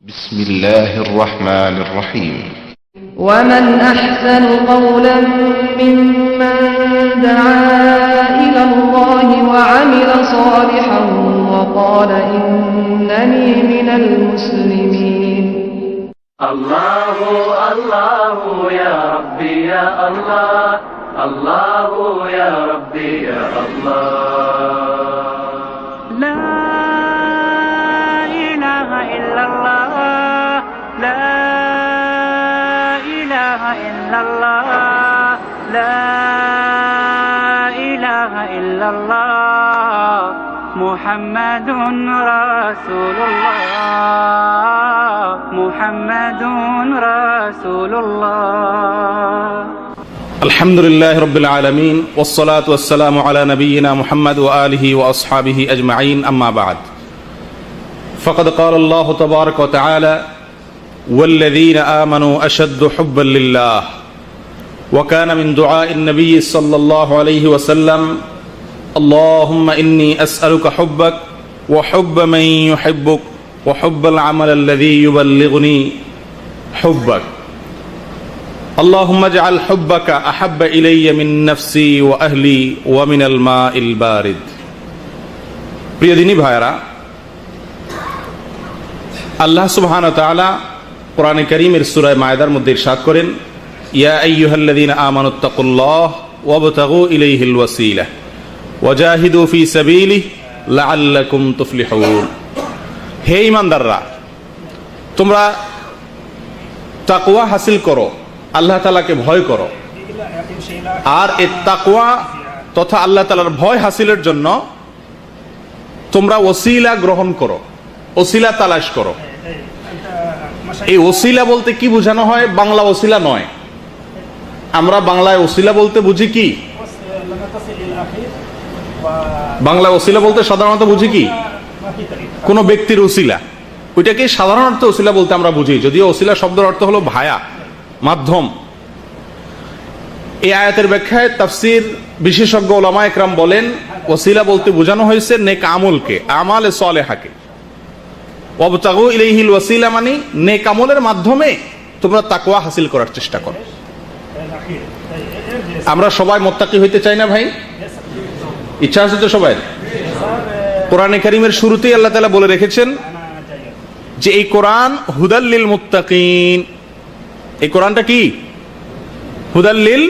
بسم الله الرحمن الرحيم ومن أحسن قولا ممن دعا إلى الله وعمل صالحا وقال إنني من المسلمين الله الله يا ربي يا الله الله يا ربي يا الله لا إله إلا الله لا إله إلا الله لا إله إلا الله محمد رسول الله محمد رسول الله الحمد لله رب العالمين والصلاة والسلام على نبينا محمد وآله وأصحابه أجمعين أما بعد فقد قال الله تبارك وتعالى والذين آمنوا أشد حبا لله وكان من دعاء النبي صلى الله عليه وسلم اللهم إني أسألك حبك وحب من يحبك وحب العمل الذي يبلغني حبك اللهم اجعل حبك أحب إلي من نفسي وأهلي ومن الماء البارد প্রিয় দিনী ভাইরা আল্লাহ সুবহানাহু ওয়া তাআলা কোরআনে কারীমের সূরা মায়েদার মধ্যে ইরশাদ করেন ইয়া আইয়ুহাল্লাযীনা আমানুত্তাকুল্লাহ ওয়াবতাগু ইলাইহিল ওয়াসিলা ওয়াজাহিদু ফি সাবিলিহি লাআল্লাকুম তুফলিহুন হে ঈমানদাররা তোমরা তাকওয়া হাসিল করো আল্লাহ তাআলাকে ভয় করো আর এই তাকওয়া তথা আল্লাহ তাআলার ভয় হাসিলের জন্য তোমরা ওসিলা গ্রহণ করো ওসিলা তালাশ করো এই ওসিলা বলতে কি বোঝানো হয় বাংলা ওসিলা নয় আমরা বাংলায় ওসিলা বলতে বুঝি কি বাংলা ওসিলা বলতে সাধারণত বুঝি কি কোন ব্যক্তির ওসিলা ওইটাকে সাধারণ অর্থে ওসিলা বলতে আমরা বুঝি যদিও ওসিলা শব্দের অর্থ হলো ভায়া মাধ্যম এই আয়াতের ব্যাখ্যায় তাফসীর বিশেষজ্ঞ উলামা একরাম বলেন ওসিলা বলতে বোঝানো হয়েছে নেক আমলকে আমালে সালেহাকে ওয়াবতাগু ইলাইহিল ওয়াসিলা মানে নেক আমলের মাধ্যমে তোমরা তাকওয়া হাসিল করার চেষ্টা করো আমরা সবাই মুত্তাকি হইতে চাই না ভাই ইচ্ছা আছে তো সবাই কোরআনে কারীমের শুরুতেই আল্লাহ তাআলা বলে রেখেছেন যে এই কোরআন হুদাল লিল মুত্তাকিন এই কোরআনটা কি হুদাল লিল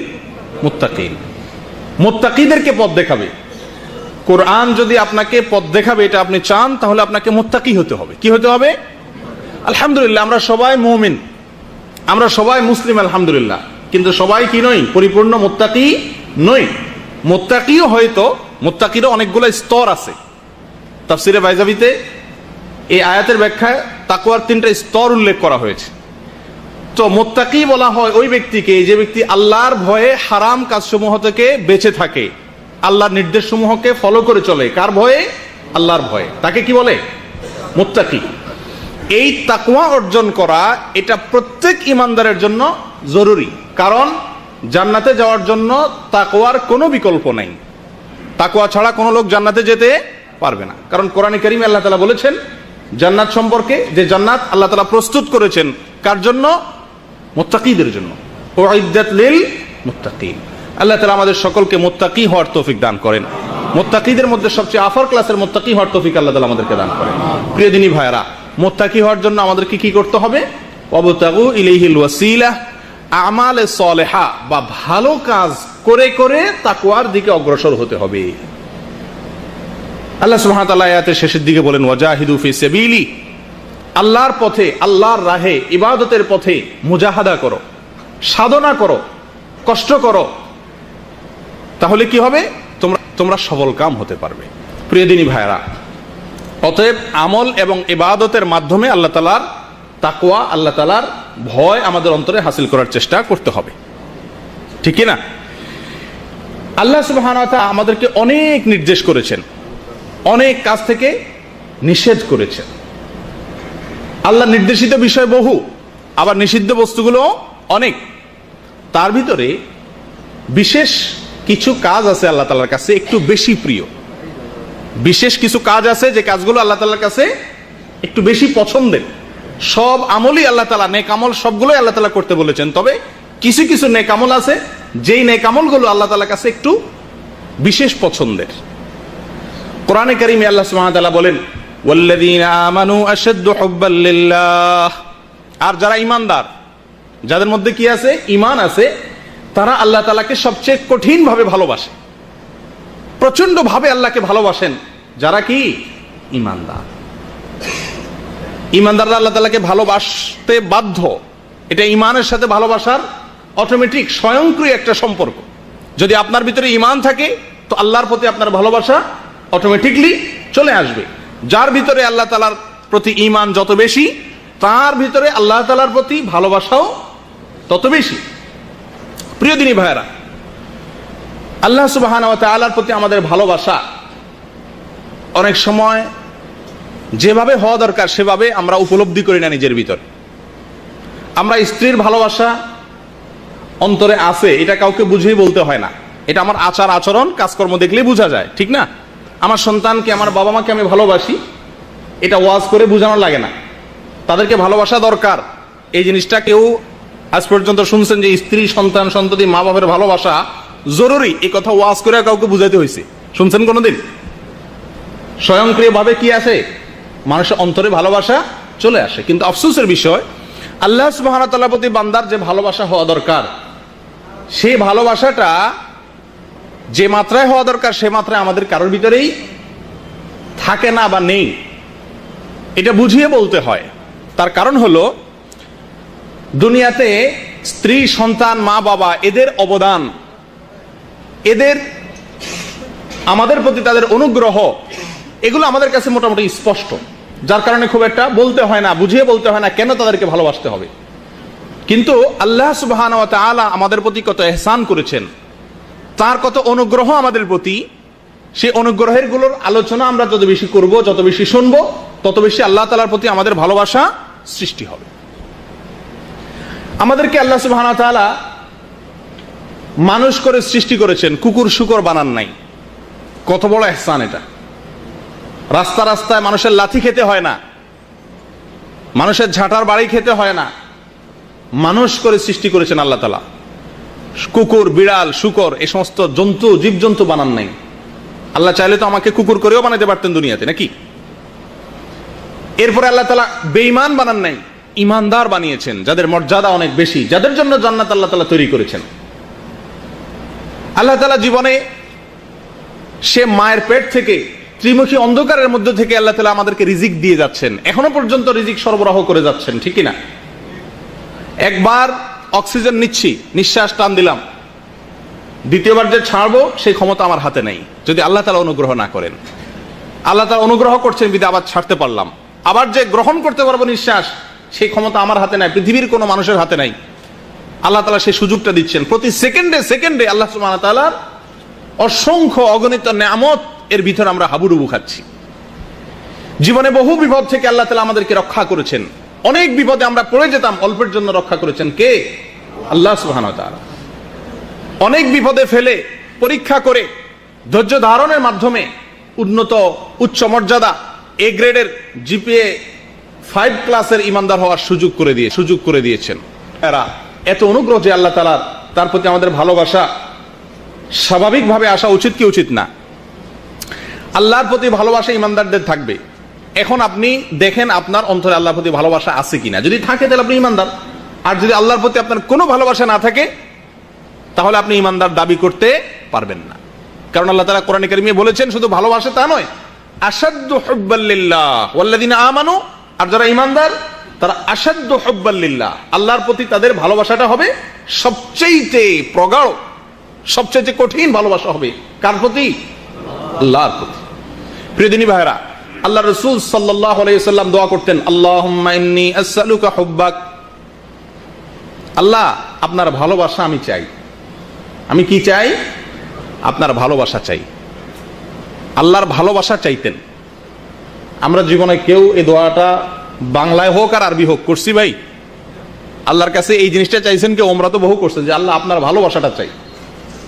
মুত্তাকিন মুত্তাকিদেরকে পথ দেখাবে কোরআন যদি আপনাকে পথ দেখাবে এটা আপনি চান তাহলে আপনাকে মুত্তাকি হতে হবে কি হতে হবে আলহামদুলিল্লাহ আমরা সবাই মুমিন আমরা সবাই মুসলিম আলহামদুলিল্লাহ কিন্তু সবাই কি নই পরিপূর্ণ মুত্তাকি নই মুত্তাকিও হয়তো মুত্তাকিরও অনেকগুলো স্তর আছে তাফসীরে বাইজাবিতে এই আয়াতের ব্যাখ্যায় তাকওয়ার 3টা স্তর উল্লেখ করা হয়েছে তো মুত্তাকি বলা হয় ওই ব্যক্তিকে যে ব্যক্তি আল্লাহর ভয়ে হারাম কাজসমূহ থেকে বেঁচে থাকে আল্লাহর নির্দেশসমূহকে ফলো করে চলে কার ভয়ে আল্লাহর ভয়ে তাকে কি বলে মুত্তাকি এই তাকওয়া অর্জন করা এটা প্রত্যেক ঈমানদারের জন্য জরুরি কারণ জান্নাতে যাওয়ার জন্য তাকওয়ার কোনো বিকল্প নাই তাকওয়া ছাড়া কোনো লোক জান্নাতে যেতে পারবে না কারণ কোরআনে কারীমে আল্লাহ তাআলা বলেছেন জান্নাত সম্পর্কে যে জান্নাত আল্লাহ তাআলা প্রস্তুত করেছেন কার জন্য মুত্তাকিদের জন্য উইদ্দাত লিল মুত্তাকিন আল্লাহ তাআলা আমাদের সকলকে মুত্তাকি হওয়ার তৌফিক দান করেন মুত্তাকিদের মধ্যে সবচেয়ে আফার ক্লাসের মুত্তাকি হওয়ার তৌফিক আল্লাহ তাআলা আমাদেরকে দান করেন প্রিয় দিনী ভাইরা মুত্তাকি হওয়ার জন্য আমাদেরকে কি করতে হবে ওয়াবতাগু ইলাইহিল ওয়াসিলা আমালে সালেহা বা ভালো কাজ করে করে তাকওয়ার দিকে অগ্রসর হতে হবে আল্লাহ সুবহানাহু ওয়া তাআলা আয়াতের শেষের দিকে বলেন ওয়াজাহিদু ফি সাবিলি আল্লাহর পথে আল্লাহর রাহে ইবাদতের পথে মুজাহাদা করো সাধনা করো কষ্ট করো তাহলে কি হবে তোমরা সফল কাম হতে পারবে প্রিয় দিনী ভাইরা অতএব আমল এবং ইবাদতের মাধ্যমে আল্লাহ তাআলার তাকওয়া আল্লাহ তাআলার ভয় আমাদের অন্তরে হাসিল করার চেষ্টা করতে হবে ঠিক কি না আল্লাহ সুবহানাহু ওয়া তাআলা আমাদেরকে অনেক নির্দেশ করেছেন অনেক কাজ থেকে নিষেধ করেছেন আল্লাহ নির্দেশিত বিষয় বহু আবার নিষিদ্ধ বস্তুগুলো অনেক তার ভিতরে বিশেষ কিছু কাজ আছে আল্লাহ তাআলার কাছে একটু বেশি প্রিয় বিশেষ কিছু কাজ আছে যে কাজগুলো আল্লাহ তাআলার কাছে একটু বেশি পছন্দের সব আমলই আল্লাহ তাআলা, নেক আমল সবগুলোই আল্লাহ তাআলা করতে বলেছেন, তবে কিছু কিছু নেক আমল আছে যেই নেক আমলগুলো আল্লাহ তাআলার কাছে একটু বিশেষ পছন্দের। কোরআনে কারীমে আল্লাহ সুবহানাহু ওয়া তাআলা বলেন, ওয়াল্লাযীনা আমানু আশাদ্দু হুব্বাল লিল্লাহ, আর যারা ঈমানদার, যাদের মধ্যে কি আছে? ঈমান আছে, তারা আল্লাহ তাআলাকে সবচেয়ে কঠিন ভাবে ভালোবাসে, প্রচন্ড ভাবে আল্লাহকে ভালোবাসেন যারা কি ঈমানদার। ঈমানদাররা আল্লাহ তাআলাকে ভালোবাসতে বাধ্য, এটা ঈমানের সাথে ভালোবাসার অটোমেটিক স্বয়ংক্রিয় একটা সম্পর্ক। যদি আপনার ভিতরে ঈমান থাকে তো আল্লাহর প্রতি আপনার ভালোবাসা অটোমেটিকলি চলে আসবে। যার ভিতরে আল্লাহ তাআলার প্রতি ঈমান যত বেশি, তার ভিতরে আল্লাহ তাআলার প্রতি ভালোবাসাও তত বেশি। প্রিয় দিনী ভাইয়েরা, আল্লাহ সুবহানাহু ওয়া তাআলার প্রতি আমাদের ভালোবাসা অনেক সময় যেভাবে হওয়া দরকার সেভাবে আমরা উপলব্ধি করি না নিজের ভিতর। আমরা স্ত্রীর ভালোবাসা অন্তরে আছে, এটা কাউকে বুঝেই বলতে হয় না, এটা আমার আচার আচরণ কাজকর্ম দেখলেই বোঝা যায়, ঠিক না? আমার সন্তানকে, আমার বাবা মাকে আমি ভালোবাসি, এটা ওয়াজ করে বোঝানো লাগে না, তাদেরকে ভালোবাসা দরকার। এই জিনিসটা কেউ আজ পর্যন্ত শুনছেন যে স্ত্রী, সন্তান, সন্ততি, মা বাবার ভালোবাসা জরুরি, এই কথা ওয়াজ করে কাউকে বুঝাইতে হয়েছে? শুনছেন কোনোদিন? স্বয়ংক্রিয়ভাবে কি আছে? মানুষের অন্তরে ভালোবাসা চলে আসে। কিন্তু আফসোসের বিষয়, আল্লাহ সুবহানাহু ওয়া তাআলার প্রতি বান্দার যে ভালোবাসা হওয়া দরকার, সেই ভালোবাসাটা যে মাত্রায় হওয়া দরকার সে মাত্রায় আমাদের কারোর ভিতরেই থাকে না বা নেই। এটা বুঝিয়ে বলতে হয়। তার কারণ হলো, দুনিয়াতে স্ত্রী, সন্তান, মা বাবা, এদের অবদান, এদের আমাদের প্রতি তাদের অনুগ্রহ, এগুলো আমাদের কাছে মোটামুটি স্পষ্ট, যার কারণে খুব একটা বলতে হয় না, বুঝিয়ে বলতে হয় না কেন তাদেরকে ভালোবাসতে হবে। কিন্তু আল্লাহ সুবহানাহু ওয়া তাআলা আমাদের প্রতি কত ইহসান করেছেন, তার কত অনুগ্রহ আমাদের প্রতি, সেই অনুগ্রহের গুলোর আলোচনা আমরা যত বেশি করব, যত বেশি শুনবো, তত বেশি আল্লাহ তাআলার প্রতি আমাদের ভালোবাসা সৃষ্টি হবে। আমাদেরকে আল্লাহ সুবহানাহু ওয়া তাআলা মানুষ করে সৃষ্টি করেছেন, কুকুর শুকর বানান নাই। কত বড় ইহসান এটা! রাস্তা রাস্তায় মানুষের লাথি খেতে হয় না, মানুষের ঝাঁটার বাড়ি খেতে হয় না, মানুষ করে সৃষ্টি করেছেন আল্লাহ তাআলা। কুকুর, বিড়াল, শুকর, এই সমস্ত জন্তু, জীবজন্তু বানান নাই। আল্লাহ চাইলে তো আমাকে কুকুর করেও বানাতে পারতেন দুনিয়াতে, নাকি? এরপরে আল্লাহ তাআলা বেঈমান বানান নাই, ঈমানদার বানিয়েছেন, যাদের মর্যাদা অনেক বেশি, যাদের জন্য জান্নাত আল্লাহ তাআলা তৈরি করেছেন। আল্লাহ তাআলা জীবনে সে মায়ের পেট থেকে, ত্রিমুখী অন্ধকারের মধ্য থেকে আল্লাহ তাআলা আমাদেরকে রিজিক দিয়ে যাচ্ছেন, এখনো পর্যন্ত রিজিক সরবরাহ করে যাচ্ছেন, ঠিক না? একবার অক্সিজেন নিচ্ছি, নিঃশ্বাস টান দিলাম, দ্বিতীয়বার যে ছাড়বো সেই ক্ষমতা আমার হাতে নেই, যদি আল্লাহ তাআলা অনুগ্রহ না করেন। আল্লাহ তাআলা অনুগ্রহ করছেন বিধায় আবার ছাড়তে পারলাম। আবার যে গ্রহণ করতে পারবো নিঃশ্বাস, সেই ক্ষমতা আমার হাতে নাই, পৃথিবীর কোনো মানুষের হাতে নাই। আল্লাহ তাআলা সেই সুযোগটা দিচ্ছেন। প্রতি সেকেন্ডে সেকেন্ডে আল্লাহ সুবহানাহু ওয়া তাআলার অসংখ্য অগণিত নেয়ামত এর ভিতরে আমরা হাবুডুবু খাচ্ছি। জীবনে বহু বিপদ থেকে আল্লাহ তাআলা আমাদেরকে রক্ষা করেছেন। অনেক বিপদে আমরা পড়ে যেতাম, অল্পের জন্য রক্ষা করেছেন কে? আল্লাহ সুবহানাহু ওয়া তাআলা। অনেক বিপদে ফেলে, পরীক্ষা করে, ধৈর্য ধারণের মাধ্যমে উন্নত, উচ্চ মর্যাদা, এ গ্রেডের জিপিএ 5 ক্লাসের ইমানদার হওয়ার সুযোগ করে দিয়েছেন। এরা এত অনুগ্রহ যে আল্লাহ তাআলা, তার প্রতি আমাদের ভালোবাসা স্বাভাবিকভাবে আসা উচিত কি উচিত না? আল্লাহর প্রতি ভালোবাসা ইমানদারদের থাকবে। এখন আপনি দেখেন আপনার অন্তরে আল্লাহর প্রতি ভালোবাসা আছে কিনা। যদি থাকে তাহলে আপনি ইমানদার, আর যদি আল্লাহর প্রতি আপনার কোনো ভালোবাসা না থাকে তাহলে আপনি ইমানদার দাবি করতে পারবেন না। কারণ আল্লাহ তাআলা কোরআনে কারীমে বলেছেন, শুধু ভালোবাসা তা নয়, আশাদ্দু হুব্বাল লিল্লাহ ওয়াল্লাযিনা আমানু, আর যারা ইমানদার তারা আশাদ্দু হুব্বাল লিল্লাহ, আল্লাহর প্রতি তাদের ভালোবাসাটা হবে সবচেয়ে প্রগাঢ়, সবচেয়ে কঠিন ভালোবাসা হবে কার প্রতি? আল্লাহর প্রতি। প্রিয় দিনী ভাইরা, আল্লাহ রাসূল সাল্লাল্লাহু আলাইহি ওয়াসাল্লাম দোয়া করতেন, আল্লাহুম্মা ইন্নী আসআলুকা হুব্বাক, আল্লাহ আপনার ভালোবাসা আমি চাই। আমি কি চাই? আপনার ভালোবাসা চাই। আল্লাহর ভালোবাসা চাইতেন। আমরা জীবনে কেউ এই দোয়াটা বাংলায় হোক আর আরবি হোক করছি ভাই? আল্লাহর কাছে এই জিনিসটা চাইছেন কেউ? আমরা তো বহু করছেন যে আল্লাহ আপনার ভালোবাসাটা চাই,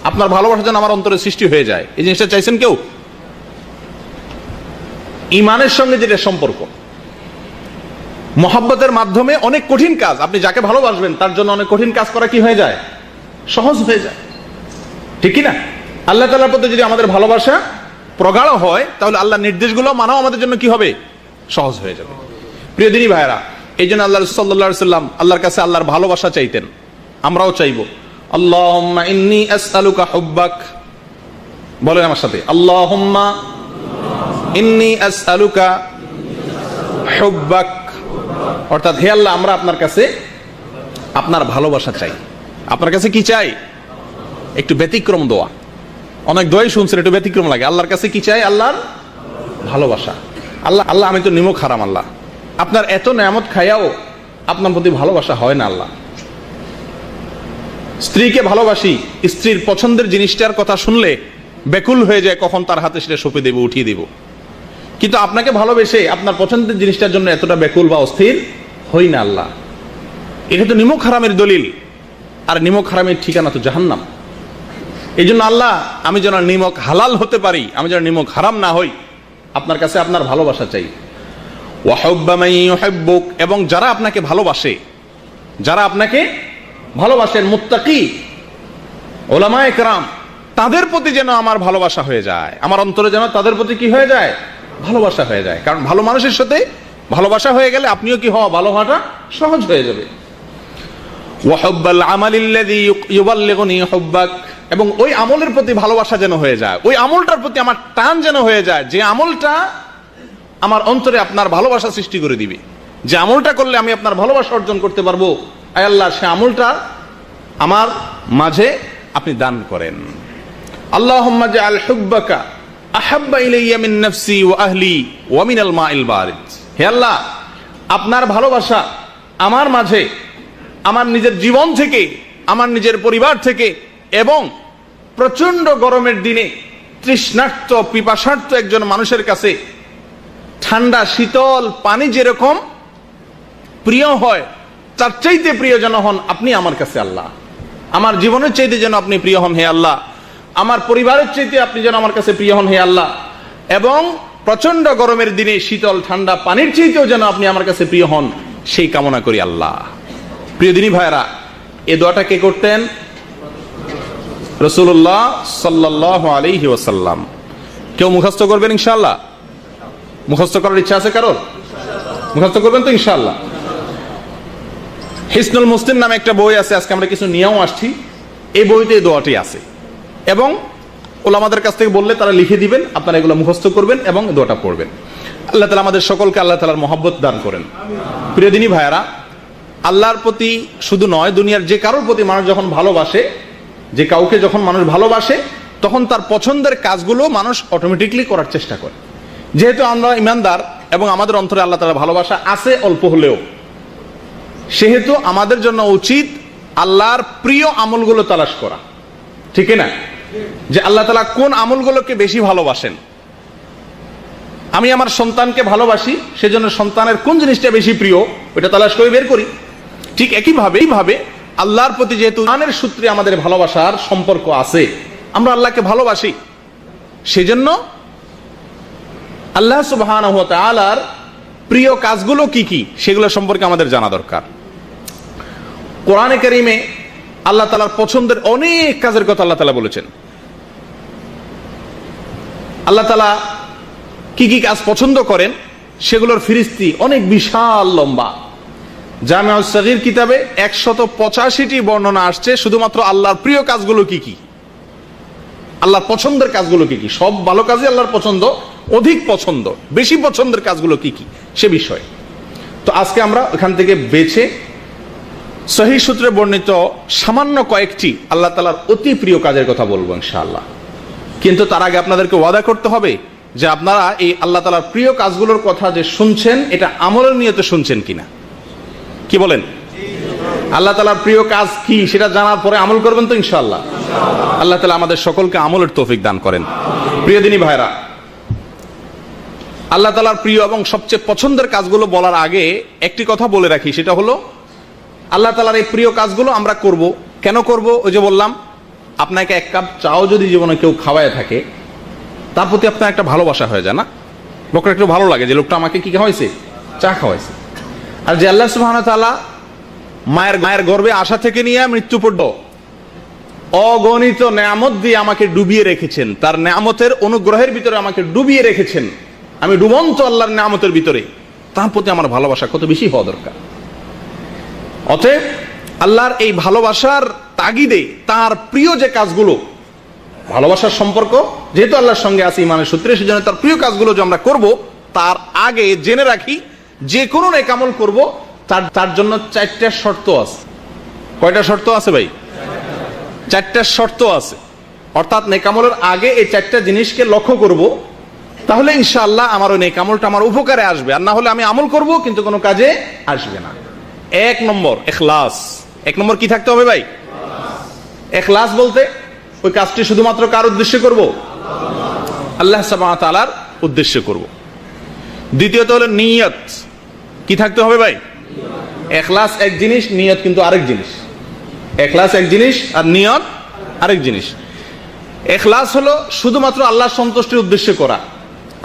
আপনার ভালোবাসা যেন আমার অন্তরে সৃষ্টি হয়ে যায়, এই জিনিসটা চাইছেন কেউ? ইমানের সঙ্গে যেটা সম্পর্ক, মহব্বতের মাধ্যমে অনেক কঠিন কাজ, আপনি যাকে ভালোবাসবেন তার জন্য অনেক কঠিন কাজ করা কি হয়ে যায়? সহজ হয়ে যায়, ঠিক কি না? আল্লাহ তাআলার প্রতি যদি আমাদের ভালোবাসা প্রগাঢ় হয়, তাহলে আল্লাহর নির্দেশগুলো মানাও আমাদের জন্য কি হবে? সহজ হয়ে যাবে। প্রিয় দিনী ভাইরা, এই জন্য আল্লাহ রাসূল সাল্লাল্লাহু আলাইহি ওয়াসাল্লাম আল্লাহর কাছে আল্লাহর ভালোবাসা চাইতেন। আমরাও চাইবো, আল্লাহুম্মা ইন্নী আসআলুকা হুব্বাক। বলেন আমার সাথে, আল্লাহুম্মা ইন্নী আসআলুকা হুব্বাক। অর্থাৎ হে আল্লাহ, আমরা আপনার কাছে আপনার ভালোবাসা চাই। আপনার কাছে কি চাই? একটু ব্যতিক্রম দোয়া। অনেক দোয়াই শুনছেন, একটু ব্যতিক্রম লাগে। আল্লাহর কাছে কি চাই? আল্লাহর ভালোবাসা। আল্লাহ আল্লাহ আমি তো নিমক হারাম, আল্লাহ আপনার এত নেয়ামত খাইয়াও আপনার প্রতি ভালোবাসা হয় না। আল্লাহ স্ত্রীকে ভালোবাসি, স্ত্রীর পছন্দের জিনিসটার কথা শুনলে ব্যাকুল হয়ে যায় কখন তার হাতে সেটা সঁপে দেব, উঠিয়ে দেব। কিন্তু আপনাকে ভালোবেসে আপনার পছন্দের জিনিসটার জন্য এতটা ব্যাকুল বা অস্থির হই না। আল্লাহ, এটা তো নিমক হারামের দলিল, আর নিমক হারামের ঠিকানা তো জাহান্নাম। এই জন্য আল্লাহ, আমি যেন নিমক হালাল হতে পারি, আমি যেন নিমক হারাম না হই, আপনার কাছে আপনার ভালোবাসা চাই। ওয়া হুব্বা মান ইউহিব্বুক, এবং যারা আপনাকে ভালোবাসে, যারা আপনাকে ভালোবাসেন, মুত্তাকি উলামায়ে কেরাম, তাদের প্রতি যেন আমার ভালোবাসা হয়ে যায়, আমার অন্তরে যেন তাদের প্রতি কি হয়ে যায়? ভালোবাসা হয়ে যায়। কারণ ভালো মানুষের সাথে ভালোবাসা হয়ে গেলে আপনিও কি হওয়া, ভালো হওয়াটা সহজ হয়ে যাবে। ওয়া হুব্বাল আমালিল্লাযী ইউবাল্লিগুনি হুব্বাক, এবং ওই আমলের প্রতি ভালোবাসা যেন হয়ে যায়, ওই আমলটার প্রতি আমার টান যেন হয়ে যায়, যে আমলটা আমার অন্তরে আপনার ভালোবাসা সৃষ্টি করে দিবে, যে আমলটা করলে আমি আপনার ভালোবাসা অর্জন করতে পারবো। আয় আল্লাহ, সে আমলটা আমার মাঝে আপনি দান করেন। আল্লাহুম্মা জাআল হুব্বাকা আহাব্বা ইলাইয়া মিন নাফসি ওয়া আহলি ওয়া মিনাল মাইল বারিদ। হে আল্লাহ, আপনার ভালোবাসা আমার মাঝে, আমার নিজের জীবন থেকে, আমার নিজের পরিবার থেকে, এবং প্রচন্ড গরমের দিনে তৃষ্ণার্ত পিপাসার্ত একজন মানুষের কাছে ঠান্ডা শীতল পানি যেরকম প্রিয় হয়, তার চাইতে প্রিয় যেন হন আপনি আমার কাছে। আল্লাহ, আমার জীবনের চাইতে যেন আপনি প্রিয় হন হে আল্লাহ, আমার পরিবারের চাইতে আপনি যেন আমার কাছে প্রিয় হন হে আল্লাহ, এবং প্রচন্ড গরমের দিনে শীতল ঠান্ডা পানির চাইতেও যেন আপনি আমার কাছে প্রিয় হন, সেই কামনা করি আল্লাহ। প্রিয় দিনী ভাইরা, এই দোয়াটা কে করতেন? রাসূলুল্লাহ সাল্লাল্লাহু আলাইহি ওয়াসাল্লাম। কেউ মুখস্থ করবেন ইনশাআল্লাহ? মুখস্থ করার ইচ্ছা আছে কারোর? মুখস্থ করবেন তো ইনশাআল্লাহ? হিসনুল মুসলিম নামে একটা বই আছে, আজকে আমরা কিছু নিয়েও আসছি। এই বইতে এই দোয়াটি আছে, এবং ওলামাদের কাছ থেকে বললে তারা লিখে দিবেন, আপনারা এগুলো মুখস্থ করবেন এবং দোয়াটা পড়বেন। আল্লাহ তাআলা আমাদের সকলকে আল্লাহ তাআলার মহব্বত দান করেন। প্রিয় দিনী ভাইয়েরা, আল্লাহর প্রতি শুধু নয়, দুনিয়ার যে কারোর প্রতি মানুষ যখন ভালোবাসে, যে কাউকে যখন মানুষ ভালোবাসে, তখন তার পছন্দের কাজগুলো মানুষ অটোমেটিকলি করার চেষ্টা করে। যেহেতু আমরা ইমানদার এবং আমাদের অন্তরে আল্লাহ তাআলার ভালোবাসা আছে অল্প হলেও, সেহেতু আমাদের জন্য উচিত আল্লাহর প্রিয় আমলগুলো তালাশ করা, ঠিক না? যে আল্লাহ তাআলা কোন আমলগুলোকে বেশি ভালোবাসেন। আমি আমার সন্তানকে ভালোবাসি, সেজন্য সন্তানের কোন জিনিসটা বেশি প্রিয়, ওটা তালাশ করে বের করি। ঠিক এইভাবে আল্লাহর প্রতি যেহেতু ইমানের সূত্রে আমাদের ভালোবাসার সম্পর্ক আছে, আমরা আল্লাহকে ভালোবাসি, সেজন্য আল্লাহ সুবহানাহু ওয়া তাআলার প্রিয় কাজগুলো কি কি সেগুলো সম্পর্কে আমাদের জানা দরকার। কোরআনে কারীমে আল্লাহ তাআলার পছন্দের অনেক কাজের কথা আল্লাহ তাআলা বলেছেন। আল্লাহ তাআলা কি কি কাজ পছন্দ করেন সেগুলোর ফিরিস্তি অনেক বিশাল লম্বা। জামিউস সাগীর কিতাবে 185টি বর্ণনা আসছে শুধুমাত্র আল্লাহর প্রিয় কাজগুলো কি কি, আল্লাহর পছন্দের কাজগুলো কি কি। সব ভালো কাজই আল্লাহর পছন্দ, অধিক পছন্দ, বেশি পছন্দের কাজগুলো কি কি সে বিষয়ে। তো আজকে আমরা ওখান থেকে বেছে সহিহ সূত্রে বর্ণিত সামান্য কয়েকটি আল্লাহ তাআলার অতি প্রিয় কাজের কথা বলবো ইনশাআল্লাহ। কিন্তু তার আগে আপনাদেরকে ওয়াদা করতে হবে যে আপনারা এই আল্লাহ তাআলার প্রিয় কাজগুলোর কথা যে শুনছেন, এটা আমলের নিয়তে শুনছেন কিনা। কি বলেন? আল্লাহ তাআলার প্রিয় কাজ কি সেটা জানার পরে আমল করবেন তো ইনশাআল্লাহ। আল্লাহ তাআলা আমাদের সকলকে আমলের তৌফিক দান করেন। প্রিয় দিনী ভাইরা, আল্লাহ তাআলার প্রিয় এবং সবচেয়ে পছন্দের কাজগুলো বলার আগে একটি কথা বলে রাখি, সেটা হলো আল্লাহ তাআলার এই প্রিয় কাজগুলো আমরা করব কেন করব? ওই যে বললাম, আপনাকে এক কাপ চাও যদি জীবনে কেউ খাওয়ায় থাকে, তার প্রতি আপনার একটা ভালোবাসা হয়ে যায় না? লোকটা একটু ভালো লাগে যে লোকটা আমাকে কি খাওয়াইছে, চা খাওয়াইছে। আর যে আল্লাহ সুবহানাহু ওয়া তাআলা মায়ের গর্ভে আসা থেকে নিয়ে মৃত্যু পর্যন্ত অগণিত নেয়ামত দিয়ে আমাকে ডুবিয়ে রেখেছেন, তার নেয়ামতের অনুগ্রহের ভিতরে আমাকে ডুবিয়ে রেখেছেন, আমি ডুবন্ত আল্লাহর নেয়ামতের ভিতরে, তার প্রতি আমার ভালোবাসা কত বেশি হওয়া দরকার। অতএব আল্লাহর এই ভালোবাসার তাগিদে তার প্রিয় যে কাজগুলো, ভালোবাসার সম্পর্ক যেহেতু আল্লাহর সঙ্গে আছে ইমানের সূত্রে, সেজন্য তার প্রিয় কাজগুলো যে আমরা করব, তার আগে জেনে রাখি যে কোনো নেক আমল করব তার জন্য 4টা শর্ত আছে। কয়টা শর্ত আছে ভাই? 4টা শর্ত আছে। অর্থাৎ নেক আমলের আগে এই 4টা জিনিসকে লক্ষ্য করব, তাহলে ইনশাআল্লাহ আমার ওই নেক আমলটা আমার উপকারে আসবে। আর না হলে আমি আমল করব কিন্তু কোনো কাজে আসবে না। 1 নম্বর ইখলাস। 1 নম্বর কি থাকতে হবে ভাই? ইখলাস বলতে ওই কাজটি শুধুমাত্র কার উদ্দেশ্যে করব? আল্লাহ সুবহানাহু ওয়া তাআলার উদ্দেশ্যে করব। দ্বিতীয়ত হলো নিয়ত। কি থাকতে হবে ভাই? ইখলাস এক জিনিস, নিয়ত কিন্তু আরেক জিনিস। ইখলাস এক জিনিস আর নিয়ত আরেক জিনিস। ইখলাস হলো শুধুমাত্র আল্লাহর সন্তুষ্টির উদ্দেশ্যে করা।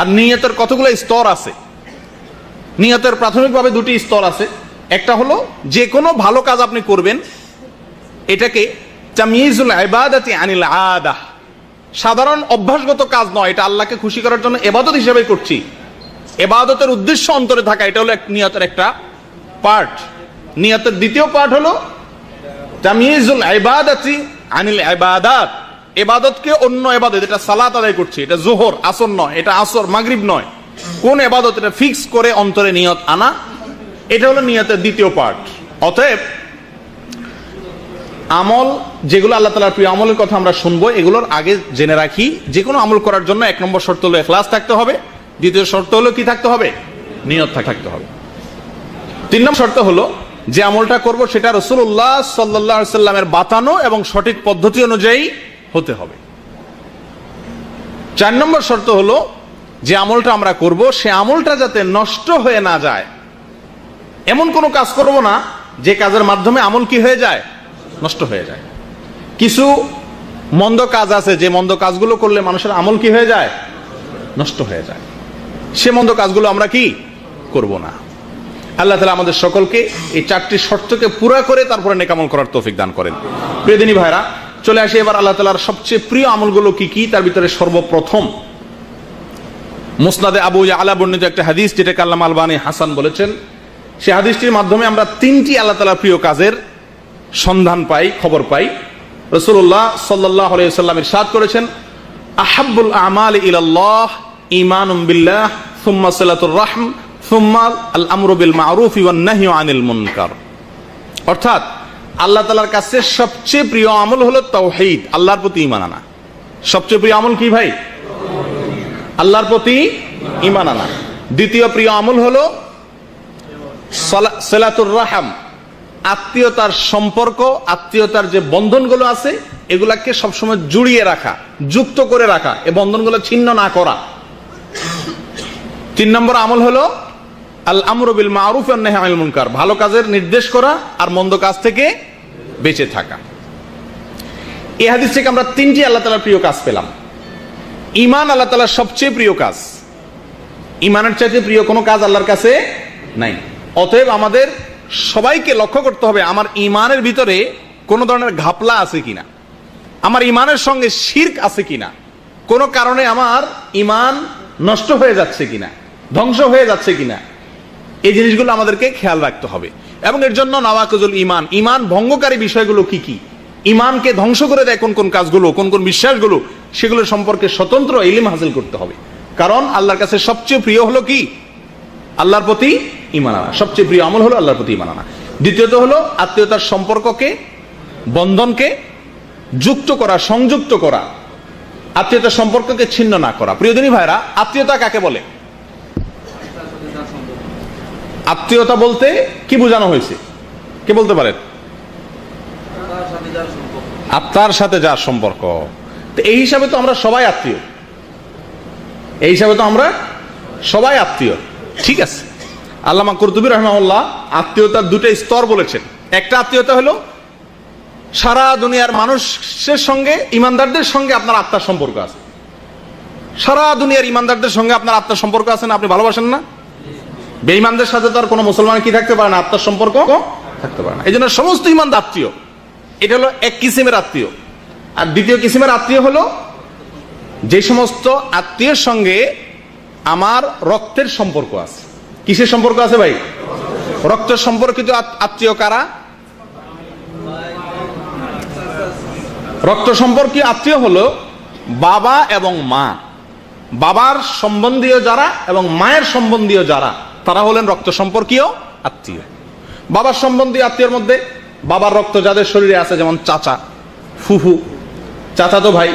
আর নিয়তের কতগুলো স্তর আছে। নিয়তের প্রাথমিকভাবে 2টি স্তর আছে। একটা হলো যে কোনো ভালো কাজ আপনি করবেন, এটাকে তাময়িজুল ইবাদাতি আনিল আদা, সাধারণ অভ্যাসগত কাজ নয়, এটা আল্লাহকে খুশি করার জন্য ইবাদত হিসেবে করছি, ইবাদতের উদ্দেশ্য অন্তরে থাকা, এটা হলো নিয়তের একটা পার্ট। নিয়তের দ্বিতীয় পার্ট হলো তাময়িজুল ইবাদাতি আনিল ইবাদাত, ইবাদতকে অন্য ইবাদত, এটা সালাত আদায় করছি, এটা যোহর আসর নয়, এটা আসর মাগরিব নয়, কোন ইবাদত এটা ফিক্স করে অন্তরে নিয়ত আনা, এটা হলো নিয়তের দ্বিতীয় পার্ট। অতএব আমল যেগুলো আল্লাহ তাআলার প্রিয় আমলের কথা আমরা শুনবো, এগুলোর আগে জেনে রাখি যে কোনো আমল করার জন্য 1 নম্বর শর্ত হলো ইখলাস থাকতে হবে, দ্বিতীয় শর্ত হলো কি থাকতে হবে? নিয়ত থাকতে হবে। 3 নম্বর শর্ত হলো যে আমলটা করব সেটা রাসূলুল্লাহ সাল্লাল্লাহু আলাইহি সাল্লামের বাতানো এবং সঠিক পদ্ধতি অনুযায়ী হতে হবে। 4 নম্বর শর্ত হলো যে আমলটা আমরা করব সে আমলটা যাতে নষ্ট হয়ে না যায়, এমন কোনো কাজ করব না যে কাজের মাধ্যমে আমল কি হয়ে যায়? নষ্ট হয়ে যায়। কিছু মন্দ কাজ আছে যে মন্দ কাজগুলো করলে মানুষের আমল কি হয়ে যায়? নষ্ট হয়ে যায়। সে মন্দ কাজগুলো আমরা কি করব না। আল্লাহ তাআলা আমাদের সকলকে এই 4টি শর্তকে পুরা করে তারপরে নেক আমল করার তৌফিক দান করেন। প্রিয় দিনী ভাইরা, চলে আসি এবার আল্লাহ তাআলার সবচেয়ে প্রিয় আমলগুলো কি কি। তার ভিতরে সর্বপ্রথম মুসনাদে আবু ইয়ালা বর্ণিত একটা হাদিস, যেটাকে আল্লামা আলবানী হাসান বলেছেন। সেই হাদিসটির মাধ্যমে আমরা 3টি আল্লাহ তাআলার প্রিয় কাজের সন্ধান পাই, খবর পাই। রাসূলুল্লাহ সাল্লাল্লাহু আলাইহি ওয়াসাল্লাম ইরশাদ করেছেন, আহাব্বুল আমালি ইলাল্লাহ ঈমানুম বিল্লাহ সুম্মা সিলাতুর রাহম সুম্মা আল আমরু বিল মা'রুফি ওয়ান নাহয়ু আনিল মুনকার। অর্থাৎ আল্লাহ তাআলার কাছে সবচেয়ে প্রিয় আমল হলো তাওহীদ, আল্লাহর প্রতি ঈমান আনা। সবচেয়ে প্রিয় আমল কি ভাই? আল্লাহর প্রতি ঈমান আনা। দ্বিতীয় প্রিয় আমল হলো সিলাতুর রাহম, আত্মীয়তার সম্পর্ক, আত্মীয়তার যে বন্ধনগুলো আছে এগুলাকে সবসময় জুড়িয়ে রাখা, যুক্ত করে রাখা, এই বন্ধনগুলো ছিন্ন না করা। 3 নম্বর আমল হলো আল আমরু বিল মা'রুফ ওয়ান নাহয়ু আনিল মুনকার, ভালো কাজের নির্দেশ করা আর মন্দ কাজ থেকে বেঁচে থাকা। এই হাদিস থেকে আমরা 3টি আল্লাহ তাআলার প্রিয় কাজ পেলাম। ঈমান আল্লাহ তাআলার সবচেয়ে প্রিয় কাজ, ঈমানের চাইতে প্রিয় কোনো কাজ আল্লাহর কাছে নাই। অতএব আমাদের সবাইকে লক্ষ্য করতে হবে আমার ঈমানের ভিতরে কোনো ধরনের ঘাপলা আছে কিনা, আমার ঈমানের সঙ্গে শিরক আছে কিনা, কোনো কারণে আমার ঈমান নষ্ট হয়ে যাচ্ছে কিনা, ধ্বংস হয়ে যাচ্ছে কিনা, এই জিনিসগুলো আমাদেরকে খেয়াল রাখতে হবে। এবং এর জন্য নাওয়াকিজুল ঈমান, ঈমান ভঙ্গকারী বিষয়গুলো কি কি, ঈমানকে ধ্বংস করে দেয় কোন কোন কাজগুলো, কোন কোন বিশ্বাসগুলো, সেগুলো সম্পর্কে স্বতন্ত্র ইলম হাসিল করতে হবে। কারণ আল্লাহর কাছে সবচেয়ে প্রিয় হলো কি? আল্লাহর প্রতি ঈমান আনা। সবচেয়ে প্রিয় আমল হলো আল্লাহর প্রতি ঈমান আনা। দ্বিতীয়ত হলো আত্মীয়তার সম্পর্ককে, বন্ধনকে যুক্ত করা, সংযুক্ত করা, আত্মীয়তার সম্পর্ককে ছিন্ন না করা। প্রিয়দিনী ভাইরা, আত্মীয়তা কাকে বলে? আত্মীয়তা বলতে কি বোঝানো হয়েছে? কে বলতে পারেন? আত্মার সাথে যার সম্পর্ক। তো এই হিসাবে তো আমরা সবাই আত্মীয়, এই হিসাবে তো আমরা সবাই আত্মীয়। ঠিক আছে, আল্লামা কুরতুবী রাহিমাহুল্লাহ আত্মীয়তার 2টা স্তর বলেছেন। একটা আত্মীয়তা হলো সারা দুনিয়ার মানুষের সঙ্গে, ইমানদারদের সঙ্গে আপনার আত্মার সম্পর্ক আছে। সারা দুনিয়ার ইমানদারদের সঙ্গে আপনার আত্মার সম্পর্ক আছে না? আপনি ভালোবাসেন না? বেঈমানদের সাথে তো আর কোনো মুসলমান কি থাকতে পারে না, আত্মার সম্পর্ক থাকতে পারে না। এই জন্য সমস্ত ইমানদার আত্মীয়। এটা হলো এক কিসিমের আত্মীয়। আর দ্বিতীয় কিসিমের আত্মীয় হলো যে সমস্ত আত্মীয়ের সঙ্গে আমার রক্তের সম্পর্ক আছে। কিসের সম্পর্ক আছে ভাই? রক্তের সম্পর্কিত আত্মীয় কারা? রক্ত সম্পর্কীয় আত্মীয় হলো বাবা এবং মা। বাবার সম্বন্ধীয় যারা এবং মায়ের সম্বন্ধীয় যারা, তারা হলেন রক্ত সম্পর্কীয় আত্মীয়। বাবার সম্বন্ধীয় আত্মীয়ের মধ্যে বাবার রক্ত যাদের শরীরে আছে, যেমন চাচা, ফুফু, চাচাতো ভাই,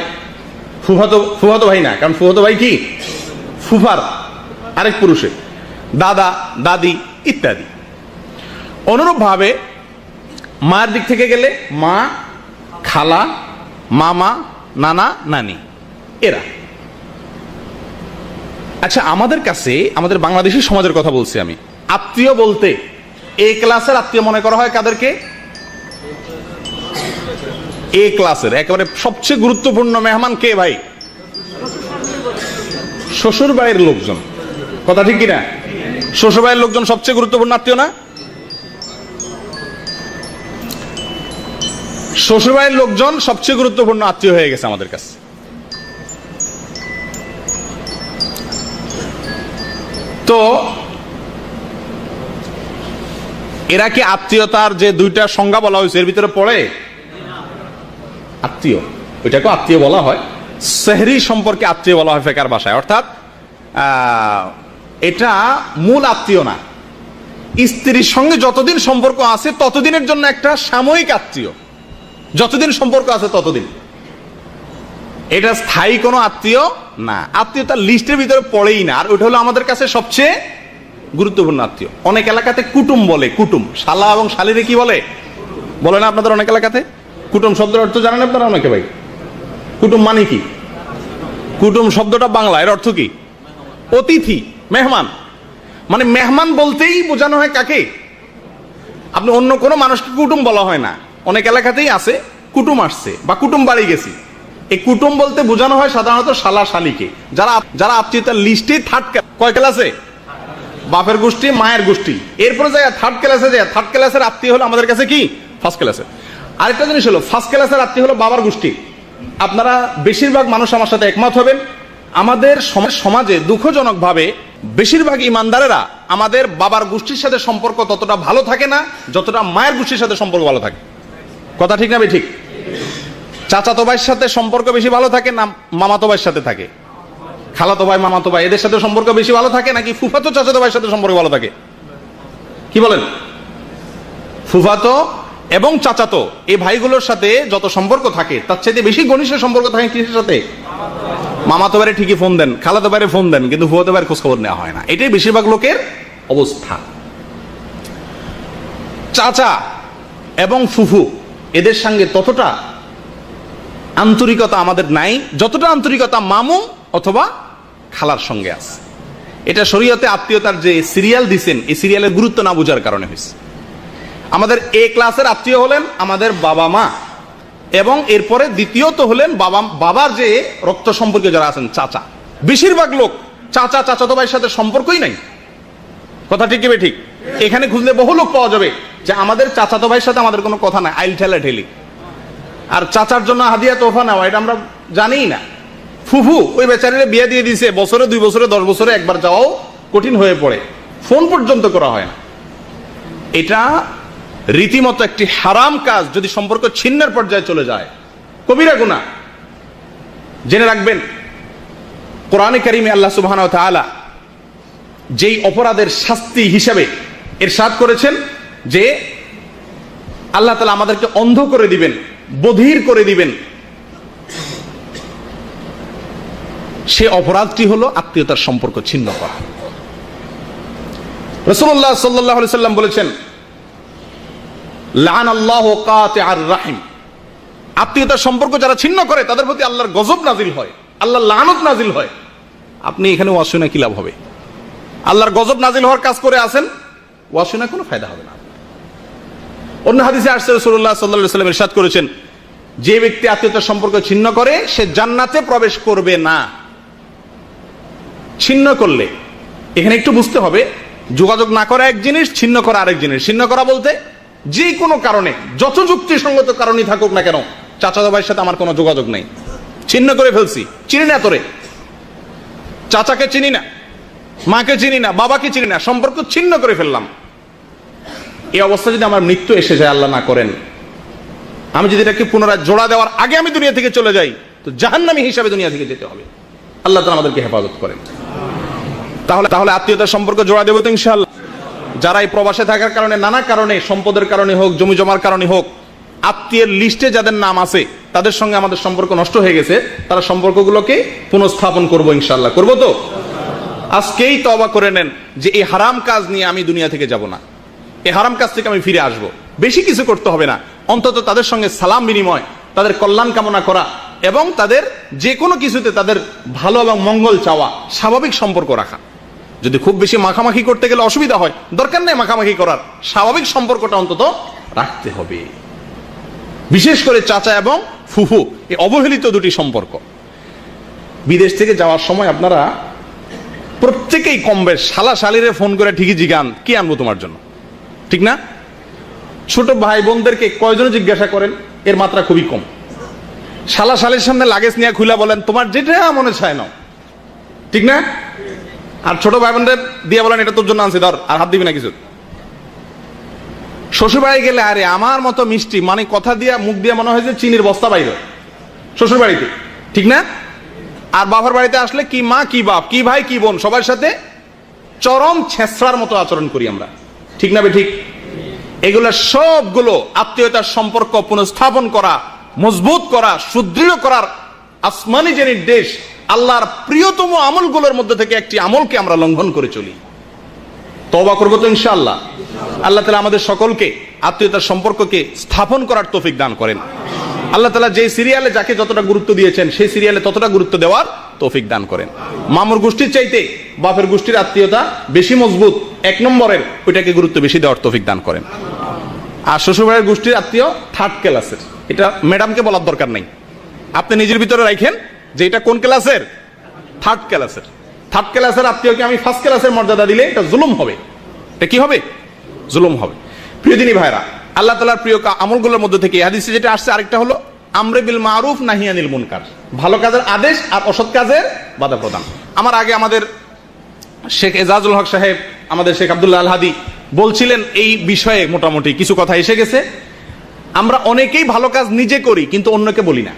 ফুফাতো ভাই না, কারণ ফুফাতো ভাই কি ফুফার আরেক পুরুষে, দাদা, দাদি ইত্যাদি। অনুরূপ ভাবে মায়ের দিক থেকে গেলে মা, খালা, মামা, নানা, নানি, এরা। আচ্ছা, আমাদের কাছে, আমাদের বাংলাদেশী সমাজের কথা বলছি আমি, আত্মীয় বলতে এ ক্লাসের আত্মীয় মনে করা হয় কাদেরকে? এ ক্লাসের একেবারে সবচেয়ে গুরুত্বপূর্ণ মেহমান কে ভাই? শ্বশুর বাড়ির লোকজন। কথা ঠিক কিনা? শ্বশুর বাড়ির লোকজন সবচেয়ে গুরুত্বপূর্ণ আত্মীয় না? শ্বশুর বাড়ির লোকজন সবচেয়ে গুরুত্বপূর্ণ আত্মীয় হয়ে গেছে আমাদের কাছে। তো এরা কি আত্মীয়তার যে দুইটা সংজ্ঞা বলা হয়েছে এর ভিতরে পড়ে? আত্মীয়, ওইটাকে আত্মীয় বলা হয়। সেহরি সম্পর্কে আত্মীয় বলা হয় ফেকার ভাষায়, অর্থাৎ এটা মূল আত্মীয় না। স্ত্রীর সঙ্গে যতদিন সম্পর্ক আছে ততদিনের জন্য একটা সাময়িক আত্মীয়, যতদিন সম্পর্ক আছে ততদিন। এটা স্থায়ী কোনো আত্মীয় না, আত্মীয়তার লিস্টের ভিতরে পড়েই না। আর ওটা হলো আমাদের কাছে সবচেয়ে গুরুত্বপূর্ণ আত্মীয়। অনেক এলাকাতে কুটুম বলে, কুটুম, শালা এবং শালিরে কি বলে বলে না আপনাদের অনেক এলাকাতে? কুটুম শব্দের অর্থ জানেন আপনারা অনেকে ভাই? কুটুম মানে কি? কুটুম শব্দটা বাংলা, এর অর্থ কি? অতিথি, মেহমান। মানে মেহমান বলতেই বোঝানো হয় কাকে? আপনি অন্য কোনো মানুষকে কুটুম বলা হয় না। অনেক এলাকাতেই আছে কুটুম আসছে বা কুটুম বাড়ি গেছি, এই কুটুম বলতে বোঝানো হয় সাধারণত শালা শালিকে, যারা আত্মীয়তার লিস্টে থার্ড, কয় ক্লাসে? বাপের গোষ্ঠী, মায়ের গোষ্ঠী, এরপরে যায় থার্ড ক্লাসে। যায় থার্ড ক্লাসের আত্মীয় হলো আমাদের কাছে কি ফার্স্ট ক্লাসের। আরেকটা জিনিস হলো ফার্স্ট ক্লাসের আত্মীয় হলো বাবার গোষ্ঠী। আপনারা বেশিরভাগ মানুষ আমার সাথে একমত হবেন, আমাদের সমাজে দুঃখজনক ভাবে বেশিরভাগ ইমানদারেরা আমাদের বাবার গোষ্ঠীর সাথে সম্পর্ক ততটা ভালো থাকে না যতটা মায়ের গোষ্ঠীর সাথে সম্পর্ক ভালো থাকে। কথা ঠিক না ভাই? ঠিক। চাচাতো ভাইয়ের সাথে সম্পর্ক বেশি ভালো থাকে না মামাতো ভাইয়ের সাথে থাকে? খালাতো ভাই, মামাতো ভাই, এদের সাথে সম্পর্ক বেশি ভালো থাকে নাকি ফুফাতো চাচাতো ভাইয়ের সাথে সম্পর্ক ভালো থাকে? কি বলেন? ফুফাতো এবং চাচাতো এই ভাইগুলোর সাথে যত সম্পর্ক থাকে তার চাইতে বেশি ঘনিষ্ঠ সম্পর্ক থাকে কিসের সাথে? মামাতো ভাইরে ঠিকই ফোন দেন, খালাতো ভাইরে ফোন দেন, কিন্তু ফুফাতো ভাইয়ের খোঁজ খবর নেওয়া হয় না। এটাই বেশিরভাগ লোকের অবস্থা। চাচা এবং ফুফু এদের সঙ্গে ততটা আন্তরিকতা আমাদের নাই যতটা আন্তরিকতা মামু অথবা খালার সঙ্গে আছে। এটা শরীয়তে আত্মীয়তার যে সিরিয়াল দিচ্ছেন, এই সিরিয়ালের গুরুত্ব না বোঝার কারণে হয়েছে। আমাদের এ ক্লাসের আত্মীয় হলেন আমাদের বাবা মা, এবং এরপরে দ্বিতীয়ত হলেন বাবার যে রক্ত সম্পর্কে যারা আছেন চাচা। বেশিরভাগ লোক চাচা চাচাতো ভাইয়ের সাথে সম্পর্কই নাই। কথা ঠিক কি ঠিক? এখানে খুঁজলে বহু লোক পাওয়া যাবে যে আমাদের চাচাতো ভাইয়ের সাথে আমাদের কোনো কথা নাই, আইল ঠেলা ঠেলি। আর চাচার জন্য হাদিয়া তোফা নেওয়া, এটা আমরা জানিই না। ফুফু ওই বেচারিরে বিয়ে দিয়ে দিছে, বছরে 2 বছরে 10 বছরে একবার যাওয়াও কঠিন হয়ে পড়ে, ফোন পর্যন্ত করা হয় না। এটা রীতিমতো একটি হারাম কাজ। যদি সম্পর্ক ছিন্নের পর্যায়ে চলে যায় কবিরা গুনাহ। জেনে রাখবেন কোরআনে কারিমে আল্লাহ সুবহানাহু ওয়া তাআলা যেই অপরাধের শাস্তি হিসাবে ইরশাদ করেছেন যে আল্লাহ তাআলা আমাদেরকে অন্ধ করে দিবেন, বধির করে দিবেন, সে অপরাধটি হলো আত্মীয়তার সম্পর্ক ছিন্ন করা। রাসূলুল্লাহ সাল্লাল্লাহু আলাইহি সাল্লাম বলেছেন, লাআনাল্লাহু কাতিআর রাহিম, আত্মীয়তার সম্পর্ক যারা ছিন্ন করে তাদের প্রতি আল্লাহর গজব নাজিল হয়, আল্লাহর লানত নাজিল হয়। আপনি এখানে ওয়াজ শুনে কি লাভ হবে? আল্লাহর গজব নাজিল হওয়ার কাজ করে আছেন, ওয়াজ শুনে কোনো ফায়দা হবে না। অন্য হাদিসে আসছে রাসূলুল্লাহ সাল্লাল্লাহু আলাইহি সাল্লাম ইরশাদ করেছেন, যে ব্যক্তি আত্মীয়তার সম্পর্ক ছিন্ন করে সে জান্নাতে প্রবেশ করবে না। ছিন্ন করলে এখানে একটু বুঝতে হবে, যোগাযোগ না করা এক জিনিস, ছিন্ন করা আরেক জিনিস। ছিন্ন করা বলতে যে কোনো কারণে, যত যুক্তিসঙ্গত কারণই থাকুক না কেন, চাচাতো ভাইয়ের সাথে আমার কোনো যোগাযোগ নেই, ছিন্ন করে ফেলছি। চিনি না তোরে, চাচাকে চিনি না, মাকে চিনি না, বাবাকে চিনি না, সম্পর্ক ছিন্ন করে ফেললাম। এই অবস্থা যদি আমার মৃত্যু এসে যায়, আল্লাহ না করেন, আমি যদি এটাকে পুনরায় জোড়া দেওয়ার আগে আমি দুনিয়া থেকে চলে যাই, তো জাহান্নামী হিসাবে দুনিয়া থেকে যেতে হবে। আল্লাহ তাআলা আমাদেরকে হেফাজত করেন। তাহলে আত্মীয়তার সম্পর্ক জোড়া দেবো তো ইনশাআল্লাহ। যারা এই প্রবাসে থাকার কারণে, নানা কারণে, সম্পদের কারণে হোক, জমি জমার কারণে হোক, আত্মীয়ের লিস্টে যাদের নাম আছে তাদের সঙ্গে আমাদের সম্পর্ক নষ্ট হয়ে গেছে, তারা সম্পর্কগুলোকে পুনঃস্থাপন করবো ইনশাআল্লাহ। করবো তো? আজকেই তওবা করে নেন যে এই হারাম কাজ নিয়ে আমি দুনিয়া থেকে যাব না, এই হারাম কাজ থেকে আমি ফিরে আসব। বেশি কিছু করতে হবে না, অন্তত তাদের সঙ্গে সালাম বিনিময়, তাদের কল্যাণ কামনা করা এবং তাদের যে কোনো কিছুতে তাদের ভালো এবং মঙ্গল চাওয়া, স্বাভাবিক সম্পর্ক রাখা। যদি খুব বেশি মাখামাখি করতে গেলে অসুবিধা হয়, দরকার নেই মাখামাখি করার, স্বাভাবিক সম্পর্কটা অন্তত রাখতে হবে। বিশেষ করে চাচা এবং ফুফু, এই অবহেলিত দুটি সম্পর্ক। বিদেশ থেকে যাওয়ার সময় আপনারা প্রত্যেকেই কম বেশ শালা শালিরে ফোন করে ঠিকই জিজ্ঞান কি আনবো তোমার জন্য, ঠিক না? ছোট ভাই বোনদেরকে কয়জনে জিজ্ঞাসা করেন? এর মাত্রা খুবই কম। শালা শালির সামনে লাগেজ নিয়ে খুলে বলেন তোমার যেটা মনে চায় নাও, ঠিক না? আর ছোট ভাই বোনদের দিয়ে বলেন এটা তোর জন্য আনছি, ধর, আর হাত দিবি না কিছু। শ্বশুর বাড়ি গেলে আরে আমার মতো মিষ্টি, মানে কথা দিয়া মুখ দিয়ে মনে হয় যে চিনির বস্তা বাইরে শ্বশুর বাড়িতে, ঠিক না? আর বাবার বাড়িতে আসলে কি মা কি বাপ কি ভাই কি বোন সবার সাথে চরম ছেঁচড়ার মতো আচরণ করি আমরা, ঠিক না? ঠিক। এগুলো সবগুলো আত্মীয়তার সম্পর্ক পুনঃস্থাপন করা, মজবুত করা, সুদৃঢ় করার আসমানি যে নির্দেশ, আল্লাহর প্রিয়তম আমলগুলোর মধ্যে থেকে একটি আমলকে আমরা লঙ্ঘন করে চলি। তওবা করবো তো ইনশাআল্লাহ। আল্লাহ তাআলা আমাদের সকলকে আত্মীয়তার সম্পর্ককে স্থাপন করার তৌফিক দান করেন। আল্লাহ তাআলা যে সিরিয়ালে যাকে যতটা গুরুত্ব দিয়েছেন সেই সিরিয়ালে ততটা গুরুত্ব দেওয়ার তৌফিক দান করেন। মামুর গোষ্ঠীর চাইতে বাপের গোষ্ঠীর আত্মীয়তা বেশি মজবুত, এক নম্বরের, ওইটাকে গুরুত্ব বেশি দেওয়ার তৌফিক দান করেন। আর শ্বশুরবাড়ির গোষ্ঠীর আত্মীয় থার্ড ক্লাসের, এটা ম্যাডামকে বলার দরকার নাই, আপনি নিজের ভিতরে রাখেন যে এটা কোন ক্লাসের? থার্ড ক্লাসের। থার্ড ক্লাসের আত্মীয়কে আমি ফার্স্ট ক্লাসের মর্যাদা দিলে এটা জুলুম হবে। এটা কি হবে? জুলুম হবে। প্রিয় দিনী ভাইরা, আল্লাহ তাআলার প্রিয় আমলগুলোর মধ্যে থেকে হাদিসে যেটা আসছে আরেকটা হলো আমরে বিল মারুফ নাহি আনিল মুনকার, ভালো কাজের আদেশ আর অসৎ কাজের বাধা প্রদান। আমার আগে আমাদের শেখ এজাজুল হক সাহেব, আমাদের শেখ আব্দুল্লাহ আল হাদি বলছিলেন এই বিষয়ে মোটামুটি কিছু কথা এসে গেছে। আমরা অনেকেই ভালো কাজ নিজে করি কিন্তু অন্যকে বলি না।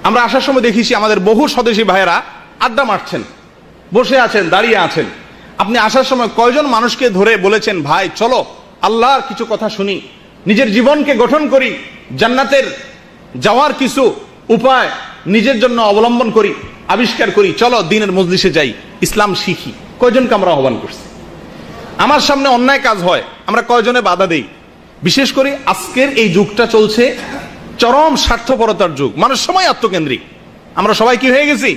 আমরা আসার সময় দেখেছি আমাদের বহু স্বদেশী ভাইয়েরা আড্ডা মারছেন, বসে আছেন, দাঁড়িয়ে আছেন। আপনি আসার সময় কয়জন মানুষকে ধরে বলেছেন ভাই চলো আল্লাহর কিছু কথা শুনি, নিজের জীবনকে গঠন করি, জান্নাতের যাওয়ার কিছু উপায় নিজের জন্য অবলম্বন করি, আবিষ্কার করি, চলো দিনের মজলিসে যাই, ইসলাম শিখি। কয়জনকে আমরা আহ্বান করছি? আমার সামনে অন্যায় কাজ হয়, আমরা কয়জনে বাধা দেই? বিশেষ করে আজকের এই যুগটা চলছে চরম স্বার্থপরতার যুগ, মানুষ সময় আত্মকেন্দ্রিক। আমরা সবাই কি হয়ে গেছি?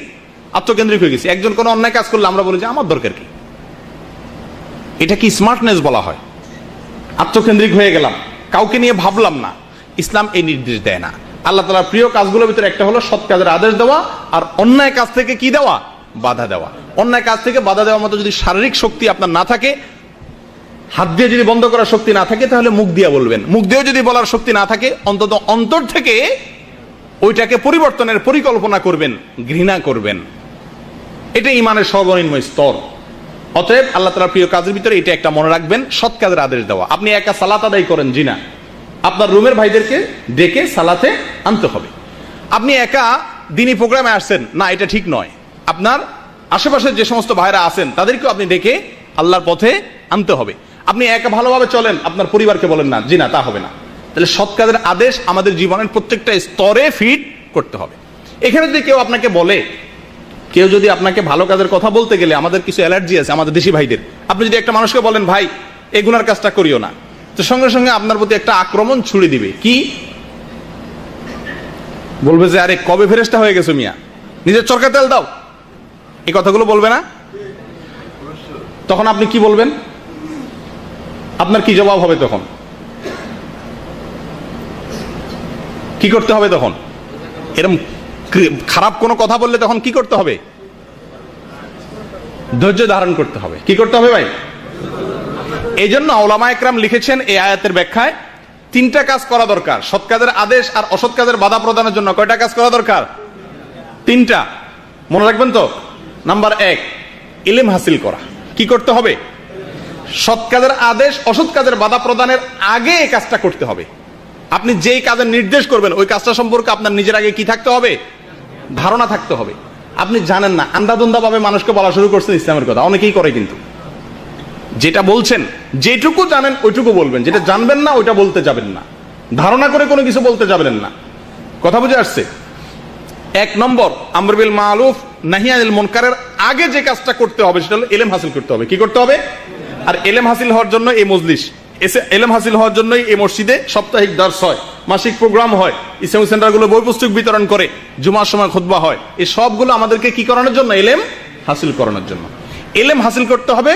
আত্মকেন্দ্রিক হয়ে গেছি। একজন কোনো অন্যায় কাজ করলে আমরা বলি যে আমার দরকার কি? এটা কি স্মার্টনেস বলা হয়? আত্মকেন্দ্রিক হয়ে গেলাম, কাউকে নিয়ে ভাবলাম না। ইসলাম এই নির্দেশ দেয় না। আল্লাহ তাআলার প্রিয় কাজগুলোর ভিতরে একটা হলো সৎ কাজের আদেশ দেওয়া, আর অন্যায় কাজ থেকে কি দেওয়া? বাধা দেওয়া। অন্যায় কাজ থেকে বাধা দেওয়ার মতো যদি শারীরিক শক্তি আপনার না থাকে, হাত দিয়ে যদি বন্ধ করার শক্তি না থাকে, তাহলে মুখ দিয়ে বলবেন। মুখ দিয়েও যদি বলার শক্তি না থাকে, অন্তত অন্তর থেকে ওইটাকে পরিবর্তনের পরিকল্পনা করবেন, ঘৃণা করবেন। এটা ঈমানের সর্বনিম্ন স্তর। অতএব আল্লাহ তাআলার প্রিয় কাজের ভিতরে এটা একটা মনে রাখবেন, সৎ কাজের আদেশ দেওয়া। আপনি একা সালাত আদায় করেন, জি না, আপনার রুমের ভাইদেরকে ডেকে সালাতে আনতে হবে। আপনি একা দিনী প্রোগ্রামে আসছেন, না এটা ঠিক নয়। আপনার আশেপাশে যে সমস্ত ভাইরা আছেন তাদেরকেও আপনি ডেকে আল্লাহর পথে আনতে হবে। আপনি একা ভালোভাবে চলেন, আপনার পরিবারকে বলেন না, জি না, তা হবে না। তাহলে সৎ কাজের আদেশ আমাদের জীবনের প্রত্যেকটা স্তরে ফিট করতে হবে। এখানে যদি কেউ আপনাকে বলে, কেউ যদি আপনাকে ভালো কাজের কথা বলতে গেলে, আমাদের কিছু অ্যালার্জি আছে আমাদের দেশি ভাইদের, আপনি যদি একটা মানুষকে বলেন ভাই এই গুনার কাজটা করিও না, তো সঙ্গে সঙ্গে আপনার প্রতি একটা আক্রমণ ছুড়ে দিবে। কি বলবে? যে আরে কবে ফেরেশতা হয়ে গেছো মিয়া, নিজের চরকা তেল দাও, এই কথাগুলো বলবে না? তখন আপনি কি বলবেন? আপনার কি জবাব হবে তখন? কি করতে হবে তখন? এরকম খারাপ কোনো কথা বললে তখন কি করতে হবে? ধৈর্য ধারণ করতে হবে। কি করতে হবে ভাই? এই জন্য উলামা একরাম লিখেছেন এই আয়াতের ব্যাখ্যায় তিনটা কাজ করা দরকার। সৎ কাজের আদেশ আর অসৎ কাজের বাধা প্রদানের জন্য কয়টা কাজ করা দরকার? তিনটা। মনে রাখবেন তো। নাম্বার 1, ইলম হাসিল করা। কি করতে হবে? সৎ কাজের আদেশ অসৎ কাজের বাধা প্রদানের আগে এই কাজটা করতে হবে। আপনি যেই কাজের নির্দেশ করবেন ওই কাজটা সম্পর্কে আপনার নিজের আগে কি থাকতে হবে? ধারণা থাকতে হবে। আপনি জানেন না, আন্দাদুন্দা ভাবে মানুষকে বলা শুরু করছেন ইসলামের কথা, অনেকেই করে, কিন্তু যেটা বলছেন যেটুকু জানেন ওইটুকু বলবেন, যেটা জানবেন না ওইটা বলতে যাবেন না, ধারণা করে কোনো কিছু বলতে যাবেন না। কথা বুঝে আসছে? 1 নম্বর, আমর বিল মারুফ নাহি আনিল মুনকারের আগে যে কাজটা করতে হবে সেটা হলো ইলম হাসিল করতে হবে। কি করতে হবে? আর ইলম হাসিল হওয়ার জন্য এই মজলিস, ইলম হাসিল হওয়ার জন্যই এই মসজিদে সাপ্তাহিক দর্স হয়, মাসিক প্রোগ্রাম হয়, ইসলামিক সেন্টারগুলো বই পুস্তক বিতরণ করে, জুমার সময় খুতবা হয়। এই সবগুলো আমাদেরকে কি করানোর জন্য? ইলম হাসিল করানোর জন্য। ইলম হাসিল করতে হবে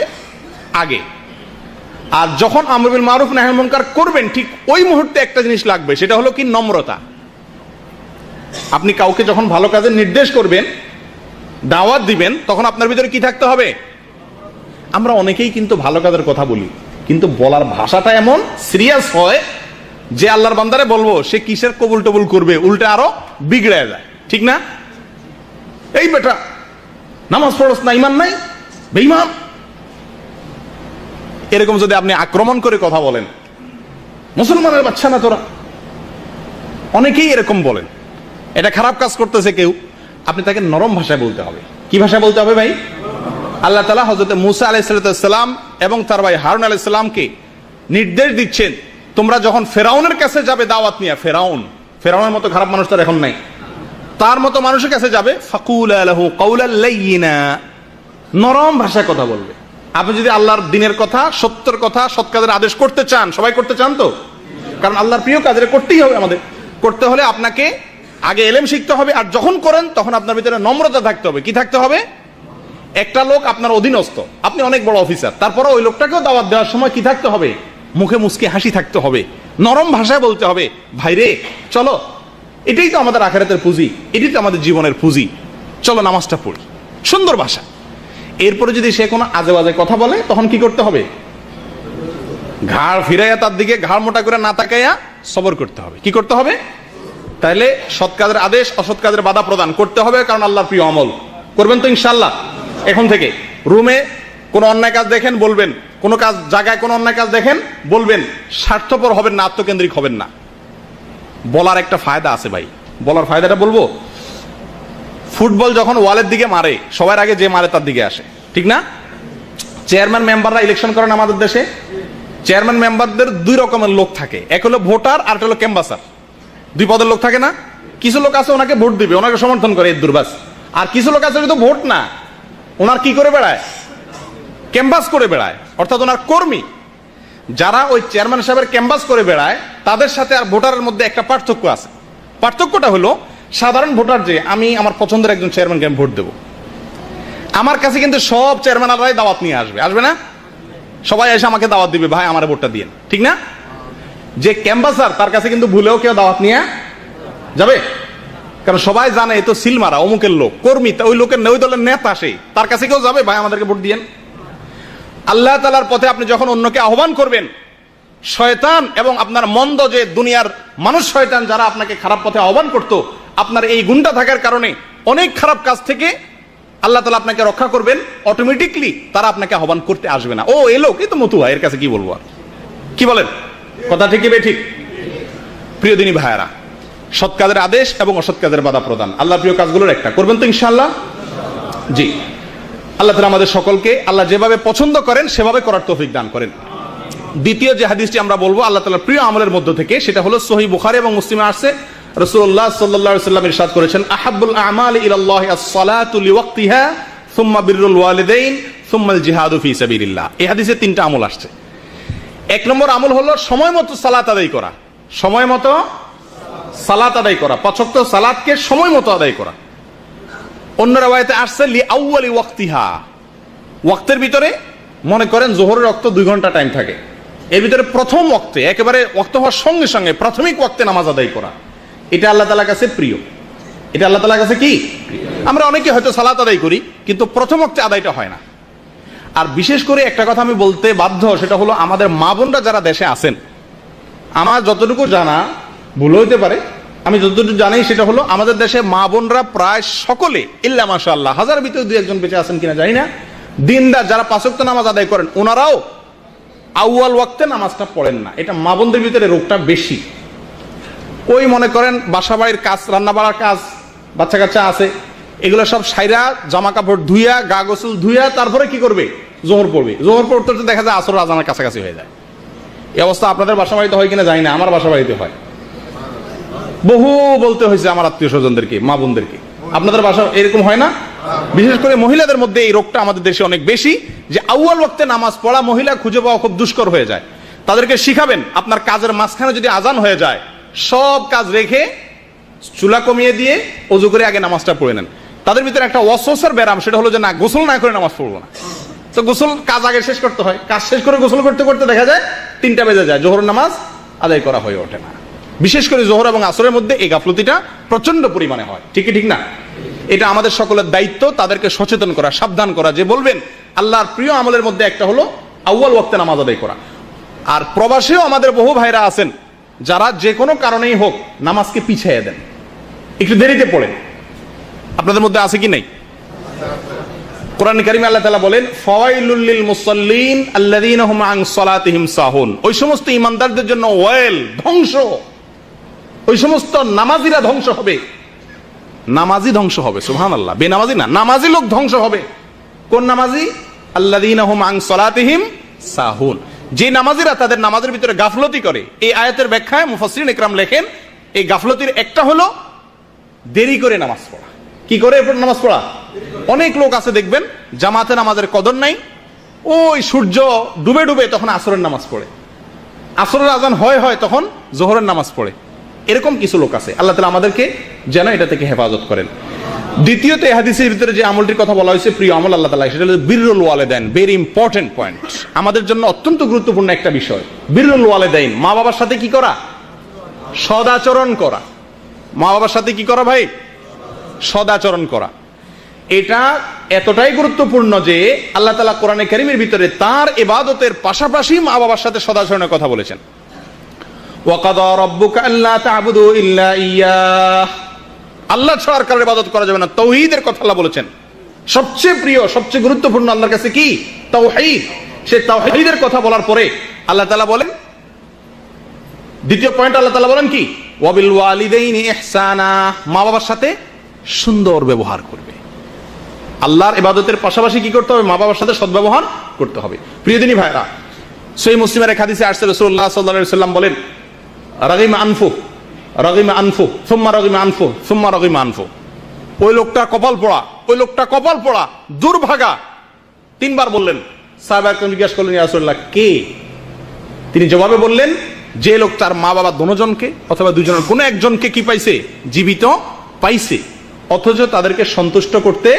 আগে। আর যখন আমর বিল মারুফ নাহি আনিল মুনকার করবেন ঠিক ওই মুহূর্তে একটা জিনিস লাগবে, সেটা হলো কি? নম্রতা। আপনি কাউকে যখন ভালো কাজের নির্দেশ করবেন, দাওয়াত দিবেন, তখন আপনার ভিতরে কি থাকতে হবে? আমরা অনেকেই কিন্তু ভালো কাজের কথা বলি, কিন্তু বলার ভাষাটা এমন সিরিয়াস হয় যে আল্লাহর বান্দারে বলবো সে কিসের কবুল টবুল করবে, উল্টে আরো বিগড়ে যায়। ঠিক না? এই বেটা নামাজ পড়স না, ইমান নাই, বেঈমান, এরকম যদি আপনি আক্রমণ করে কথা বলেন, মুসলমানের বাচ্চা না তোরা, অনেকেই এরকম বলেন। এটা খারাপ কাজ করতেছে কেউ, আপনি তাকে নরম ভাষায় বলতে হবে। কি ভাষায় বলতে হবে ভাই? আল্লাহ তাআলা হযরত মূসা আলাইহিস সালাম এবং তার ভাই হারুন আলাইহিস সালামকে নির্দেশ দিচ্ছেন, তোমরা যখন ফেরাউনের কাছে যাবে দাওয়াত নিয়ে, ফেরাউনের মতো খারাপ মানুষ তার এখন নাই, তার মতো মানুষের কাছে যাবে, ফাকুলা লাহু কাওলাল লাইয়িনা, নরম ভাষায় কথা বলবে। আপনি যদি আল্লাহর দ্বীনের কথা, সত্যের কথা, সৎ কাজের আদেশ করতে চান, সবাই করতে চান তো, কারণ আল্লাহর প্রিয় কাজ এটা করতেই হবে। আমাদের করতে হলে আপনাকে আগে ইলম শিখতে হবে, আর যখন করেন তখন আপনার ভিতরে নম্রতা থাকতে হবে। কি থাকতে হবে? একটা লোক আপনার অধীনস্থ, আপনি অনেক বড় অফিসার, তারপরে ওই লোকটাকেও দাওয়াত দেওয়ার সময় কি থাকতে হবে? মুখে মুচকি হাসি থাকতে হবে, নরম ভাষায় বলতে হবে, ভাইরে চলো, এটাই তো আমাদের আখিরাতের পুঁজি, এটাই তো আমাদের জীবনের পুঁজি, চলো নামাজটা পড়ি, সুন্দর ভাষা। এরপরে যদি সে কোনো আজে বাজে কথা বলে তখন কি করতে হবে? ঘাড় ফিরাইয়া তার দিকে ঘাড় মোটা করে না তাকাইয়া সবর করতে হবে। কি করতে হবে? তাইলে সৎ কাজের আদেশ অসৎ কাজের বাধা প্রদান করতে হবে, কারণ আল্লাহর প্রিয় আমল। করবেন তো ইনশাআল্লাহ? এখন থেকে রুমে কোন অন্যায় কাজ দেখেন বলবেন, কোন কাজ জায়গায় কোন অন্যায় কাজ দেখেন বলবেন, স্বার্থপর হবেন না, আত্মকেন্দ্রিক হবেন না। বলার একটা ফায়দা আছে ভাই, বলার ফায়দাটা বলবো। ফুটবল যখন ওয়ালের দিকে মারে, সবার আগে যে মারে তার দিকে আসে, ঠিক না? চেয়ারম্যান মেম্বাররা ইলেকশন করেন আমাদের দেশে। চেয়ারম্যান মেম্বারদের 2 রকমের লোক থাকে, এক হলো ভোটার আর একটা হলো ক্যাম্বাসার। 2 পদের লোক থাকে না? কিছু লোক আছে ওনাকে ভোট দিবে, ওনাকে সমর্থন করে, এর দুর্বাস। আর কিছু লোক আছে কিন্তু ভোট না, ওনার কি করে বেড়ায়? ক্যাম্বাস করে বেড়ায়, অর্থাৎ ওনার কর্মী। যারা ওই চেয়ারম্যান সাহেবের ক্যাম্বাস করে বেড়ায় তাদের সাথে আর ভোটারের মধ্যে একটা পার্থক্য আছে। পার্থক্যটা হলো, সাধারণ ভোটার যে আমি আমার পছন্দের একজন চেয়ারম্যানকে আমি ভোট দেবো, আমার কাছে কিন্তু সব চেয়ারম্যানরাই দাওয়াত নিয়ে আসবে, আসবে না? সবাই এসে আমাকে দাওয়াত দিবে, ভাই আমার ভোটটা দিয়েন, ঠিক না? যে ক্যাম্বাসার তার কাছে কিন্তু ভুলেও কেউ দাওয়াত নিয়ে যাবে, কারণ সবাই জানে এ তো সিলমারা, অমুকের লোক, কর্মী, ওই লোকের ওই দলের নেতা, সেই তার কাছে কেউ যাবে, ভাই আমাদেরকে ভোট দিয়েন। আল্লাহ তাআলার পথে আপনি যখন অন্যকে আহ্বান করবেন, শয়তান এবং আপনার মন্দ যে দুনিয়ার মানুষ শয়তান যারা আপনাকে খারাপ পথে আহ্বান করত, আপনার এই গুণটা থাকার কারণে অনেক খারাপ কাজ থেকে আল্লাহ তাআলা আপনাকে রক্ষা করবেন। অটোমেটিকলি তারা আপনাকে আহ্বান করতে আসবে না। ও এই লোক, এই তো মতুয়া, এর কাছে কি বলবো আর, কি বলেন? কথা ঠিক কি ঠিক? প্রিয় দিনী ভাইয়েরা, সৎ কাজের আদেশ এবং অসৎ কাজের বাধা প্রদান আল্লাহর প্রিয় কাজগুলোর একটা। করবেন তো ইনশাআল্লাহ? জি। আল্লাহ তাআলা আমাদের সকলকে আল্লাহ যেভাবে পছন্দ করেন সেভাবে করার তৌফিক দান করেন। দ্বিতীয় যে হাদিসটি আমরা বলবো আল্লাহ তাআলার প্রিয় আমলের মধ্য থেকে, সেটা হলো সহিহ বুখারী এবং মুসলিমে আসছে, রাসূলুল্লাহ সাল্লাল্লাহু আলাইহি ওয়াসাল্লাম ইরশাদ করেছেন, আহাব্বুল আমালি ইলাল্লাহি আস-সালাতু লিওয়াক্তিহা সুম্মা বিররুল ওয়ালিদাইন সুম্মাল জিহাদু ফি সাবিলিল্লাহ। এই হাদিসে 3টা আমল আসছে। 1 নম্বর আমল হলো সময় মতো সালাত আদায় করা, সময় মতো সালাত আদায় করা, 5 ওয়াক্ত সালাতকে সময় মতো আদায় করা। অন্য রাওয়ায়াতে আসছে লি আউয়ালি ওয়াক্তিহা, ওয়াক্তের ভিতরে মনে করেন যোহরের ওয়াক্ত 2 ঘন্টা টাইম থাকে, এর ভিতরে প্রথম ওয়াক্তে একেবারে ওয়াক্ত হওয়ার সঙ্গে সঙ্গে প্রাথমিক ওয়াক্তে নামাজ আদায় করা, এটা আল্লাহ তাআলার কাছে প্রিয়। এটা আল্লাহ তাআলার কাছে কি? আমরা অনেকে হয়তো সালাত আদায় করি কিন্তু প্রথম ওয়াক্তে আদায়টা হয় না। আর বিশেষ করে একটা কথা আমি বলতে বাধ্য, সেটা হলো আমাদের মা বোনরা যারা দেশে আছেন, আমার যতটুকু জানা, ভুল হইতে পারে, আমি যতটুকু জানি সেটা হলো আমাদের দেশে মা বোনরা প্রায় সকলে ইল্লা মাশাআল্লাহ, হাজার ভিতরে দুই একজন বেঁচে আছেন কিনা জানি না, দিনদার যারা 5 ওয়াক্ত নামাজ আদায় করেন, ওনারাও আউয়াল ওয়াক্তে নামাজটা পড়েন না। এটা মা বোনদের ভিতরে রোগটা বেশি। ওই মনে করেন বাসা বাড়ির কাজ, রান্না বাড়ার কাজ, বাচ্চা কাচ্চা আছে, এগুলো সব সাইরা জামা কাপড় ধুইয়া, গা গোসল ধুইয়া তারপরে কি করবে, জোহর পড়বে। জোহর পড়তে দেখা যায় আসর আজানের কাছাকাছি হয়ে যায়। এই অবস্থা আপনাদের বাসা বাড়িতে হয় কিনা জানি না, আমার বাসা বাড়িতে হয়। বহু বলতে হয়েছে আমার আত্মীয় স্বজনদেরকে, মা বোনদেরকে, আপনাদের বাসা এরকম হয় না? বিশেষ করে মহিলাদের মধ্যে এই রোগটা আমাদের দেশে অনেক বেশি, যে আউয়াল ওয়াক্তে নামাজ পড়া মহিলা খুঁজে পাওয়া খুব দুষ্কর হয়ে যায়। তাদেরকে শিখাবেন, আপনার কাজের মাঝখানে যদি আজান হয়ে যায়, সব কাজ রেখে চুলা কমিয়ে দিয়ে ওযু করে আগে নামাজটা পড়ে নেন। তাদের ভিতরে একটা ওয়াসওয়াসার ব্যারাম, সেটা হলো যে না, গোসল না করে নামাজ পড়বো না। তো গোসল কাজ আগে শেষ করতে হয়, কাজ শেষ করে গোসল করতে করতে দেখা যায় 3টা বেজে যায়, জোহর নামাজ আদায় করা হয়ে ওঠে না। বিশেষ করে জোহর এবং আসরের মধ্যে এই গাফলতিটা প্রচন্ড পরিমাণে হয়। ঠিকই ঠিক না? এটা আমাদের সকলের দায়িত্ব, তাদেরকে সচেতন করা, সাবধান করা, যে বলবেন আল্লাহর প্রিয় আমলের মধ্যে একটা হলো আউয়াল ওয়াক্তে নামাজ আদায় করা। আর প্রবাসেও আমাদের বহু ভাইরা আছেন যারা যে কোনো কারণেই হোক নামাজকে পিছিয়ে দেন, একটু দেরিতে পড়েন। আপনাদের মধ্যে আছে কি নাই? কোরআন কারীমে আল্লাহ তাআলা বলেন, ফাওয়াইলুল লিল মুসাল্লিন আল্লাযীনা হুম আন সালাতিহিম সাহুন। ওই সমস্ত ঈমানদারদের জন্য ওয়াইল, ধ্বংস। ওই সমস্ত নামাজিরা ধ্বংস হবে, নামাজি ধ্বংস হবে। সুবহানাল্লাহ, বেনামাজি না, নামাজি লোক ধ্বংস হবে। কোন নামাজি? আল্লাযীনা হুম আন সালাতিহিম সাহুন, যে নামাজিরা তাদের নামাজের ভিতরে গাফলতি করে। এই আয়াতের ব্যাখ্যায় মুফাসসিরিন ইকরাম লেখেন, এই গাফলতির একটা হলো দেরি করে নামাজ পড়া। কি করে এরপর নামাজ পড়া? অনেক লোক আছে দেখবেন জামাতে নামাজের কদর নাই, ওই সূর্য ডুবে ডুবে তখন আসরের নামাজ পড়ে, আসরের আজান হয় তখন জোহরের নামাজ পড়ে। এরকম কিছু লোক আছে। আল্লাহ তাআলা আমাদেরকে যেন এটা থেকে হেফাজত করেন। দ্বিতীয়ত এই হাদিসের ভিতরে যে আমলটির কথা বলা হয়েছে, প্রিয় আমল আল্লাহ তাআলা, সেটা হলো বিররুল ওয়ালিদাইন। ভেরি ইম্পর্টেন্ট পয়েন্ট, আমাদের জন্য অত্যন্ত গুরুত্বপূর্ণ একটা বিষয়। বিররুল ওয়ালিদাইন, মা বাবার সাথে কি করা? সদাচরণ করা। মা বাবার সাথে কি করা ভাই? সদাচরণ করা। এটা এতটাই গুরুত্বপূর্ণ যে আল্লাহ তাআলা কোরআনে কারীমের ভিতরে তার ইবাদতের পাশাপাশি মা বাবার সাথে সদাচরণের কথা বলেছেন। ওয়া কাদা রাব্বুকা আল্লা তা'বুদু ইল্লা ইয়্যাহ, আল্লাহ ছাড়া কারোর ইবাদত করা যাবে না। তাওহীদের কথা আল্লাহ বলেছেন। সবচেয়ে প্রিয়, সবচেয়ে গুরুত্বপূর্ণ আল্লাহর কাছে কি? তাওহীদ। সেই তাওহীদের কথা বলার পরে আল্লাহ তাআলা বলেন, দ্বিতীয় পয়েন্ট আল্লাহ তাআলা বলেন কি? ওয়া বিল ওয়ালিদাইনি ইহসানা, মা বাবার সাথে সুন্দর ব্যবহার করবে। আল্লাহর ইবাদতের পাশাপাশি কি করতে হবে? মা বাবার সাথে সদ্ব্যবহার করতে হবে। প্রিয় দিনী ভাইরা, সহিহ মুসলিমের এক হাদিসে আসছে, রাসূলুল্লাহ সাল্লাল্লাহু আলাইহি ওয়াসাল্লাম বলেন, রাগিমা আনফু, রাগিমা আনফু, সুম্মা রাগিমা আনফু, সুম্মা রাগিমা আনফু। ওই লোকটা কপাল পোড়া, ওই লোকটা কপাল পোড়া, দুর্ভাগা। 3 বার বললেন। সাহাবায়ে জিজ্ঞাসা করলেন, ইয়া রাসূলুল্লাহ, কে? তিনি জবাবে বললেন, যে লোক তার মা বাবা দুজনকে অথবা দুজনের কোনো একজনকে কি পাইছে? জীবিত পাইছে, অথচ তাদেরকে সন্তুষ্ট করতে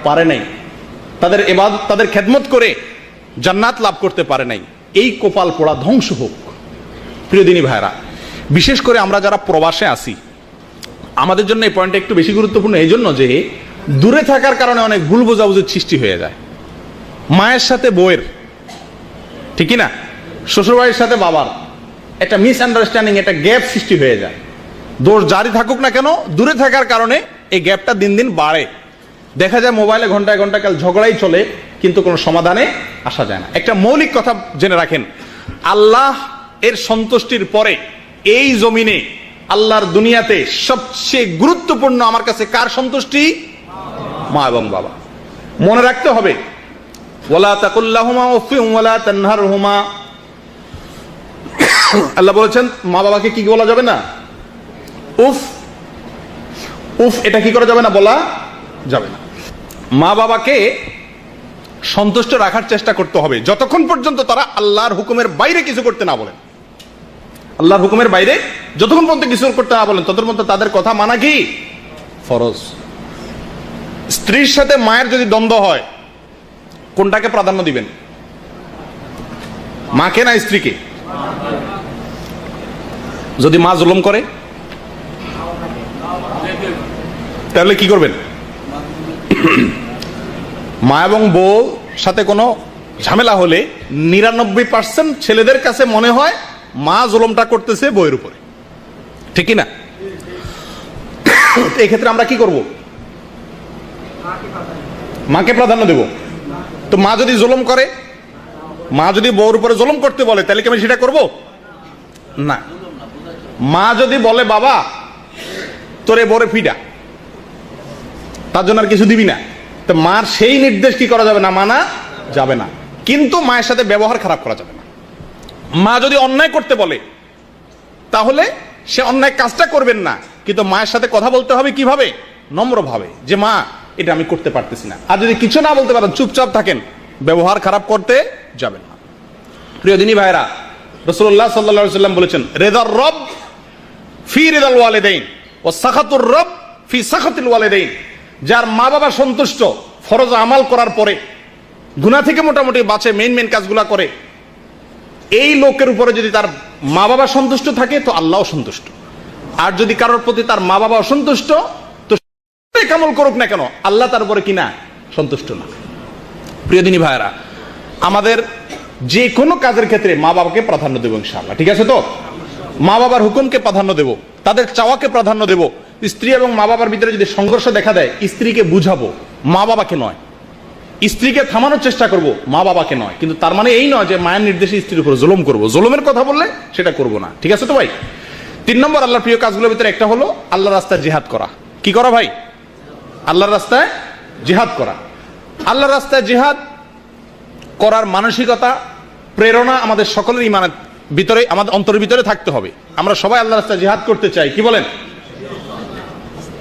পারে নাই, তাদের ইবাদত, তাদের খেদমত করে জান্নাত লাভ করতে পারে নাই। এই কপাল পোড়া ধ্বংস হোক। প্রিয় দিনী ভাইরা, বিশেষ করে আমরা যারা প্রবাসে আছি, আমাদের জন্য এই পয়েন্টটা একটু বেশি গুরুত্বপূর্ণ এই জন্য যে দূরে থাকার কারণে অনেক ভুল বোঝাবুঝির সৃষ্টি হয়ে যায়। মায়ের সাথে বউয়ের, ঠিকই না, শ্বশুরবাড়ির সাথে বাবার একটা মিসআন্ডারস্ট্যান্ডিং, একটা গ্যাপ সৃষ্টি হয়ে যায়। দোষ জারি থাকুক না কেন, দূরে থাকার কারণে এই গ্যাপটা দিন দিন বাড়ে। দেখা যায় মোবাইলে ঘন্টায় ঘন্টা কাল ঝগড়াই চলে, কিন্তু কোনো সমাধানে আসা যায় না। একটা মৌলিক কথা জেনে রাখেন, আল্লাহ এর সন্তুষ্টির পরে এই জমিনে, আল্লাহর দুনিয়াতে সবচেয়ে গুরুত্বপূর্ণ আমার কাছে কার সন্তুষ্টি? মা এবং বাবা। মনে রাখতে হবে, ওয়ালা তাকুল্লাহুমা উফিন ওয়ালা তানহারহুমা। আল্লাহ বলেছেন মা বাবাকে কি বলা যাবে না? উফ, উফ, এটা কি করা যাবে না? বলা যাবে না। মা বাবাকে সন্তুষ্ট রাখার চেষ্টা করতে হবে যতক্ষণ পর্যন্ত তারা আল্লাহর হুকুমের বাইরে কিছু করতে না বলেন। আল্লাহর হুকুমের বাইরে যতক্ষণ পর্যন্ত কিছু করতে না বলেন, ততক্ষণ পর্যন্ত তাদের কথা মানা কি ফরজ। স্ত্রীর সাথে মায়ের যদি দ্বন্দ্ব হয়, কোনটাকে প্রাধান্য দিবেন? মাকে না স্ত্রীকে? যদি মা জুলুম করে তাহলে কি করবেন? মা এবং বউ সাথে কোনো ঝামেলা হলে 99% ছেলেদের কাছে মনে হয় মা জুলুমটা করতেছে বউয়ের উপরে, ঠিক না? এই ক্ষেত্রে আমরা কি করব? মাকে প্রাধান্য দেব। তো মা যদি জুলুম করে, মা যদি বউর উপরে জুলুম করতে বলে, তাহলে কি আমি সেটা করব না? মা যদি বলে বাবা তোরে বউরে ফিডা, তার জন্য আর কিছু দিবি না, তো মার সেই নির্দেশ কি করা যাবে না? মানা যাবে না। কিন্তু মায়ের সাথে ব্যবহার খারাপ করা যাবে না। মা যদি অন্যায় করতে বলে, তাহলে সে অন্যায় কাজটা করবেন না, কিন্তু মায়ের সাথে কথা বলতে হবে কিভাবে? নম্রভাবে, যে মা এটা আমি করতে পারতেছি না। আর যদি কিছু না বলতে পারেন, চুপচাপ থাকেন, ব্যবহার খারাপ করতে যাবেন না। প্রিয় দিনী ভাইরা, রাসূলুল্লাহ সাল্লাল্লাহু আলাইহি ওয়াসাল্লাম বলেছেন, রিদার রব ফি রিদাল ওয়ালিদাইন ওয়া সাখাতুর রব ফি সাখাতিল ওয়ালিদাইন। যার মা বাবা সন্তুষ্ট, ফরজ আমাল করার পরে গুনাহ থেকে মোটামুটি বাঁচে, মেইন কাজগুলা করে, এই লোকের উপরে যদি তার মা বাবা সন্তুষ্ট থাকে, তো আল্লাহও সন্তুষ্ট। আর যদি কারোর প্রতি তার মা বাবা অসন্তুষ্ট, তো আমল করুক না কেন, আল্লাহ তার উপরে কিনা সন্তুষ্ট না। প্রিয় দিনী ভাইরা, আমাদের যে কোনো কাজের ক্ষেত্রে মা বাবাকে প্রাধান্য দেব ইনশাআল্লাহ, ঠিক আছে তো? মা বাবার হুকুমকে প্রাধান্য দেব, তাদের চাওয়াকে প্রাধান্য দেব। স্ত্রী এবং মা বাবার ভিতরে যদি সংঘর্ষ দেখা দেয়, স্ত্রীকে বুঝাবো, মা বাবাকে নয়। স্ত্রীকে থামানোর চেষ্টা করব, মা বাবাকে নয়। কিন্তু তার মানে এই নয় যে মায়ের নির্দেশে স্ত্রীর উপর জুলুম করব, জুলুমের কথা বললে সেটা করব না, ঠিক আছে তো ভাই? 3 নম্বর আল্লাহর প্রিয় কাজগুলোর ভিতরে একটা হলো আল্লাহর রাস্তায় জিহাদ করা। কি করা ভাই? আল্লাহর রাস্তায় জিহাদ করা। আল্লাহর রাস্তায় জিহাদ করার মানসিকতা, প্রেরণা আমাদের সকলের ইমানের ভিতরে, আমাদের অন্তরের ভিতরে থাকতে হবে। আমরা সবাই আল্লাহর রাস্তায় জিহাদ করতে চাই, কি বলেন?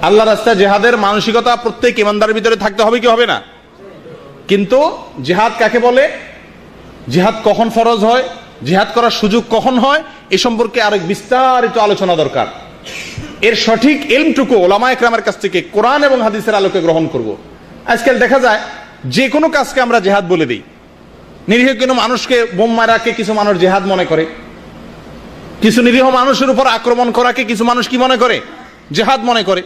আল্লাহর রাস্তায় জিহাদের মানসিকতা প্রত্যেক ইমানদারের ভিতরে থাকতে হবে, কি হবে না? কিন্তু জিহাদ কাকে বলে, জিহাদ কখন ফরজ হয়, জিহাদ করার সুযোগ কখন হয়, এ সম্পর্কে আরেক বিস্তারিত আলোচনা দরকার। এর সঠিক ইলমটুকু ওলামা ইকরামের কাছ থেকে কোরআন এবং হাদিসের আলোকে গ্রহণ করব। আজকাল দেখা যায় যে কোনো কাজকে আমরা জিহাদ বলে দিই। নিরীহ কোনো মানুষকে বোম মারাকে কিছু মানুষ জিহাদ মনে করে, কিছু নিরীহ মানুষের উপর আক্রমণ করাকে কিছু মানুষ কি মনে করে? জিহাদ মনে করে।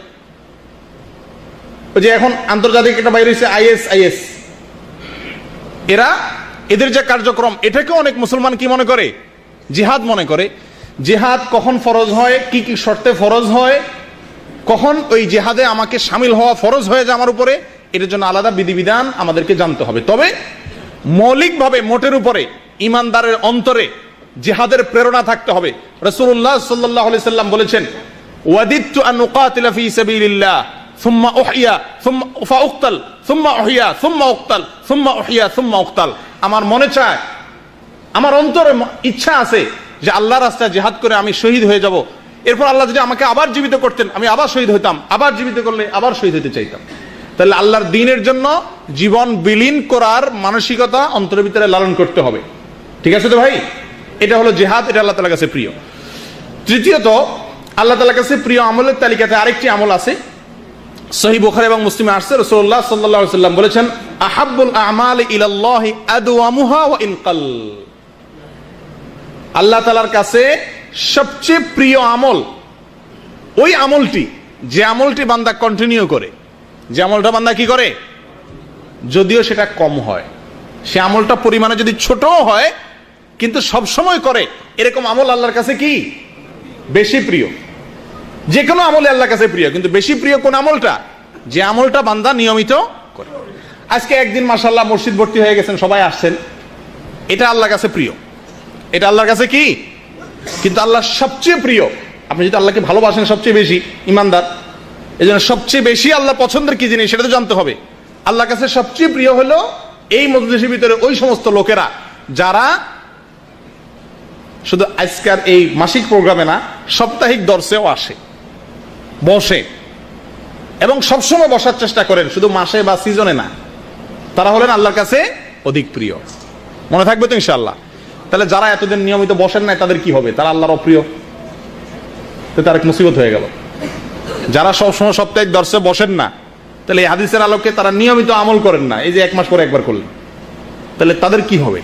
ওই যে এখন আন্তর্জাতিক একটা বাইরে হয়েছে আইএস, এদের যে কার্যক্রম, এটাকে অনেক মুসলমান কি মনে করে? জিহাদ মনে করে। জিহাদ কখন ফরজ হয়, কি কি শর্তে ফরজ হয়, কখন ওই জিহাদে আমাকে শামিল হওয়া ফরজ হয়ে যায় আমার উপরে, এটার জন্য আলাদা বিধিবিধান আমাদেরকে জানতে হবে। তবে মৌলিকভাবে মোটের উপরে ইমানদারের অন্তরে জিহাদের প্রেরণা থাকতে হবে। রাসূলুল্লাহ সাল্লাল্লাহু আলাইহি সাল্লাম বলেছেন, ওয়াদিতু আন উকাতিলা ফি সাবিলিল্লাহ সুম্মা উহইয়া সুম্মা ফাউক্তাল সুম্মা উহইয়া সুম্মা উক্তাল সুম্মা উহইয়া সুম্মা উক্তাল। আমার মনে চায়, আমার অন্তরে ইচ্ছা আছে যে আল্লাহর রাস্তায় জিহাদ করে আমি শহীদ হয়ে যাব। এরপর আল্লাহ যদি আমাকে আবার জীবিত করতেন, আমি আবার শহীদ হইতাম, আবার জীবিত করলে আবার শহীদ হতে চাইতাম। তাহলে আল্লাহর দ্বীনের জন্য জীবন বিলীন করার মানসিকতা অন্তরের ভিতরে লালন করতে হবে, ঠিক আছে তো ভাই? এটা হলো জিহাদ, এটা আল্লাহ তাআলার কাছে প্রিয়। তৃতীয়ত, আল্লাহ তাআলার কাছে প্রিয় আমলের তালিকাতে আরেকটি আমল আছে, সহিহ বুখারী এবং মুসলিমে আসছে। রাসূলুল্লাহ সাল্লাল্লাহু আলাইহি ওয়াসাল্লাম বলেছেন, আহাব্বুল আমালি ইলাল্লাহি আদওয়ামুহা ওয়া ইন কাল। আল্লাহ তাআলার কাছে সবচেয়ে প্রিয় আমল ওই আমলটি, যে আমলটি বান্দা কন্টিনিউ করে, যে আমলটা বান্দা কি করে, যদিও সেটা কম হয়, সে আমলটা পরিমাণে যদি ছোটও হয়, কিন্তু সব সময় করে, এরকম আমল আল্লাহর কাছে কি বেশি প্রিয়। যে কোনো আমলে আল্লাহর কাছে প্রিয়, কিন্তু বেশি প্রিয় কোন আমলটা? যে আমলটা বান্দা নিয়মিত করে। আজকে একদিন মাশাআল্লাহ মসজিদ ভর্তি হয়ে গেছেন, সবাই আসছেন, এটা আল্লাহর কাছে প্রিয়, এটা আল্লাহর কাছে কি, কিন্তু আল্লাহ সবচেয়ে প্রিয়। আপনি যদি আল্লাহকে ভালোবাসেন সবচেয়ে বেশি, ইমানদার, এই জন্য সবচেয়ে বেশি আল্লাহ পছন্দের কি জিনিস সেটা তো জানতে হবে। আল্লাহর কাছে সবচেয়ে প্রিয় হলো এই মজলিসের ভিতরে ওই সমস্ত লোকেরা যারা শুধু আজকের এই মাসিক প্রোগ্রামে না, সাপ্তাহিক দর্শেও আসে, বসে, এবং সবসময় বসার চেষ্টা করেন, শুধু মাসে বা সিজনে না। তারা হলেন আল্লাহর কাছে অধিক প্রিয়। মনে থাকবে তো ইনশাআল্লাহ? তাহলে যারা এতদিন নিয়মিত বসেন নাই তাদের কি হবে? তারা আল্লাহর অপ্রিয়, তো তার এক মুসিবত হয়ে গেল। যারা সবসময় সাপ্তাহিক দর্শে বসেন না, তাহলে এই হাদিসের আলোকে তারা নিয়মিত আমল করেন না, এই যে 1 মাস পরে একবার করলেন, তাহলে তাদের কি হবে?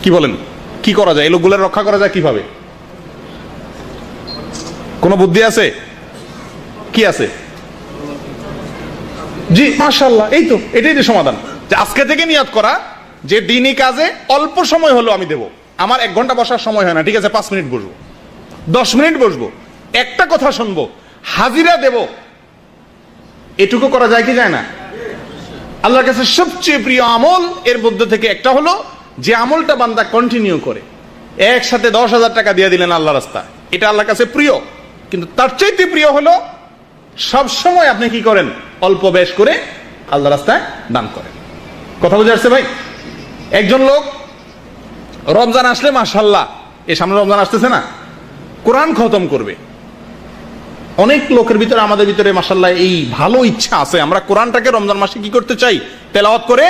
কি বলেন, কি করা যায়? এই লোকগুলোর রক্ষা করা যায় কিভাবে? কোন বুদ্ধি আছে? কি আছে? জি মাশাআল্লাহ, এই তো, এটাই যে সমাধান, যে আজকে থেকে নিয়ত করা যে দিনই কাজে অল্প সময় হলো আমি দেব। আমার 1 ঘন্টা বসার সময় হয় না, ঠিক আছে 5 মিনিট বসবো, 10 মিনিট বসবো, একটা কথা শুনবো, হাজিরা দেব, এটুকু করা যায় কি যায় না? আল্লাহর কাছে সবচেয়ে প্রিয় আমল এর মধ্যে থেকে একটা হলো যে আমলটা বান্দা কন্টিনিউ করে। একসাথে 10,000 টাকা দিয়ে দিলেন আল্লাহ রাস্তায়, এটা আল্লাহর কাছে প্রিয়। কিন্তু তার চাইতে প্রিয় হলো সব সময় আপনি কি করেন? অল্প বেশ করে আল্লাহ রাস্তায় দান করেন। কথা বুঝে আসছে ভাই? একজন লোক রমজান আসলে মাশাআল্লাহ, এই সামনে রমজান আসতেছে না, কোরআন খতম করবে। অনেক লোকের ভিতরে, আমাদের ভিতরে মাশাআল্লাহ এই ভালো ইচ্ছা আছে, আমরা কোরআনটাকে রমজান মাসে কি করতে চাই? তেলাওয়াত করে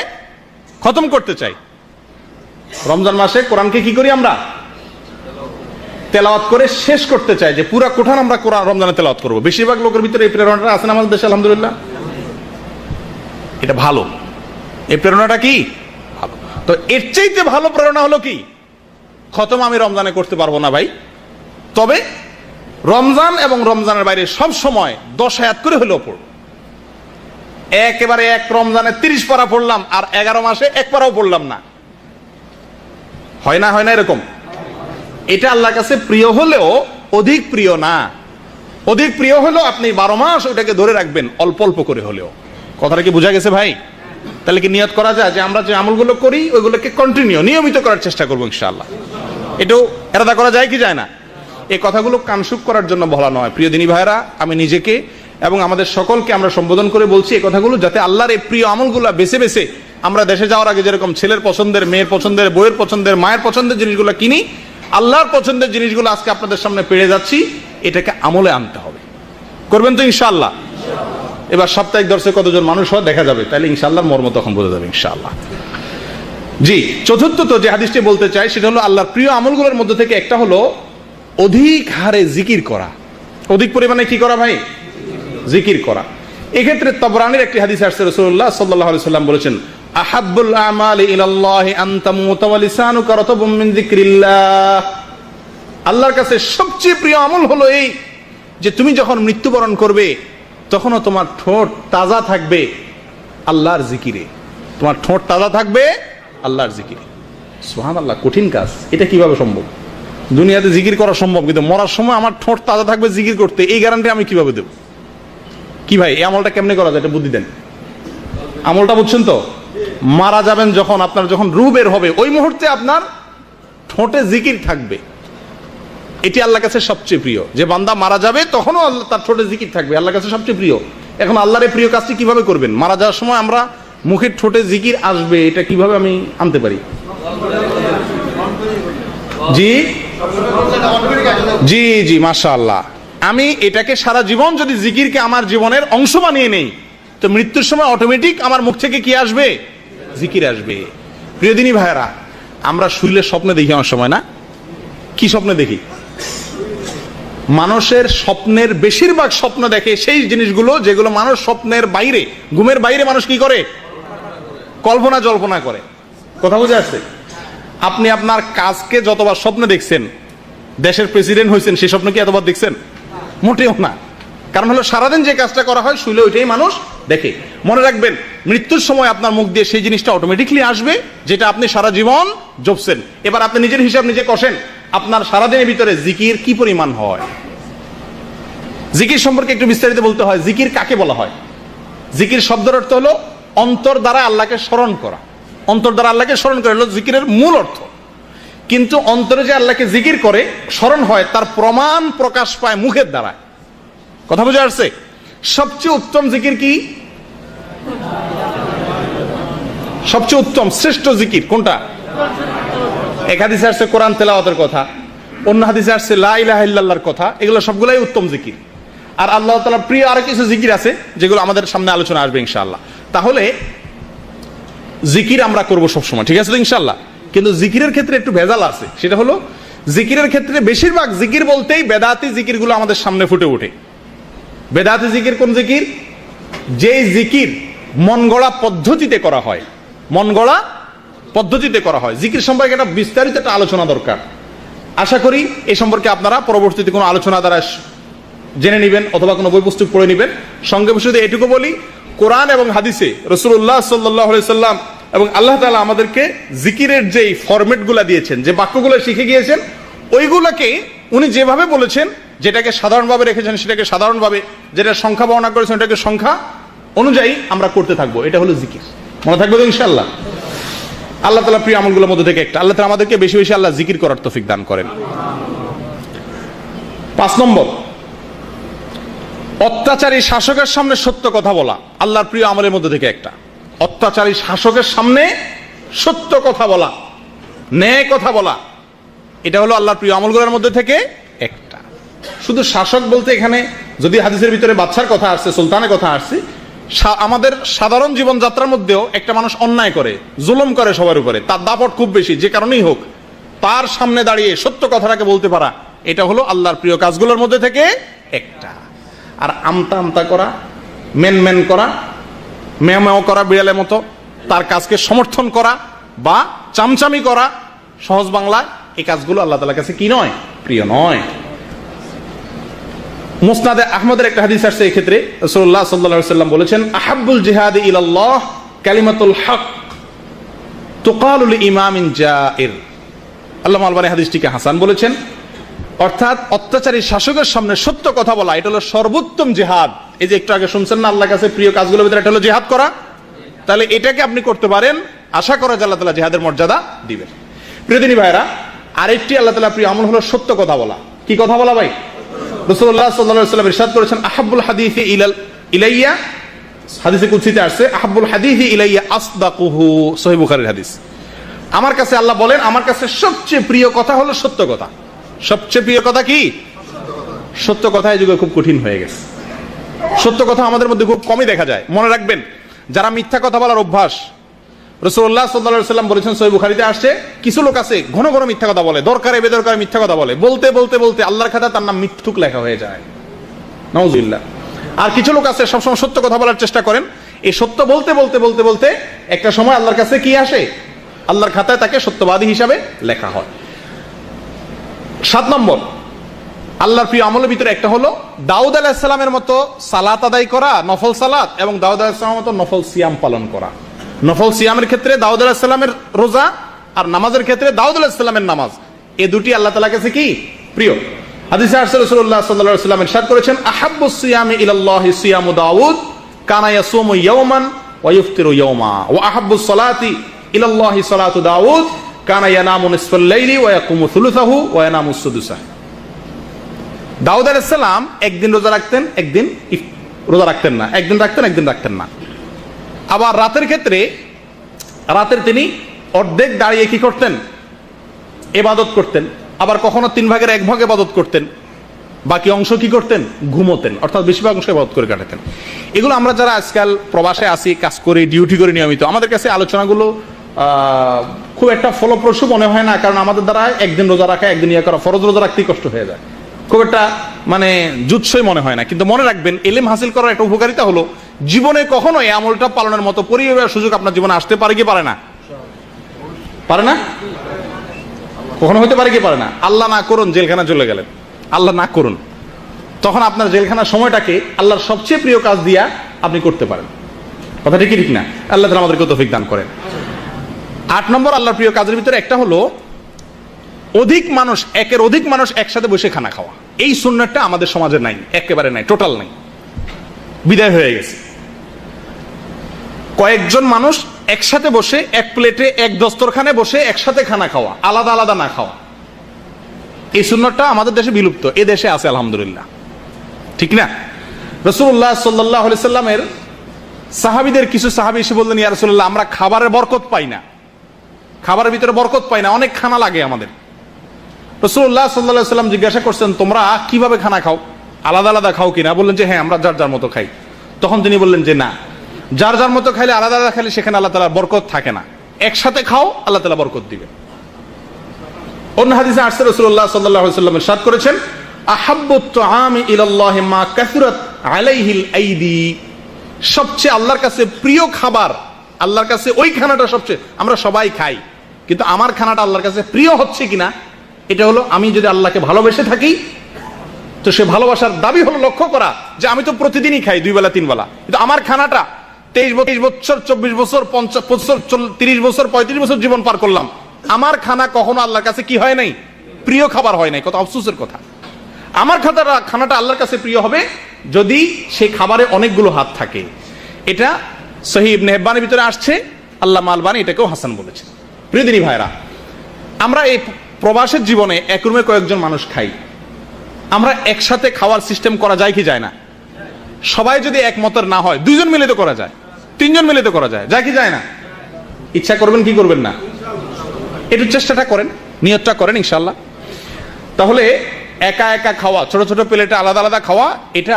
খতম করতে চাই। রমজান মাসে কোরআনকে কি করি? আমরা তেলাওয়াত করে শেষ করতে চাই, যে পুরা কোরআন আমরা কোরআন রমজানে তেলাওয়াত করব। বেশিরভাগ লোকের ভিতরে এই প্রেরণাটা আছে না আমাদের দেশে, আলহামদুলিল্লাহ। এটা ভালো, এই প্রেরণাটা কি ভালো। তো এর চাইতে ভালো প্রেরণা হলো কি? খতম আমি রমজানে করতে পারবো না ভাই, তবে রমজান এবং রমজানের বাইরে সব সময় 10 আয়াত করে হলেও পড়ব। একেবারে এক রমজানে 30 পারা পড়লাম আর 11 মাসে 1 পারাও পড়লাম না, হয় না? হয় না এরকম? এটা আল্লাহর কাছে প্রিয় হলেও অধিক প্রিয় না। অধিক প্রিয় হলো আপনি 12 মাস ওটাকে ধরে রাখবেন, অল্প অল্প করে হলেও। কথাটা কি বোঝা গেছে ভাই? তাহলে কি নিয়ত করা যায় যে আমরা যে আমলগুলো করি ওইগুলোকে কন্টিনিউ, নিয়মিত করার চেষ্টা করবো ইনশাআল্লাহ। এটাও এরাদা করা যায় কি যায় না? এই কথাগুলো কানসুক করার জন্য বলা নয়। প্রিয় দিনী ভাইরা, আমি নিজেকে এবং আমাদের সকলকে আমরা সম্বোধন করে বলছি এই কথাগুলো, যাতে আল্লাহর এই প্রিয় আমলগুলো বেছে বেছে আমরা দেশে যাওয়ার আগে যেরকম ছেলের পছন্দের, মেয়ের পছন্দের, বইয়ের পছন্দের, মায়ের পছন্দের জিনিসগুলো কিনি, আল্লাহর পছন্দের জিনিসগুলো আজকে আপনাদের সামনে পেড়ে যাচ্ছি, এটাকে আমলে আনতে হবে। করবেন তো ইনশাআল্লাহ? এবার সাপ্তাহিক দর্শে কতজন মানুষ হয় দেখা যাবে, তাহলে ইনশাআল্লাহর মর্ম তখন বোঝা যাবে ইনশাআল্লাহ। জি, চতুর্থত যে হাদিসটি বলতে চাই সেটা হলো আল্লাহর প্রিয় আমলগুলোর মধ্যে থেকে একটা হলো অধিক হারে জিকির করা। অধিক পরিমাণে কি করা ভাই? জিকির করা। এক্ষেত্রে তাবরানির একটি হাদিস আসছে, রাসূলুল্লাহ সাল্লাল্লাহু আলাইহি সাল্লাম বলেছেন, আহাব্বুল আমালি ইলাল্লাহি আন তামুতা ওয়া লিসানুকা রাতাবুম মিন যিকরিল্লাহ। আল্লাহর কাছে সবচেয়ে প্রিয় আমল হলো এই যে তুমি যখন মৃত্যুবরণ করবে তখনও তোমার ঠোঁট তাজা থাকবে আল্লাহর জিকিরে। তোমার ঠোঁট তাজা থাকবে আল্লাহর জিকিরে। সুবহানাল্লাহ, কঠিন কাজ। এটা কিভাবে সম্ভব? দুনিয়াতে জিকির করা সম্ভব, কিন্তু মরার সময় আমার ঠোঁট তাজা থাকবে জিকির করতে, এই গ্যারান্টি আমি কিভাবে দেব? কি ভাই, এই আমলটা কেমনে করা যায়? এটা বুদ্ধি দেন। আমলটা বুঝছেন তো? মারা যাবেন যখন, আপনার যখন রূহ বের হবে ওই মুহূর্তে আপনার ঠোঁটে জিকির থাকবে। এটি আল্লাহর কাছে সবচেয়ে প্রিয়। যে বান্দা মারা যাবে তখনও তার ঠোঁটে জিকির থাকবে, আল্লাহর কাছে সবচেয়ে প্রিয়। এখন আল্লাহর এই প্রিয় কাজটি কিভাবে করবেন? মারা যাওয়ার সময় আমরা মুখের ঠোঁটে জিকির আসবে, এটা কিভাবে আমি আনতে পারি? জি জি জি, মাশাআল্লাহ। আমি এটাকে সারা জীবন যদি জিকিরকে আমার জীবনের অংশ বানিয়ে নেই, তো মৃত্যুর সময় অটোমেটিক আমার মুখ থেকে কি আসবে? জিকির আসবে। প্রিয় দিনী ভাইয়েরা, আমরা শুইলে স্বপ্নে দেখি অনেক সময়, না? কি স্বপ্নে দেখি? মানুষের স্বপ্নের বেশিরভাগ স্বপ্ন দেখে সেই জিনিসগুলো যেগুলো মানুষ স্বপ্নের বাইরে, ঘুমের বাইরে মানুষ কি করে? কল্পনা জল্পনা করে। কথা বুঝে আসছে? আপনি আপনার কাজকে যতবার স্বপ্নে দেখছেন, দেশের প্রেসিডেন্ট হয়েছেন, সেই স্বপ্ন কি এতবার দেখছেন? মোটেও না। কারণ হলো সারাদিন যে কাজটা করা হয় শুইলে ওইটাই মানুষ দেখে। মনে রাখবেন, মৃত্যুর সময় আপনার মুখ দিয়ে সেই জিনিসটা অটোমেটিকলি আসবে যেটা আপনি সারা জীবন জপছেন। এবার আপনি নিজের হিসাব নিজে কষেন, আপনার সারাদিনের ভিতরে জিকির কি পরিমাণ হয়? জিকির সম্পর্কে একটু বিস্তারিত বলতে হয়। জিকির কাকে বলা হয়? জিকির শব্দের অর্থ হলো অন্তর দ্বারা আল্লাহকে স্মরণ করা। অন্তর দ্বারা আল্লাহকে স্মরণ করা হলো জিকিরের মূল অর্থ। কিন্তু অন্তরে যে আল্লাহকে জিকির করে, স্মরণ হয়, তার প্রমাণ প্রকাশ পায় মুখের দ্বারা। কথা বুঝে আসছে? সবচেয়ে উত্তম জিকির কি? সবচেয়ে উত্তম শ্রেষ্ঠ জিকির কোনটা? এক হাদিসে আসছে কোরআন তেলাওয়াতের কথা, অন্য হাদিসে আসছে লা ইলাহা ইল্লাল্লাহর কথা। এগুলো সবগুলাই উত্তম জিকির। আর আল্লাহ তাআলার প্রিয় আরো কিছু জিকির আছে যেগুলো আমাদের সামনে আলোচনা আসবে ইনশাআল্লাহ। তাহলে জিকির আমরা করব সবসময়, ঠিক আছে তো ইনশাআল্লাহ। কিন্তু জিকিরের ক্ষেত্রে একটু ভেজাল আছে। সেটা হলো জিকিরের ক্ষেত্রে বেশিরভাগ জিকির বলতেই বেদাতি জিকিরগুলো আমাদের সামনে ফুটে ওঠে। বেদাতি জিকির কোন জিকির? যেই জিকির মন গড়া পদ্ধতিতে করা হয়। মন গড়া পদ্ধতিতে করা হয়। জিকির সম্পর্কে একটা বিস্তারিত একটা আলোচনা দরকার। আশা করি এই সম্পর্কে আপনারা পরবর্তীতে কোনো আলোচনা দ্বারা জেনে নেবেন অথবা কোনো বই পুস্তক পড়ে নেবেন। সঙ্গে শুধু এটুকু বলি, কোরআন এবং হাদিসে রাসূলুল্লাহ সাল্লাল্লাহু আলাইহি সাল্লাম এবং আল্লাহ তাআলা আমাদেরকে জিকিরের যে ফরম্যাটগুলো দিয়েছেন, যে বাক্যগুলো শিখে গিয়েছেন, ওইগুলোকে উনি যেভাবে বলেছেন, যেটাকে সাধারণভাবে রেখেছেন সেটাকে সাধারণভাবে, যেটা সংখ্যা বর্ণনা করেছেন ওটাকে সংখ্যা অনুযায়ী আমরা করতে থাকবো। এটা হলো জিকির। মনে থাকবে তো ইনশাআল্লাহ? আল্লাহ তাআলা প্রিয় আমলগুলোর মধ্যে থেকে একটা। আল্লাহ তাআলা আমাদেরকে বেশি বেশি আল্লাহ জিকির করার তৌফিক দান করেন। 5 নম্বর, অত্যাচারী শাসকের সামনে সত্য কথা বলা আল্লাহর প্রিয় আমলের মধ্যে থেকে একটা। অত্যাচারী শাসকের সামনে সত্য কথা বলা, ন্যায় কথা বলা, এটা হলো আল্লাহর প্রিয় আমলগুলোর মধ্যে থেকে একটা। শুধু শাসক বলতে এখানে যদি হাদিসের ভিতরে বাদশার কথা আসছে, সুলতানের কথা আসছে, আমাদের সাধারণ জীবনযাত্রার মধ্যেও একটা মানুষ অন্যায় করে, জুলুম করে সবার উপরে, তার দাপট খুব বেশি, যে কারণেই হোক, তার সামনে দাঁড়িয়ে সত্য কথাটাকে বলতে পারা, এটা হলো আল্লাহর প্রিয় কাজগুলোর মধ্যে থেকে একটা। আর আমতা আমতা করা, মেন করা, মেও করা বিড়ালের মতো, তার কাজকে সমর্থন করা বা চামচামি করা, সহজ বাংলা, এই কাজগুলো আল্লাহ তাআলার কাছে কি নয়? প্রিয় নয়। মুসনাদে আহমদের একটা হাদিস আসছে, এই ক্ষেত্রে রাসূলুল্লাহ সাল্লাল্লাহু আলাইহি ওয়াসাল্লাম বলেছেন, আহাব্বুল জিহাদি ইলাল্লাহ কালিমাতুল হক তুকালু লিইমামিন জাইর। আল্লামা আলবানী হাদিসটিকে হাসান বলেছেন, অর্থাৎ অত্যাচারী শাসকের সামনে সত্য কথা বলা, এটা হলো সর্বোত্তম জিহাদ। এই যে একটু আগে শুনছেন না, আল্লাহর কাছে প্রিয় কাজগুলোর ভিতরে এটা হলো জিহাদ করা। তাহলে এটাকে আপনি করতে পারেন, আশা করা যায় আল্লাহ তাআলা জিহাদের মর্যাদা দিবেন। প্রিয় দিনী ভাইরা, আরেকটি আল্লাহ তাআলা প্রিয় আমল হলো সত্য কথা বলা। কি কথা বলা ভাই? রাসূলুল্লাহ সাল্লাল্লাহু আলাইহি ওয়াসাল্লাম ইরশাদ করেছেন, আহাব্বুল হাদিসি ইলাইয়া, হাদিসে কুদসিতে আসছে, আহাব্বুল হাদিসি ইলাইয়া আসদাকুহু, সহিহ বুখারীর হাদিস। আমার কাছে আল্লাহ বলেন, আমার কাছে সবচেয়ে প্রিয় কথা হলো সত্য কথা। সবচেয়ে প্রিয় কথা কি? সত্য কথা। এই যুগে খুব কঠিন হয়ে গেছে। সত্য কথা আমাদের মধ্যে খুব কমই দেখা যায়। মনে রাখবেন, যারা মিথ্যা কথা বলার অভ্যাস, রাসূলুল্লাহ সাল্লাল্লাহু আলাইহি ওয়াসাল্লাম বলেছেন, সহিহ বুখারীতে আসছে, কিছু লোক আছে ঘন ঘন মিথ্যা কথা বলে, দরকারে বেদরকারে মিথ্যা কথা বলে, বলতে বলতে বলতে আল্লাহর খাতায় তার নাম মিথ্যুক লেখা হয়ে যায়, নাউযুবিল্লাহ। আর কিছু লোক আছে সবসময় সত্য কথা বলার চেষ্টা করেন, এই সত্য বলতে বলতে বলতে বলতে একটা সময় আল্লাহর কাছে কি আসে? আল্লাহর খাতায় তাকে সত্যবাদী হিসাবে লেখা হয়। 7 নম্বর, আল্লাহর প্রিয় আমলের ভিতরে একটা হলো দাউদ আলাইহিস সালামের মতো সালাত আদায় করা, নফল সালাত, এবং দাউদ আলাইহিস সালামের মতো নফল সিয়াম পালন করা। নফল সিয়ামের ক্ষেত্রে দাউদ আলাইহিস সালামের রোজা, আর নামাজের ক্ষেত্রে দাউদ আলাইহিস সালামের নামাজ, এই দুটি আল্লাহ তাআলার কাছে কি? প্রিয়। হাদিসে আসছে, রাসূলুল্লাহ সাল্লাল্লাহু আলাইহি ওয়াসাল্লাম ইরশাদ করেছেন, আহাব্বুস সিয়ামি ইলাল্লাহি সিয়ামু দাউদ কানা ইয়াসুমু ইয়াওমান ওয়া ইফতিরু ইয়াওমা, ওয়া আহাব্বুস সালাতি ইলাল্লাহি সালাতু দাউদ কানা ইয়ানামু নিসফাল লাইলি ওয়া ইয়াকুমু সুলুসাহু ওয়া ইয়ানামু সুদুসাহু। দাউদ আলাইহিস সালাম একদিন রোজা রাখতেন, একদিন রোজা রাখতেন না, একদিন রাখতেন, একদিন রাখতেন না। আবার রাতের ক্ষেত্রে, রাতের তিনি অর্ধেক দাঁড়িয়ে কি করতেন? ইবাদত করতেন। আবার কখনো 3 ভাগের 1 ভাগ ইবাদত করতেন, বাকি অংশ কি করতেন? ঘুমোতেন, অর্থাৎ বেশিরভাগ অংশ ইবাদত করে কাটাতেন। এগুলো আমরা যারা আজকাল প্রবাসে আসি, কাজ করি, ডিউটি করি নিয়মিত, আমাদের কাছে আলোচনাগুলো খুব একটা ফলপ্রসূ মনে হয় না, কারণ আমাদের দ্বারা একদিন রোজা রাখা, একদিন ইয়ে করা, ফরজ রোজা রাখতেই কষ্ট হয়ে যায়, খুব একটা মানে জুৎসই মনে হয় না। কিন্তু মনে রাখবেন, ইলম হাসিল করার একটা উপকারিতা হলো, জীবনে কখনো এই আমলটা পালনের মতো পরিবেশের সুযোগ আপনার জীবনে আসতে পারে কি পারে না? পারে না? কখনো হতে পারে কি পারে না? আল্লাহ না করুন জেলখানা চলে গেলেন, আল্লাহ না করুন, তখন আপনার জেলখানার সময়টাকে আল্লাহর সবচেয়ে প্রিয় কাজ দিয়া আপনি করতে পারেন। কথা ঠিক ঠিক না? আল্লাহ তাআলা আমাদেরকে তৌফিক দান করেন। 8 নম্বর আল্লাহর প্রিয় কাজের ভিতরে একটা হলো একের অধিক মানুষ একসাথে বসে খানা খাওয়া। এই সুন্নাতটা আমাদের সমাজে নাই, একেবারে নাই, টোটাল নাই, বিদায় হয়ে গেছে। কয়েকজন মানুষ একসাথে বসে এক প্লেটে, এক দস্তরখানে বসে একসাথে খানা খাওয়া, আলাদা আলাদা না খাওয়া, এই সুন্নাতটা আমাদের দেশে বিলুপ্ত। এ দেশে আছে আলহামদুলিল্লাহ, ঠিক না? রাসূলুল্লাহ সাল্লাল্লাহু আলাইহি সাল্লামের সাহাবীদের কিছু সাহাবী এসে বললেন, ইয়া রাসূলুল্লাহ, আমরা খাবারের বরকত পাই না, খাবারের ভিতরে বরকত পাই না, অনেক খানা লাগে আমাদের। রাসূলুল্লাহ সাল্লাল্লাহু আলাইহি সাল্লাম জিজ্ঞাসা করছেন, তোমরা কিভাবে খানা খাও? আলাদা আলাদা খাও কিনা? বললেন যে হ্যাঁ, আমরা যার যার মতো খাই। তখন তিনি বললেন যে না, যার যার মতো খাইলে, আলাদা আলাদা খাইলে সেখানে আল্লাহ তাআলার বরকত থাকে না, একসাথে খাও, আল্লাহ তাআলা বরকত দিবে। অন্য হাদিসে আসছে, রাসূলুল্লাহ সাল্লাল্লাহু আলাইহি ওয়াসাল্লাম ইরশাদ করেছেন, আহাব্বুত তুআমি ইলাল্লাহি মা কাসুরাত আলাইহিল আইদি, সবচেয়ে আল্লাহর কাছে প্রিয় খাবার, আল্লাহর কাছে ওই খানাটা সবচেয়ে, আমরা সবাই খাই, কিন্তু আমার খানাটা আল্লাহর কাছে প্রিয় হচ্ছে কিনা, এটা হলো আমি যদি আল্লাহকে ভালোবেসে থাকি, তো সে ভালোবাসার দাবি হলো লক্ষ্য করা যে আমি তো প্রতিদিনই খাই 2 বেলা 3 বেলা, কিন্তু আমার খানাটা 23 বছর 24 বছর 50 বছর 30 বছর 35 বছর জীবন পার করলাম, আমার খানা কখনো আল্লাহর কাছে কি হয় নাই? প্রিয় খাবার হয় নাই। কত আফসোসের কথা। আমার খানাটা আল্লাহর কাছে প্রিয় হবে যদি সেই খাবারে অনেকগুলো হাত থাকে। এটা সহিহ ইবনে হিব্বানের ভিতরে আসছে, আল্লামা আলবানী এটাকেও হাসান বলেছেন। প্রিয় দিনী ভাইরা, আমরা এই প্রবাসের জীবনে এক রুমে কয়েকজন মানুষ খাই, আমরা একসাথে খাওয়ার সিস্টেম করা যায় কি যায় না? সবাই যদি একমতের না হয়, 2 জন মিলে তো করা যায়, 3 জন মিলে তো করা যায়, যায় কি যায় না? ইচ্ছা করবেন কি করবেন না? একটু চেষ্টাটা করেন, নিয়তটা করেন ইনশাআল্লাহ। তাহলে একা একা খাওয়া, ছোট ছোট প্লেটে আলাদা আলাদা খাওয়া, এটা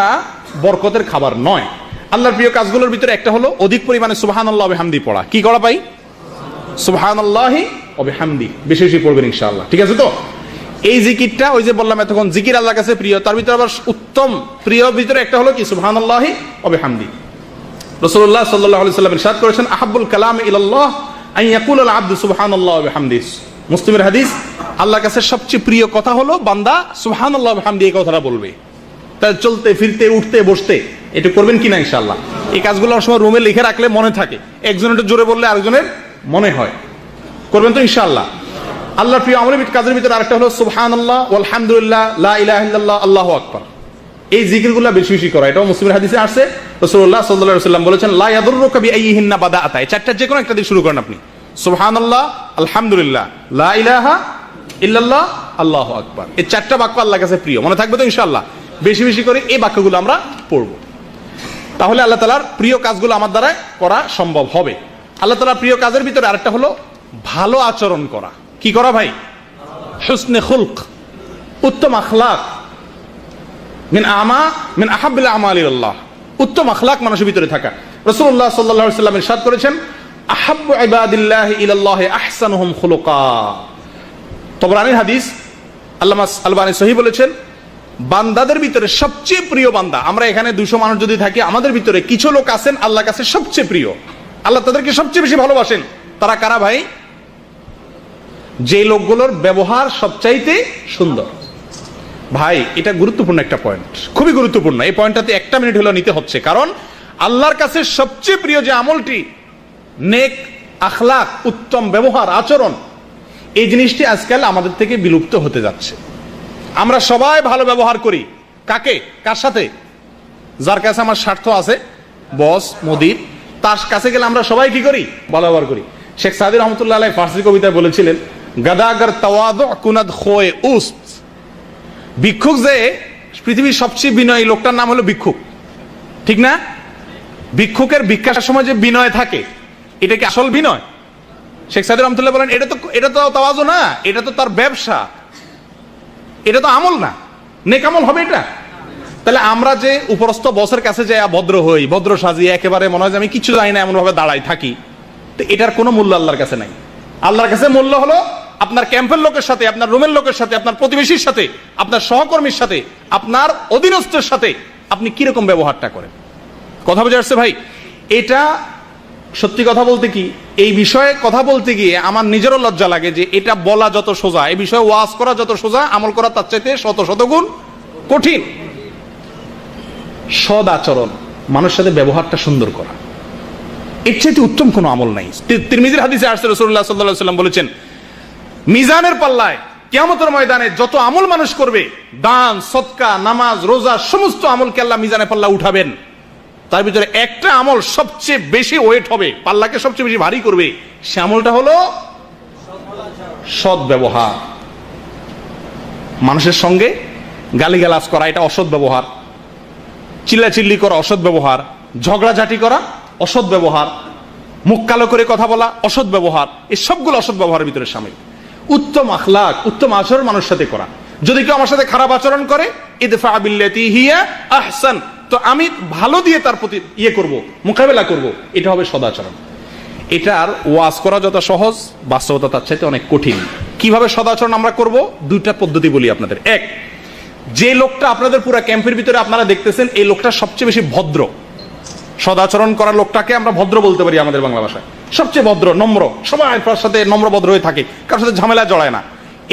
বরকতের খাবার নয়। আল্লাহর প্রিয় কাজগুলোর ভিতরে একটা হলো অধিক পরিমাণে সুবহানাল্লাহ ওয়া বিহামদি পড়া। কি করা পাই? সুবহানাল্লাহি ওয়া বিহামদি বেশি বেশি পড়বেন ইনশাআল্লাহ। ঠিক আছে তো? এই জিকিরটা ওই যে বললাম এতক্ষণ, জিকির আল্লাহর কাছে প্রিয়, তার ভিতরে আবার উত্তম প্রিয় ভিতরে একটা হলো কি? সুবহানাল্লাহি ওয়া বিহামদি। রাসূলুল্লাহ সাল্লাল্লাহু আলাইহি ওয়াসাল্লাম ইরশাদ করেছেন, আহাব্বুল কালামি ইলাল্লাহ আন ইয়াকুলা আল আবদু সুবহানাল্লাহি ওয়া বিহামদিহি। মুসলিমের হাদিস, আল্লাহর কাছে সবচেয়ে প্রিয় কথা হলো বান্দা সুবহানাল্লাহি ওয়া বিহামদিহি এই কথাটা বলবে। তাই চলতে ফিরতে উঠতে বসতে এটা করবেন কিনা ইনশাআল্লাহ। এই কাজগুলো অনেক সময় রুমে লিখে রাখলে মনে থাকে, একজন একটু জোরে বললে আরেকজনের মনে হয়। করবেন তো ইনশাআল্লাহ। আল্লাহর প্রিয় আমলের কাজের ভিতরে আরেকটা হলো সুবহানাল্লাহ ওয়াল হামদুলিল্লাহ লা ইলাহা ইল্লাল্লাহ আল্লাহু আকবার। এই জিকিরগুলো বেশি বেশি করা, এটাও মুসলিমের হাদিসে আসছে। রাসূলুল্লাহ সাল্লাল্লাহু আলাইহি ওয়াসাল্লাম বলেছেন, লা ইয়াদুররুকা বিআইয়িহিন্না বাদাআতা। এই চারটা যে কোনো একটা দিয়ে শুরু করেন আপনি। সুবহানাল্লাহ, আলহামদুলিল্লাহ, লা ইলাহা ইল্লাল্লাহ, আল্লাহু আকবার। এই চারটা বাক্য আল্লাহর কাছে প্রিয়। মনে থাকবে তো ইনশাআল্লাহ? বেশি বেশি করে এই বাক্যগুলো আমরা পড়ব, তাহলে আল্লাহ তাআলার প্রিয় কাজগুলো আমার দ্বারা করা সম্ভব হবে। আল্লাহ তাআলার প্রিয় কাজের ভিতরে আরেকটা হলো ভালো আচরণ করা। কি করা ভাই? হুসনে খুলক, উত্তম আখলাক। মিন আহাব্বিল আমালি ইলাল্লাহ, উত্তম আখলাক মানুষের ভিতরে থাকা। রাসূলুল্লাহ সাল্লাল্লাহু আলাইহি ওয়াসাল্লাম ইরশাদ করেছেন, আহাব্বু ইবাদিল্লাহি ইলাল্লাহি আহসানুহুম খুলুকা। তবরানীর হাদিস, আল্লামা আলবানী সহিহ বলেছেন, বান্দাদের ভিতরে সবচেয়ে প্রিয় বান্দা, আমরা এখানে 200 মানুষ যদি থাকি, আমাদের ভিতরে কিছু লোক আছেন আল্লাহর কাছে সবচেয়ে প্রিয়, আল্লাহ তাদেরকে সবচেয়ে বেশি ভালোবাসেন। তারা কারা ভাই? যে লোকগুলোর ব্যবহার সবচাইতে সুন্দর। ভাই এটা গুরুত্বপূর্ণ একটা পয়েন্ট, খুবই গুরুত্বপূর্ণ। এই পয়েন্টটাতে 1 মিনিট হলো নিতে হচ্ছে, কারণ আল্লাহর কাছে সবচেয়ে প্রিয় যে আমলটি নেক আখলাক, উত্তম ব্যবহার আচরণ, এই জিনিসটি আজকাল আমাদের থেকে বিলুপ্ত হতে যাচ্ছে। আমরা সবাই ভালো ব্যবহার করি, কাকে? কার সাথে? যার কাছে আমার স্বার্থ আছে, বস মুদির, তার কাছে গেলে আমরা সবাই কি করি? ভালো ব্যবহার করি। শেখ সাদি রহমতুল্লাহ আলাইহি ফার্সি কবিতায় বলেছিলেন, গাদাগার তাওয়াদু কুনাদ খোয়ে উস্ত। ভিক্ষুক যে পৃথিবীর সবচেয়ে বিনয়ী লোকটার নাম হলো ভিক্ষুক, ঠিক না? ভিক্ষুকের ভিক্ষার সময় যে বিনয় থাকে, এটা কি আসল বিনয়? শেখ সাদি রহমতুল্লাহ বলেন, এটা তো তাওয়াজু না, এটা তো তার ব্যবসা, এটা তো আমল না, নেক আমল হবে এটা? তাহলে আমরা যে উপরস্থ বসের কাছে যাই ভদ্র হই, ভদ্র সাজিয়ে একেবারে মনে হয় যে আমি কিছু জানি না এমন ভাবে দাঁড়াই থাকি, তো এটার কোনো মূল্য আল্লাহর কাছে নাই। আল্লাহর কাছে মূল্য হলো আপনার ক্যাম্পের লোকের সাথে, আপনার রুমের লোকের সাথে, আপনার প্রতিবেশীর সাথে, আপনার সহকর্মীর সাথে, আপনার অধীনস্থের সাথে আপনি কিরকম ব্যবহারটা করেন। কথা বোঝা যাচ্ছে ভাই? এটা সত্যি কথা বলতে কি, এই বিষয়ে কথা বলতে গিয়ে আমার নিজেরও লজ্জা লাগে যে এটা বলা যত সোজা, এই বিষয়ে ওয়াজ করা যত সোজা, আমল করা তার চাইতে শত শত গুণ কঠিন। সদ আচরণ, মানুষের সাথে ব্যবহারটা সুন্দর করা, এর চাইতে উত্তম কোনো আমল নাই। তিরমিজির হাদিসে আসছে, রাসূলুল্লাহ সাল্লাল্লাহু আলাইহি ওয়াসাল্লাম বলেছেন, মিজানের পাল্লায় কিয়ামতের ময়দানে যত আমল মানুষ করবে, দান সদকা নামাজ রোজা সমস্ত আমলকে আল্লাহ মিজানের পাল্লা উঠাবেন, তার ভিতরে একটা আমল সবচেয়ে বেশি ওয়েট হবে, পাল্লাকে সবচেয়ে বেশি ভারী করবে, সে আমলটা হলো সৎ ব্যবহার। মানুষের সঙ্গে গালিগালাজ করা এটা অসৎ ব্যবহার, চিল্লাচিল্লি করা অসৎ ব্যবহার, ঝগড়াঝাটি করা অসৎ ব্যবহার, মুখ কালো করে কথা বলা অসৎ ব্যবহার, এই সবগুলো অসৎ ব্যবহারের ভিতরে শামিল। উত্তম আখলাক, উত্তম আচরণ মানুষের সাথে করা। যদি কেউ আমার সাথে খারাপ আচরণ করে, ইদফা বিল্লাতি হিয়া আহসান, তো আমি ভালো দিয়ে তার প্রতি করব, মোকাবেলা করব, এটা হবে সদাচরণ। এটার ওয়াজ করা যত সহজ, বাস্তবতা তার চাইতে অনেক কঠিন। কিভাবে সদাচরণ আমরা করব? 2টা পদ্ধতি বলি আপনাদের। এক, যে লোকটা আপনাদের পুরো ক্যাম্পের ভিতরে আপনারা দেখতেছেন, এই লোকটা সবচেয়ে বেশি ভদ্র, সদাচরণ করার লোকটাকে আমরা ভদ্র বলতে পারি আমাদের বাংলা ভাষায়, সবচেয়ে ভদ্র, নম্র, সবাই তার সাথে নম্র ভদ্র হয়ে থাকে, কারোর সাথে ঝামেলা জড়ায় না।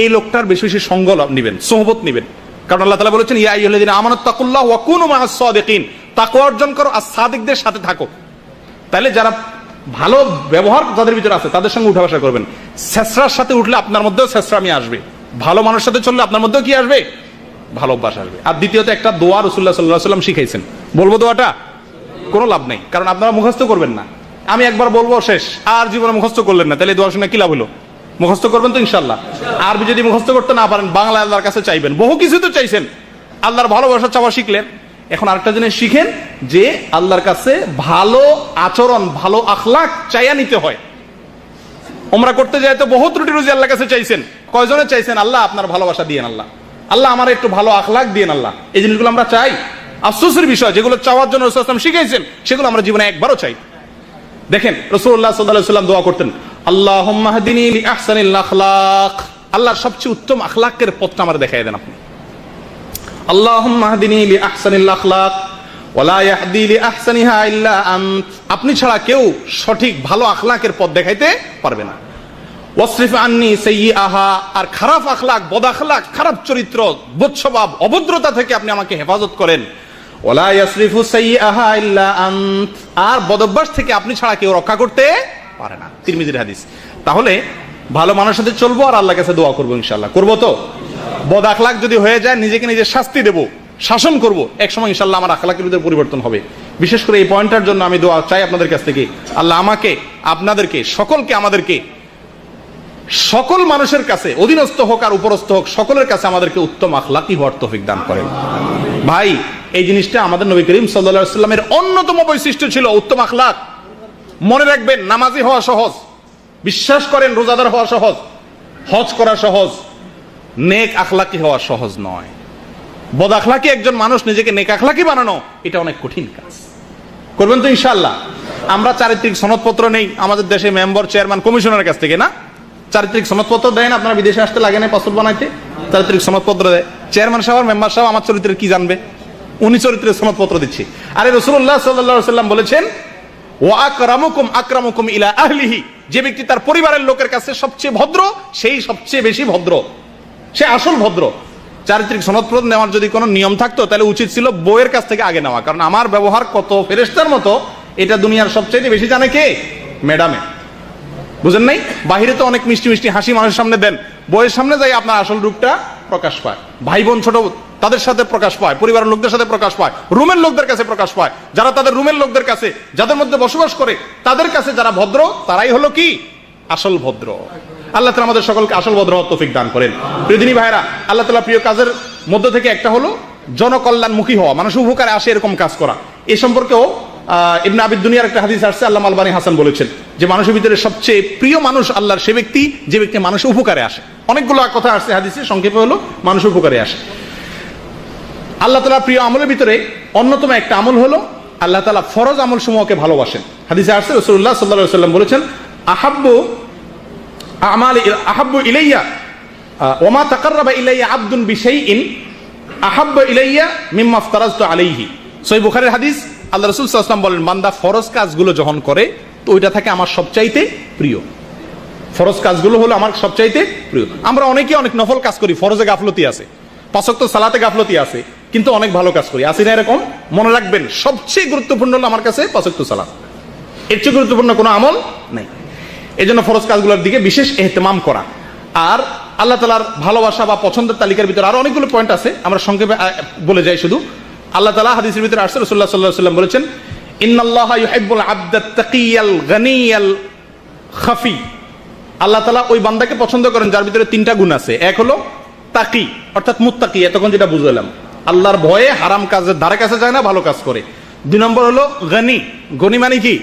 এই লোকটার বেশি বেশি সঙ্গ নিবেন, সোহবত নিবেন, কারণ আল্লাহ তাআলা বলেছেন, ইয়া আইয়ুহাল্লাযীনা আমানু তাকুল্লাহ ওয়া কুনু মা'আস সাদিকিন, তাকওয়া অর্জন করো আর সাদিকদের সাথে থাকো। তাহলে যারা ভালো ব্যবহার যাদের ভিতরে আছে তাদের সঙ্গে উঠা বসা করবেন। ছেঁচড়ার সাথে উঠলে আপনার মধ্যেও ছেঁচড়ামি আসবে, ভালো মানুষের সাথে চললে আপনার মধ্যেও কি আসবে, ভালো অভ্যাস আসবে। আর দ্বিতীয়ত একটা দোয়া রাসূলুল্লাহ সাল্লাল্লাহু আলাইহি ওয়াসাল্লাম শিখাইছেন, বলবো দোয়াটা? কোনো লাভ নেই, কারণ আপনারা মুখস্থ করবেন না। আমি একবার বলবো শেষ, আর জীবনে মুখস্থ করলেন না, তাহলে দোয়া শুনে কি লাভ হলো? মুখস্থ করবেন তো ইনশাআল্লাহ। আরবি যদি মুখস্থ করতে না পারেন, বাংলা আল্লাহর কাছে চাইবেন। বহু কিছু তো চাইছেন, আল্লাহর ভালোবাসা চাওয়া শিখলেন। এখন আরেকটা জিনিস শিখেন যে আল্লাহর কাছে ভালো আচরণ, ভালো আখলাক চাইয়া নিতে হয়। ওমরা করতে যায় তো বহু ত্রুটি রুজি আল্লাহর কাছে চাইছেন। কয়জনে চাইছেন আল্লাহ আপনার ভালোবাসা দিয়েন, আল্লাহ আল্লাহ আমার একটু ভালো আখলাক দিয়েন আল্লাহ। এই জিনিসগুলো আমরা চাই। আফসোসের বিষয়, যেগুলো চাওয়ার জন্য রাসূলুল্লাহ সাল্লাল্লাহু আলাইহি ওয়াসাল্লাম শিখাইছেন সেগুলো আমরা জীবনে একবারও চাই। দেখেন রাসূলুল্লাহ সাল্লাল্লাহু আলাইহি ওয়াসাল্লাম দোয়া করতেন, আল্লাহুম্মা হদিনি লিআহসানিল আখলাক। আল্লাহর সবচেয়ে উত্তম আখলাকের পথটা আমার দেখায় দেন আপনি। আল্লাহুম্মা হদিনি লিআহসানিল আখলাক ওয়া লা ইয়াহদি লিআহসানিহা ইল্লা আনত। আপনি ছাড়া কেউ সঠিক ভালো আখলাকের পথ দেখাইতে পারবে না। ওয়াসরিফ আন্নি সাইয়্যাহা, আর খারাপ আখলাক, বদ আখলাক, খারাপ চরিত্র, বদ স্বভাব, অভদ্রতা থেকে আপনি আমাকে হেফাজত করেন। ওয়ালা ইয়াসরিফু সাইয়্যাহা ইল্লা আনত, আর বদ অভ্যাস থেকে আপনি ছাড়া কেউ রক্ষা করতে পারে না। তিরমিজির হাদিস। তাহলে ভালো মানুষের সাথে চলবো আর আল্লাহর কাছে দোয়া করবো ইনশাআল্লাহ। করবো তো? বদ আখলাক যদি হয়ে যায় নিজেকে নিজে শাস্তি দেব, শাসন করব, এক সময় ইনশাআল্লাহ আমার আখলাকের ভিতরে পরিবর্তন হবে। বিশেষ করে এই পয়েন্টটার জন্য আমি দোয়া চাই আপনাদের কাছ থেকে। আল্লাহ আমাকে, আপনাদেরকে, সকলকে, আমাদেরকে, সকল মানুষের কাছে, অধীনস্থ হোক আর উপরস্থ হোক, সকলের কাছে আমাদেরকে উত্তম আখলাকি হওয়ার তৌফিক দান করেন। ভাই, এই জিনিসটা আমাদের নবী করিম সাল্লাল্লাহু আলাইহি ওয়াসাল্লামের অন্যতম বৈশিষ্ট্য ছিল, উত্তম আখলাক। মনে রাখবেন, নামাজি হওয়া সহজ, বিশ্বাস করেন রোজাদার হওয়া সহজ, হজ করা সহজ, নেক আখলাকি হওয়া সহজ নয়। বদ আখলাকি একজন মানুষ নিজেকে নেক আখলাকি বানানো, এটা অনেক কঠিন কাজ। করবেন তো ইনশাআল্লাহ? আমরা চারিত্রিক সনদপত্র নেই আমাদের দেশে মেম্বার, চেয়ারম্যান, কমিশনারের কাছ থেকে, না? চারিত্রিক সনদপত্র দেয় না? আপনারা বিদেশে আসতে লাগে না পাসপোর্ট বানাইতে? চারিত্রিক সনদপত্র দেয়। চেয়ারম্যান সাহেব, মেম্বার সাহেব আমার চরিত্রের কি জানবে? উনি চরিত্রের সনদপত্র দিচ্ছে। আরে রাসূলুল্লাহ সাল্লাল্লাহু আলাইহি ওয়াসাল্লাম বলেছেন, ওয়া আকরামুকুম আকরামুকুম ইলা আহলিহি, যে ব্যক্তি তার পরিবারের লোকের কাছে সবচেয়ে ভদ্র, সেই সবচেয়ে বেশি ভদ্র, সে আসল ভদ্র। চারিত্রিক সনদপত্র নেওয়ার যদি কোনো নিয়ম থাকতো তাহলে উচিত ছিল বউয়ের কাছ থেকে আগে নেওয়া, কারণ আমার ব্যবহার কত ফেরেশতার মতো এটা দুনিয়ার সবচেয়ে বেশি জানে কে? ম্যাডামে। বুঝেন নাই? বাহিরে তো অনেক মিষ্টি মিষ্টি হাসি মানুষের সামনে দেন, বইয়ের সামনে যাই আপনার আসল রূপটা প্রকাশ পায়। ভাই বোন ছোট তাদের সাথে প্রকাশ পায়, পরিবারের লোকদের সাথে প্রকাশ পায়, রুমের লোকদের কাছে প্রকাশ পায়। যারা তাদের রুমের লোকদের কাছে, যাদের মধ্যে বসবাস করে, তাদের কাছে যারা ভদ্র, তারাই হলো কি? আসল ভদ্র। আল্লাহ তাআলা আমাদের সকলকে আসল ভদ্র হওয়ার তৌফিক দান করেন। প্রিয় দিনী ভাইরা, আল্লাহ তাআলা প্রিয় কাজের মধ্যে থেকে একটা হলো জনকল্যাণমুখী হওয়া, মানুষ উপকারে আসে এরকম কাজ করা। এ সম্পর্কেও ইবনে আবিদ দুনিয়ার একটা হাদিস আসছে, আল্লামা আলবানী হাসান বলেছেন যে মানুষের ভিতরে সবচেয়ে প্রিয় মানুষ আল্লাহর সে ব্যক্তি যে ব্যক্তি মানুষের উপকারে আসে। অনেকগুলো কথা আসছে হাদিসে, সংক্ষেপে হলো মানুষের উপকারে আসে। আল্লাহ তাআলা প্রিয় আমলের ভিতরে অন্যতম একটা আমল হলো আল্লাহ তাআলা ফরজ আমল সমূহকে ভালোবাসেন। হাদিসে আসছে রাসূলুল্লাহ সাল্লাল্লাহু আলাইহি ওয়াসাল্লাম বলেছেন, আহাব্বু ইলাইয়া ওয়া মা তাকাররাবা ইলাইয়া আবদুন বিশাইইন আহাব্বু ইলাইয়া মিম্মা আফতারাজতু আলাইহি। সহিহ বুখারীর হাদিস। আল্লাহ রাসূল সাল্লাল্লাহু আলাইহি ওয়াসাল্লাম বলেন, বান্দা ফরজ কাজগুলো যখন করে তো ওইটা থাকে আমার সবচাইতে প্রিয়। ফরজ কাজগুলো হলো আমার সবচাইতে প্রিয়। আমরা অনেকে অনেক নফল কাজ করি, ফরজে গাফলতি আছে, পাঁচ ওয়াক্ত সালাতে গাফলতি আছে, কিন্তু অনেক ভালো কাজ করি, আসি না এরকম? মনে রাখবেন, সবচেয়ে গুরুত্বপূর্ণ হলো আমার কাছে পাঁচ ওয়াক্ত সালাত, এর চেয়ে গুরুত্বপূর্ণ কোনো আমল নাই। এই জন্য ফরজ কাজগুলোর দিকে বিশেষ ইহতিমাম করা। আর আল্লাহ তাআলার ভালোবাসা বা পছন্দের তালিকার ভিতরে আরো অনেকগুলো পয়েন্ট আছে, আমরা সংক্ষেপে বলে যাই শুধু। আল্লাহ তাআলা হাদিসের ভিতরে আসছে, রাসূলুল্লাহ সাল্লাল্লাহু আলাইহি ওয়াসাল্লাম বলেছেন, ইন্নাল্লাহা ইউহিব্বুল আবদাত তাকিয়াল গানিয়াল খাফি। আল্লাহ তাআলা ওই বান্দাকে পছন্দ করেন যার ভিতরে তিনটা গুণ আছে। এক হলো তাকি, অর্থাৎ মুত্তাকি, এতক্ষণ যেটা বুঝলাম, আল্লাহর ভয়ে হারাম কাজের ধারে কাছে যায় না, ভালো কাজ করে। দুই নম্বর হলো গনি, গনি মানে কি?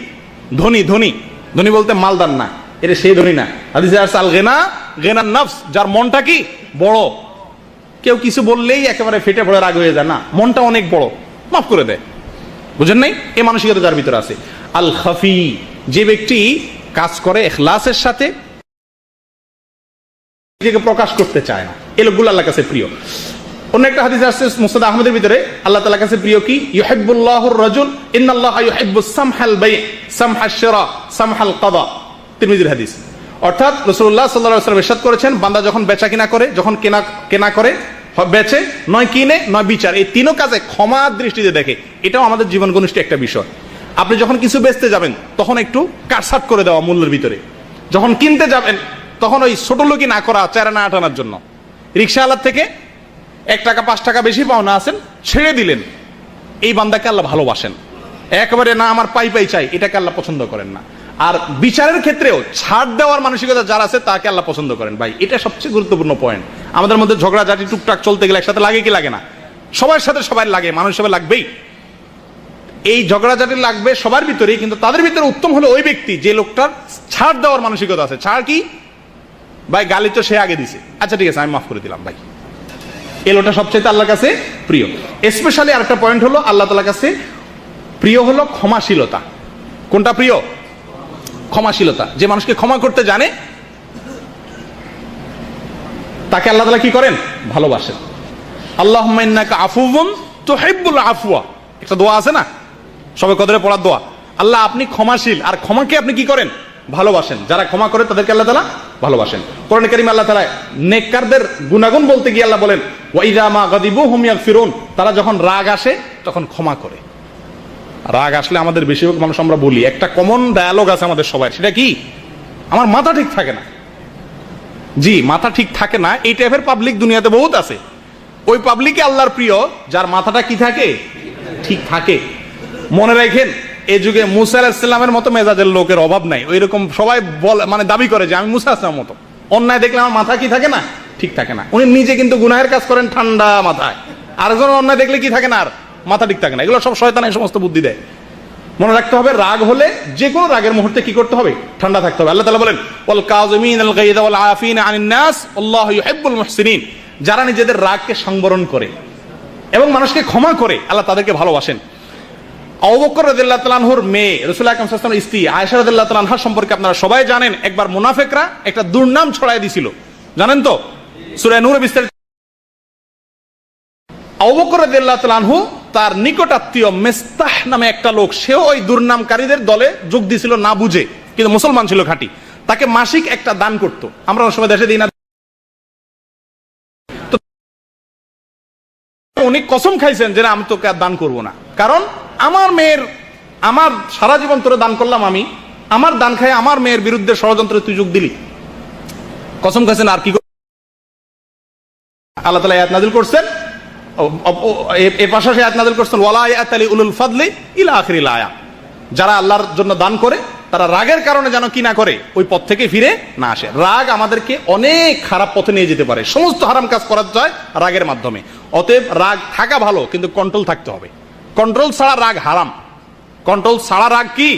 ধনী। ধনী ধনী বলতে মালদার না, এটা সেই ধনী না। হাদিসে আছে আল গিনা গিনান নফস, যার মনটা কি? বড়। কেউ কিছু বললেই একেবারে ফেটে পড়ে রাগ হয়ে যায় না, মনটা অনেক বড়, মাফ করে দেয়। বুঝেন নাই? এই মানসিকতা যার ভিতরে আছে। আল খাফি, যে ব্যক্তি কাজ করে ইখলাসের সাথে, নিজেকে প্রকাশ করতে চায় না, এই লোকগুলো আল্লাহর কাছে প্রিয়। অন্য একটা হাদিস আসছে মুসনাদ আহমদের ভিতরে, আল্লাহ তাআলার কাছে প্রিয় কি? ইউহিব্বুল্লাহুর রাজুল ইন্নাল্লাহা ইউহিব্বুস সামহাল বাই সামহাশ শিরা সামহাল কাদা। তিরমিজির হাদিস। অর্থাৎ রাসূলুল্লাহ সাল্লাল্লাহু আলাইহি ওয়াসাল্লাম ইরশাদ করেছেন, বান্দা যখন বেচা কিনা করে, যখন কেনা করে, বেচে, নয় কিনে, নয় বিচার, এই তিনও কাজে ক্ষমা দৃষ্টিতে দেখে। এটাও আমাদের জীবন ঘনিষ্ঠ একটা বিষয়। আপনি যখন কিছু বেচতে যাবেন তখন একটু কাটছাট করে দেওয়া মূল্যের ভিতরে, যখন কিনতে যাবেন তখন ওই ছোট লোকই না করা, চেরা না আটানোর জন্য। রিক্সাওয়ালার থেকে 1 টাকা 5 টাকা বেশি পাওনা আছেন, ছেড়ে দিলেন, এই বান্দাকে আল্লাহ ভালোবাসেন। একেবারে না আমার পাই পাই চাই, এটাকে আল্লাহ পছন্দ করেন না। আর বিচারের ক্ষেত্রেও ছাড় দেওয়ার মানসিকতা যার আছে তাকে আল্লাহ পছন্দ করেন। ভাই এটা সবচেয়ে গুরুত্বপূর্ণ পয়েন্ট। আমাদের মধ্যে ঝগড়াঝাটি টুকটাক চলতে গেলে একসাথে লাগে কি লাগে না? সবার সাথে সবাই লাগে, মানুষ হিসেবে লাগবেই। এই ঝগড়াঝাটি লাগবে সবার ভিতরেই, কিন্তু তাদের ভিতরে উত্তম হলো ওই ব্যক্তি যে লোকটার ছাড় দেওয়ার মানসিকতা আছে। ছাড় কি ভাই? গালি তো সে আগে দিছে, আচ্ছা ঠিক আছে আমি মাফ করে দিলাম ভাই। এই লোকটা সবচেয়ে আল্লাহর কাছে প্রিয়। স্পেশালি আরেকটা পয়েন্ট হলো আল্লাহ তাআলার কাছে প্রিয় হলো ক্ষমাশীলতা। কোনটা প্রিয়? ক্ষমাশীলতা। যে মানুষকে ক্ষমা করতে জানে তাকে আল্লাহ তাআলা কি করেন? ভালোবাসেন। আল্লাহুম্মা ইন্নাকা আফুউন তুহিব্বুল আফওয়া, একটা দোয়া আছে না সবে কদরে পড়ার দোয়া। আল্লাহ আপনি ক্ষমাশীল, আর ক্ষমাকে আপনি কি করেন? ভালোবাসেন। যারা ক্ষমা করে তাদেরকে আল্লাহ তাআলা ভালোবাসেন। কোরআনে কারীমে আল্লাহ তাআলা নেককারদের গুনাহগুণ বলতে গিয়ে আল্লাহ বলেন ওয়া ইযা মা গাদিবু হুম ইয়াগফিরুন, তারা যখন রাগ আসে তখন ক্ষমা করে। রাগ আসলে আমাদের বেশিরভাগ মানুষ আমরা বলি, একটা কমন ডায়ালগ আছে আমাদের সবার, সেটা কি? আমার মাথা ঠিক থাকে না। জি, মাথা ঠিক থাকে না, এই টাইপের পাবলিক দুনিয়াতে বহুত আছে। ওই পাবলিকে আল্লাহর প্রিয় যার মাথাটা কি থাকে? ঠিক থাকে। মনে রাখেন এই যুগে মুসা আলাইহিস সালামের মতো মেজাজের লোকের অভাব নাই। ওইরকম সবাই মানে দাবি করে যে আমি মুসা আলাইহিস সালামের মতো। অন্যায় দেখলে আমার মাথা কি থাকে না? ঠিক থাকে না। উনি নিজে কিন্তু গুনাহের কাজ করেন ঠান্ডা মাথায়, আরেকজন অন্যায় দেখলে কি থাকে না? আর মাথা ঠিক থাকে না। এগুলো সব শয়তান এই সমস্ত বুদ্ধি দেয়। মনে রাখতে হবে রাগ হলে যে কোনো রাগের মুহূর্তে কি করতে হবে? ঠান্ডা থাকতে হবে। আল্লাহ তাআলা বলেন ওয়াল কাযিমিনাল গায়যা ওয়াল আফিনা আনিন নাস আল্লাহু ইউহিব্বুল মুহসিনিন, যারা নিজেদের রাগকে সংবরণ করে এবং মানুষকে ক্ষমা করে আল্লাহ তাদেরকে ভালোবাসেন। আবু বকর রাদিয়াল্লাহু তাআলা আনহুর মেয়ে রাসূলুল্লাহ সাল্লাল্লাহু আলাইহি ওয়াসাল্লামের স্ত্রী আয়েশা রাদিয়াল্লাহু তাআলা আনহা সম্পর্কে আপনারা সবাই জানেন, একবার মুনাফিকরা একটা দুর্নাম ছড়ায় দিছিল, জানেন তো? সূরা নূরে বিস্তারিত। আবু বকর রাদিয়াল্লাহু তাআলা আনহু তার নিকট আত্মীয় মিস্তাহ নামে একটা লোক, সেও ওই দুর্নামকারীদের দলে যোগ দিয়েছিল না বুঝে, কিন্তু মুসলমান ছিল খাঁটি। তাকে মাসিক একটা দান করত। আমরা অনেক সময় দেশে দিই না। উনি কসম খাইছেন যে আমি তোকে আর দান করবো না, কারণ আমার মেয়ের, আমার সারা জীবন তোরে দান করলাম আমি, আমার দান খাই আমার মেয়ের বিরুদ্ধে ষড়যন্ত্রে তুই যোগ দিলি। কসম খাইছেন। আর কি আল্লাহ তাআলা আয়াত নাযিল করছেন, এই পাশাপাশি আয়াত নাযিল করছেন ওয়ালা ইয়াতালি উলুল ফাদলি ইলা আখিরিল আয়া, যারা আল্লাহর জন্য দান করে তারা রাগের কারণে যেন কি না করে, ওই পথ থেকে ফিরে না আসে। রাগ আমাদেরকে অনেক খারাপ পথে নিয়ে যেতে পারে, সমস্ত হারাম কাজ করা যায় রাগের মাধ্যমে। অতএব রাগ থাকা ভালো, কিন্তু কন্ট্রোল থাকতে হবে। কন্ট্রোল ছাড়া রাগ হারাম। কন্ট্রোল ছাড়া রাগ কি?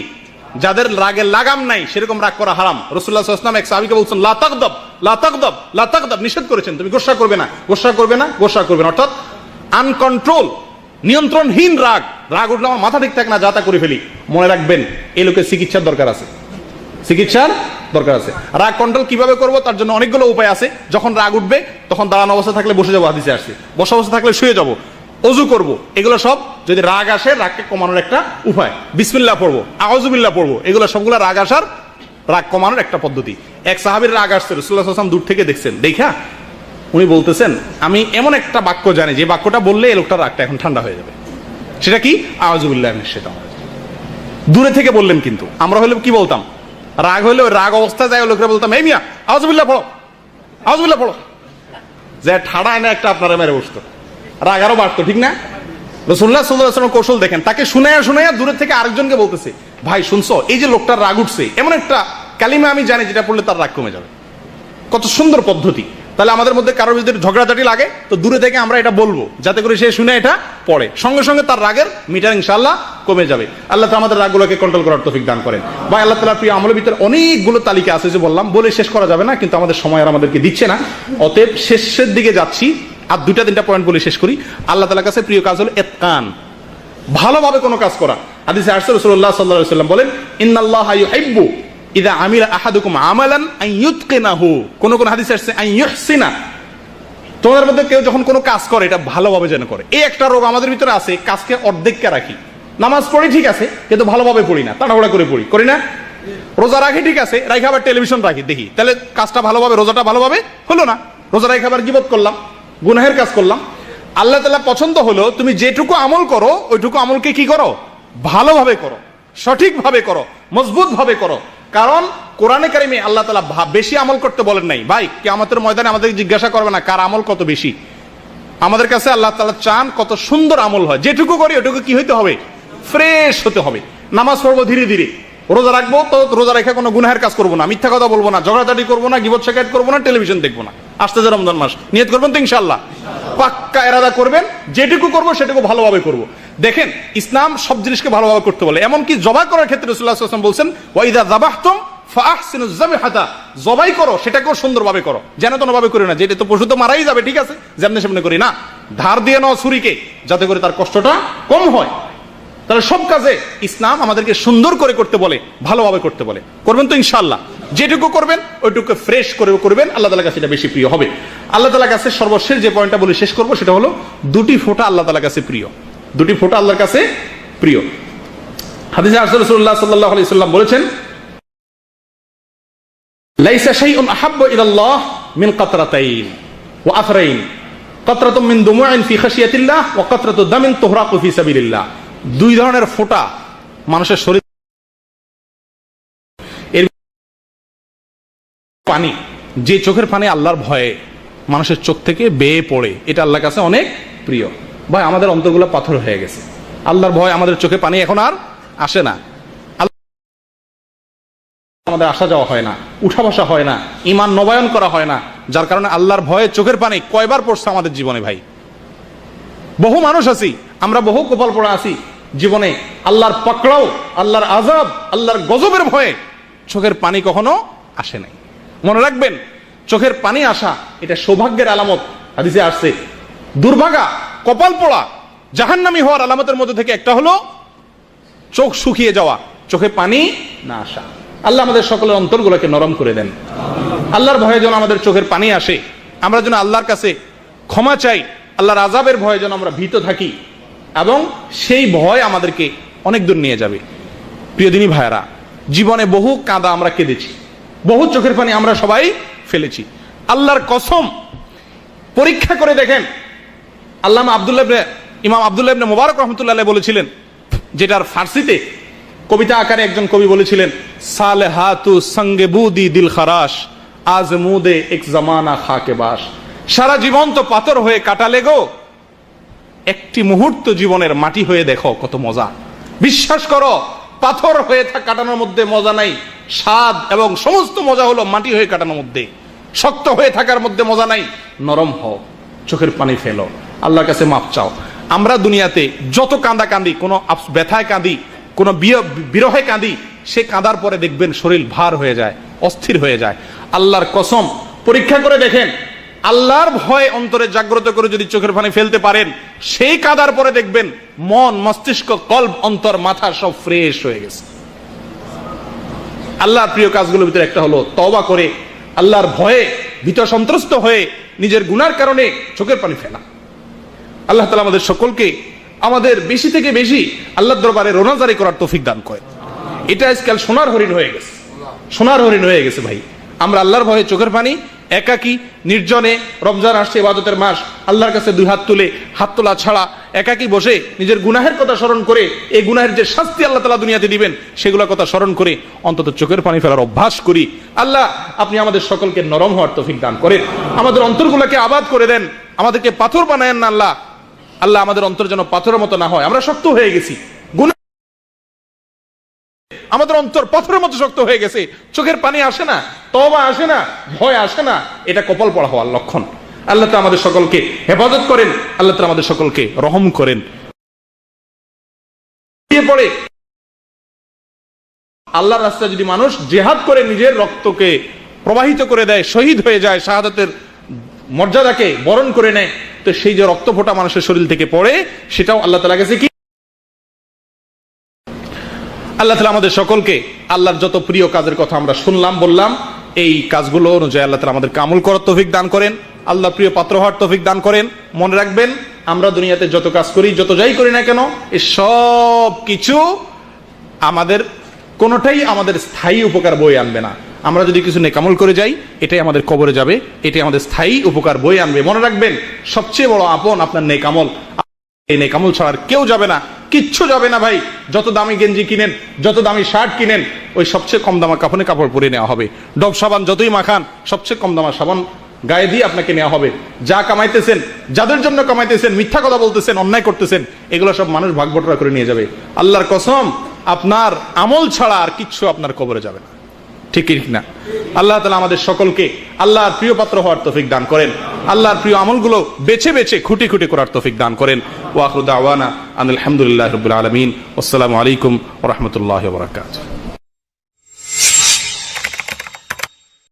যাদের রাগের লাগাম নাই সেরকম রাগ করা হারাম। রাসূলুল্লাহ সাল্লাল্লাহু আলাইহি ওয়াসাল্লাম এক সাহাবীকে বলছেন লা তাগদাব লা তাগদাব লা তাগদাব, নিষেধ করেছেন তুমি গোসা করবে না, গোসা করবে না, গোসা করবে না। অর্থাৎ আনকন্ট্রোল, নিয়ন্ত্রণহীন রাগ। রাগ উঠলে আমার মাথা ঠিক থাকে না, যা তা করে ফেলি। মনে রাখবেন এই লোকের চিকিৎসার দরকার আছে, চিকিৎসার দরকার আছে। রাগ কন্ট্রোল কিভাবে করব তার জন্য অনেকগুলো উপায় আছে। যখন রাগ উঠবে তখন দাঁড়ানো অবস্থা থাকলে বসে যাবো, হাদিসে আসছে। বসা অবস্থা থাকলে শুয়ে যাবো, ওযু করব। এগুলো সব যদি রাগ আসে রাগকে কমানোর একটা উপায়। বিসমিল্লাহ পড়বো, আউযুবিল্লাহ পড়বো, এগুলো সবগুলো রাগ আসার, রাগ কমানোর একটা পদ্ধতি। এক সাহাবীর রাগ আসছে, রাসূলুল্লাহ সাল্লাল্লাহু আলাইহি ওয়াসাল্লাম দূর থেকে দেখছেন, দেখা উনি বলতেছেন আমি এমন একটা বাক্য জানি যে বাক্যটা বললে এই লোকটার রাগটা এখন ঠান্ডা হয়ে যাবে। সেটা কি? আউযুবিল্লাহি মিনাশ শাইতানির রাজিম। দূরে থেকে বললেন, কিন্তু আমরা হলে কি বলতাম? রাগ হলে ওই রাগ অবস্থায় যায় লোকেরা বলতাম এই মিয়া আউযুবিল্লাহ পড়ো, আউযুবিল্লাহ পড়ো, যে ঠাড়া এনে একটা আপনারা মেরে বসতো, রাগ আরো বাড়তো, ঠিক না? রাসূলুল্লাহ সাল্লাল্লাহু আলাইহি ওয়াসাল্লাম কৌশল দেখেন, তাকে শুনায়া শুনায়া দূরে থেকে আরেকজনকে বলতেছে ভাই শুনছো এই যে লোকটার রাগ উঠছে, এমন একটা কালিমা আমি জানি যেটা পড়লে তার রাগ কমে যাবে। কত সুন্দর পদ্ধতি। তাহলে আমাদের মধ্যে কারোর যদি ঝগড়াঝাটি লাগে তো দূরে থেকে আমরা এটা বলবো, যাতে করে সে শুনে এটা পড়ে, সঙ্গে সঙ্গে তার রাগের মিটার ইনশাআল্লাহ কমে যাবে। আল্লাহ তাআলা আমাদের রাগগুলোকে কন্ট্রোল করার তৌফিক দান করেন। বা আল্লাহ তাআলার প্রিয় আমলের ভিতরে অনেকগুলো তালিকা আছে, যে বললাম বলে শেষ করা যাবে না, কিন্তু আমাদের সময় আর আমাদেরকে দিচ্ছে না। অতএব শেষের দিকে যাচ্ছি, আর দুইটা তিনটা পয়েন্ট বলে শেষ করি। আল্লাহ তাআলার কাছে প্রিয় কাজ হলো ইতকান, ভালোভাবে কোনো কাজ করা। হাদিসে আসছে রাসূলুল্লাহ সাল্লাল্লাহু আলাইহি ওয়াসাল্লাম বলেন ইন্নাল্লাহা ইউহিব্বু ইযা আমিলা আহাদুকুম আমালান আন ইউতকিনাহু, কোন কোন হাদিসে আসছে আন ইউহসিনা, তোমাদের মধ্যে কেউ যখন কোনো কাজ করে এটা ভালোভাবে যেন করে। এই একটা রোগ আমাদের ভিতরে আছে, কাজকে অর্ধেককে রাখি। নামাজ পড়ি ঠিক আছে, কিন্তু ভালোভাবে পড়ি না, তাড়াহুড়া করে পড়ি, করি না? রোজা রাখি ঠিক আছে, রাখি আবার টেলিভিশন রাখি দেখি, তাহলে কাজটা ভালোভাবে, রোজাটা ভালোভাবে হলো না। রোজা রাখি আবার গীবত করলাম, গুনাহের কাজ করলাম। আল্লাহ তাআলা পছন্দ হলো তুমি যেটুকু আমল করো ওইটুকু আমলকে কি করো? ভালোভাবে করো, সঠিকভাবে করো, মজবুত ভাবে করো। কারণ কোরআনে কারিমে আল্লাহ তাআলা বেশি আমল করতে বলেন নাই ভাই। কিয়ামতের ময়দানে আমাদের জিজ্ঞাসা করবে না কার আমল কত বেশি। আমাদের কাছে আল্লাহ তাআলা চান কত সুন্দর আমল হয়। যেটুকু করি ওটুকু কি হইতে হবে? ফ্রেশ হতে হবে। নামাজ পড়বো ধীরে ধীরে, রোজা রাখবো তো রোজা রেখে কোনো গুনাহের কাজ করবো না, মিথ্যা কথা বলবো না, ঝগড়াঝাটি করবো না, গীবত শিকায়ত করবো না, টেলিভিশন দেখবো না। আসতেছে রমজান মাস, নিয়ত করবেন তো ইনশাআল্লাহ, পাক্কা ইরাদা করবেন। যেটুকু করবো সেটুকু ভালোভাবে করবো। দেখেন ইসলাম সব জিনিসকে ভালোভাবে করতে বলে। এমনকি জবাই করার ক্ষেত্রে রাসূলুল্লাহ সাল্লাল্লাহু আলাইহি ওয়াসাল্লাম বলছেন ওয়া ইযা যাবাহতুম ফাআহসিনুজ যাবহাতা, জবাই করো সেটাকেও সুন্দরভাবে করো, যেন তেন ভাবে করে না যেটা তো পশু তো মারাই যাবে, ঠিক আছে, যেমনি সেমনি করি না। ধার দিয়ে নাও ছুরিকে, যাতে করে তার কষ্টটা কম হয়। তাহলে সব কাজে ইসলাম আমাদেরকে সুন্দর করে করতে বলে, ভালোভাবে করতে বলে। করবেন তো ইনশাআল্লাহ। যেটুকু করবেন ওইটুকু ফ্রেশ করে করবেন, আল্লাহ তাআলার কাছে এটা বেশি প্রিয় হবে। আল্লাহ তাআলার কাছে সর্বশেষ যে পয়েন্টটা বলে শেষ করবো সেটা হলো দুটি ফোঁটা আল্লাহ তাআলার কাছে প্রিয়। দুটি ফোঁটা আল্লাহর কাছে প্রিয়। হাদিসে রাসূলুল্লাহ সাল্লাল্লাহু আলাইহি ওয়াসাল্লাম বলেছেন লাইসা শাইউন আহাব্বু ইলাল্লাহ মিন কাতরাতাইন ওয়া আথরাইন, কাতরাতুম মিন দুমুইন ফি খাশিয়াতিল্লাহ ওয়া কাতরাতু দামিন তুহরাকু ফি সাবিলিল্লাহ। দুই ধরনের ফোঁটা মানুষের শরীর, এর পানি, যে চোখের পানি আল্লাহর ভয়ে মানুষের চোখ থেকে বেয়ে পড়ে, এটা আল্লাহর কাছে অনেক প্রিয়। ভাই আমাদের অন্তরগুলো পাথর হয়ে গেছে, আল্লাহর ভয় আমাদের চোখে পানি এখন আর আসে না, আমাদের আসা যাওয়া হয় না, উঠা বসা হয় না, ঈমান নবায়ন করা হয় না, যার কারণে আল্লাহর ভয়ে চোখের পানি কয়বার পড়ছে আমাদের জীবনে। ভাই বহু মানুষ আছি আমরা, বহু কপাল পড়া আছি জীবনে, আল্লাহর পাকড়াও, আল্লাহর আযাব, আল্লাহর গজবের ভয়ে চোখের পানি কখনো আসে নাই। মনে রাখবেন চোখের পানি আসা এটা সৌভাগ্যের আলামত। হাদিসে আসছে দুর্ভাগা, কপাল পোড়া, জাহান্নামী হওয়ার আলামতের মধ্যে থেকে একটা হলো চোখ শুকিয়ে যাওয়া, চোখে পানি না আসা। আল্লাহ আমাদের সকলের অন্তরগুলোকে নরম করে দেন। আল্লাহর ভয়ে যেন আমাদের চোখের পানি আসে, আমরা যেন আল্লাহর কাছে ক্ষমা চাই, আল্লাহর আযাবের ভয়ে যেন আমরা ভীত থাকি, এবং সেই ভয় আমাদেরকে অনেক দূর নিয়ে যাবে। প্রিয় দিনী ভাইয়েরা, জীবনে বহু কাঁদা আমরা কেঁদেছি, বহু চোখের পানি আমরা সবাই ফেলেছি। আল্লাহর কসম পরীক্ষা করে দেখেন, ইমাম আব্দুল্লাহ ইবনে মুবারক রাহমাতুল্লাহ আলাইহি বলেছিলেন, যেটার ফার্সিতে কবিতা আকারে একজন কবি বলেছিলেন সালেহাতু সঙ্গে বুদি দিল খারাশ আজমুদে এক জামানা খাকে বাস। সারা জীবন তো পাথর হয়ে কাটালে গো, একটি মুহূর্ত জীবনের মাটি হয়ে দেখো কত মজা। বিশ্বাস করো পাথর হয়ে কাটানোর মধ্যে মজা নাই, স্বাদ এবং সমস্ত মজা হলো মাটি হয়ে কাটানোর মধ্যে। শক্ত হয়ে থাকার মধ্যে মজা নাই, নরম হও, চোখের পানি ফেলো, আল্লাহর কাছে মাপ চাও। আমরা দুনিয়াতে যত কাঁদা কাঁদি, কোনো ব্যথায় কাঁদি, কোনো বিরহে কাঁদি, সে কাঁদার পরে দেখবেন শরীর ভার হয়ে যায়, অস্থির হয়ে যায়। আল্লাহর কসম পরীক্ষা করে দেখেন, আল্লাহর ভয় অন্তরে জাগ্রত করে যদি চোখের পানি ফেলতে পারেন, সেই কাঁদার পরে দেখবেন মন, মস্তিষ্ক, কল্ব, অন্তর, মাথা সব ফ্রেশ হয়ে গেছে। আল্লাহর প্রিয় কাজগুলোর ভিতরে একটা হলো তওবা করে আল্লাহর ভয়ে ভীত সন্ত্রস্ত হয়ে নিজের গুনার কারণে চোখের পানি ফেলা। আল্লাহ তাআলা আমাদের সকলকে আমাদের বেশি থেকে বেশি আল্লাহর দরবারে রোনাজারি করার তৌফিক দান করে। এটা আজকাল সোনার হরিণ হয়ে গেছে, সোনার হরিণ হয়ে গেছে ভাই। আমরা আল্লাহর ভয়ে চোখের পানি একাকী নির্জনে, রমজান আসছে ইবাদতের মাস, আল্লাহর কাছে দুই হাত তুলে, হাত তোলা ছাড়া একাকী বসে নিজের গুনাহের কথা স্মরণ করে, এই গুনাহের যে শাস্তি আল্লাহ তাআলা দুনিয়াতে দিবেন সেগুলোর কথা স্মরণ করে অন্তত চোখের পানি ফেলার অভ্যাস করি। আল্লাহ আপনি আমাদের সকলকে নরম হওয়ার তৌফিক দান করেন, আমাদের অন্তরগুলোকে আবাদ করে দেন, আমাদেরকে পাথর বানায়েন না আল্লাহ। আল্লাহ আমাদের অন্তর যেন পাথরের মতো না হয়, আমরা শক্ত হয়ে গেছি, আমাদের অন্তর পাথরের মতো শক্ত হয়ে গেছে, চোখের পানি আসে না, তওবা আসে না, ভয় আসে না, এটা কপাল পড়া হওয়ার লক্ষণ। আল্লাহ তাআলা আমাদের সকলকে হেফাজত করেন, আল্লাহ তাআলা আমাদের সকলকে রহম করেন। পরে আল্লাহর রাস্তায় যদি মানুষ জিহাদ করে নিজের রক্তকে প্রবাহিত করে দেয়, শহীদ হয়ে যায়, শাহাদাতের মর্যাদাকে বরণ করে নেয়, তো সেই যে রক্ত ফোঁটা মানুষের শরীর থেকে পড়ে, সেটাও আল্লাহ তাআলা কাছে কি। আল্লাহ তাআলা আমাদের সকলকে আল্লাহর যত প্রিয় কাজের কথা আমরা শুনলাম, বললাম, এই কাজগুলো অনুযায়ী আল্লাহ তাআলা আমাদেরকে আমল করার তৌফিক দান করেন, আল্লাহ প্রিয় পাত্র হওয়ার তৌফিক দান করেন। মনে রাখবেন আমরা দুনিয়াতে যত কাজ করি, যত যাই করি না কেন, এই সব কিছু আমাদের কোনোটাই আমাদের স্থায়ী উপকার বয়ে আনবে না। আমরা যদি কিছু নেকামল করে যাই, এটাই আমাদের কবরে যাবে, এটাই আমাদের স্থায়ী উপকার বয়ে আনবে। মনে রাখবেন সবচেয়ে বড় আপন আপনার নেকামল, এই নেকামল ছাড়া কেউ যাবে না। কিচ্ছু যাবে না ভাই। যত দামি গেঞ্জি কিনেন, যত দামি শার্ট কিনেন, ওই সবচেয়ে কম দামা কাফনে কাপড় পরে নেওয়া হবে। ডব সাবান যতই মাখান, সবচেয়ে কম দামা সাবান গায়ে দিয়ে আপনাকে নেওয়া হবে। যা কামাইতেছেন, যাদের জন্য কামাইতেছেন, মিথ্যা কথা বলতেছেন, অন্যায় করতেছেন, এগুলো সব মানুষ ভাগ বটরা করে নিয়ে যাবে। আল্লাহর কসম, আপনার আমল ছাড়া আর কিচ্ছু আপনার কবরে যাবে না। ঠিক না? আল্লাহ তাআলা আমাদের সকলকে আল্লাহর প্রিয় পাত্র হওয়ার তৌফিক দান করেন। আল্লাহর প্রিয় আমলগুলো বেছে বেছে খুঁটি খুঁটি করার তৌফিক দান করেন। ওয়া আখিরু দাওয়ানা আলহামদুলিল্লাহি রাব্বিল আলামিন। আসসালামু আলাইকুম ওয়া রাহমাতুল্লাহি ওয়া বারাকাতুহু।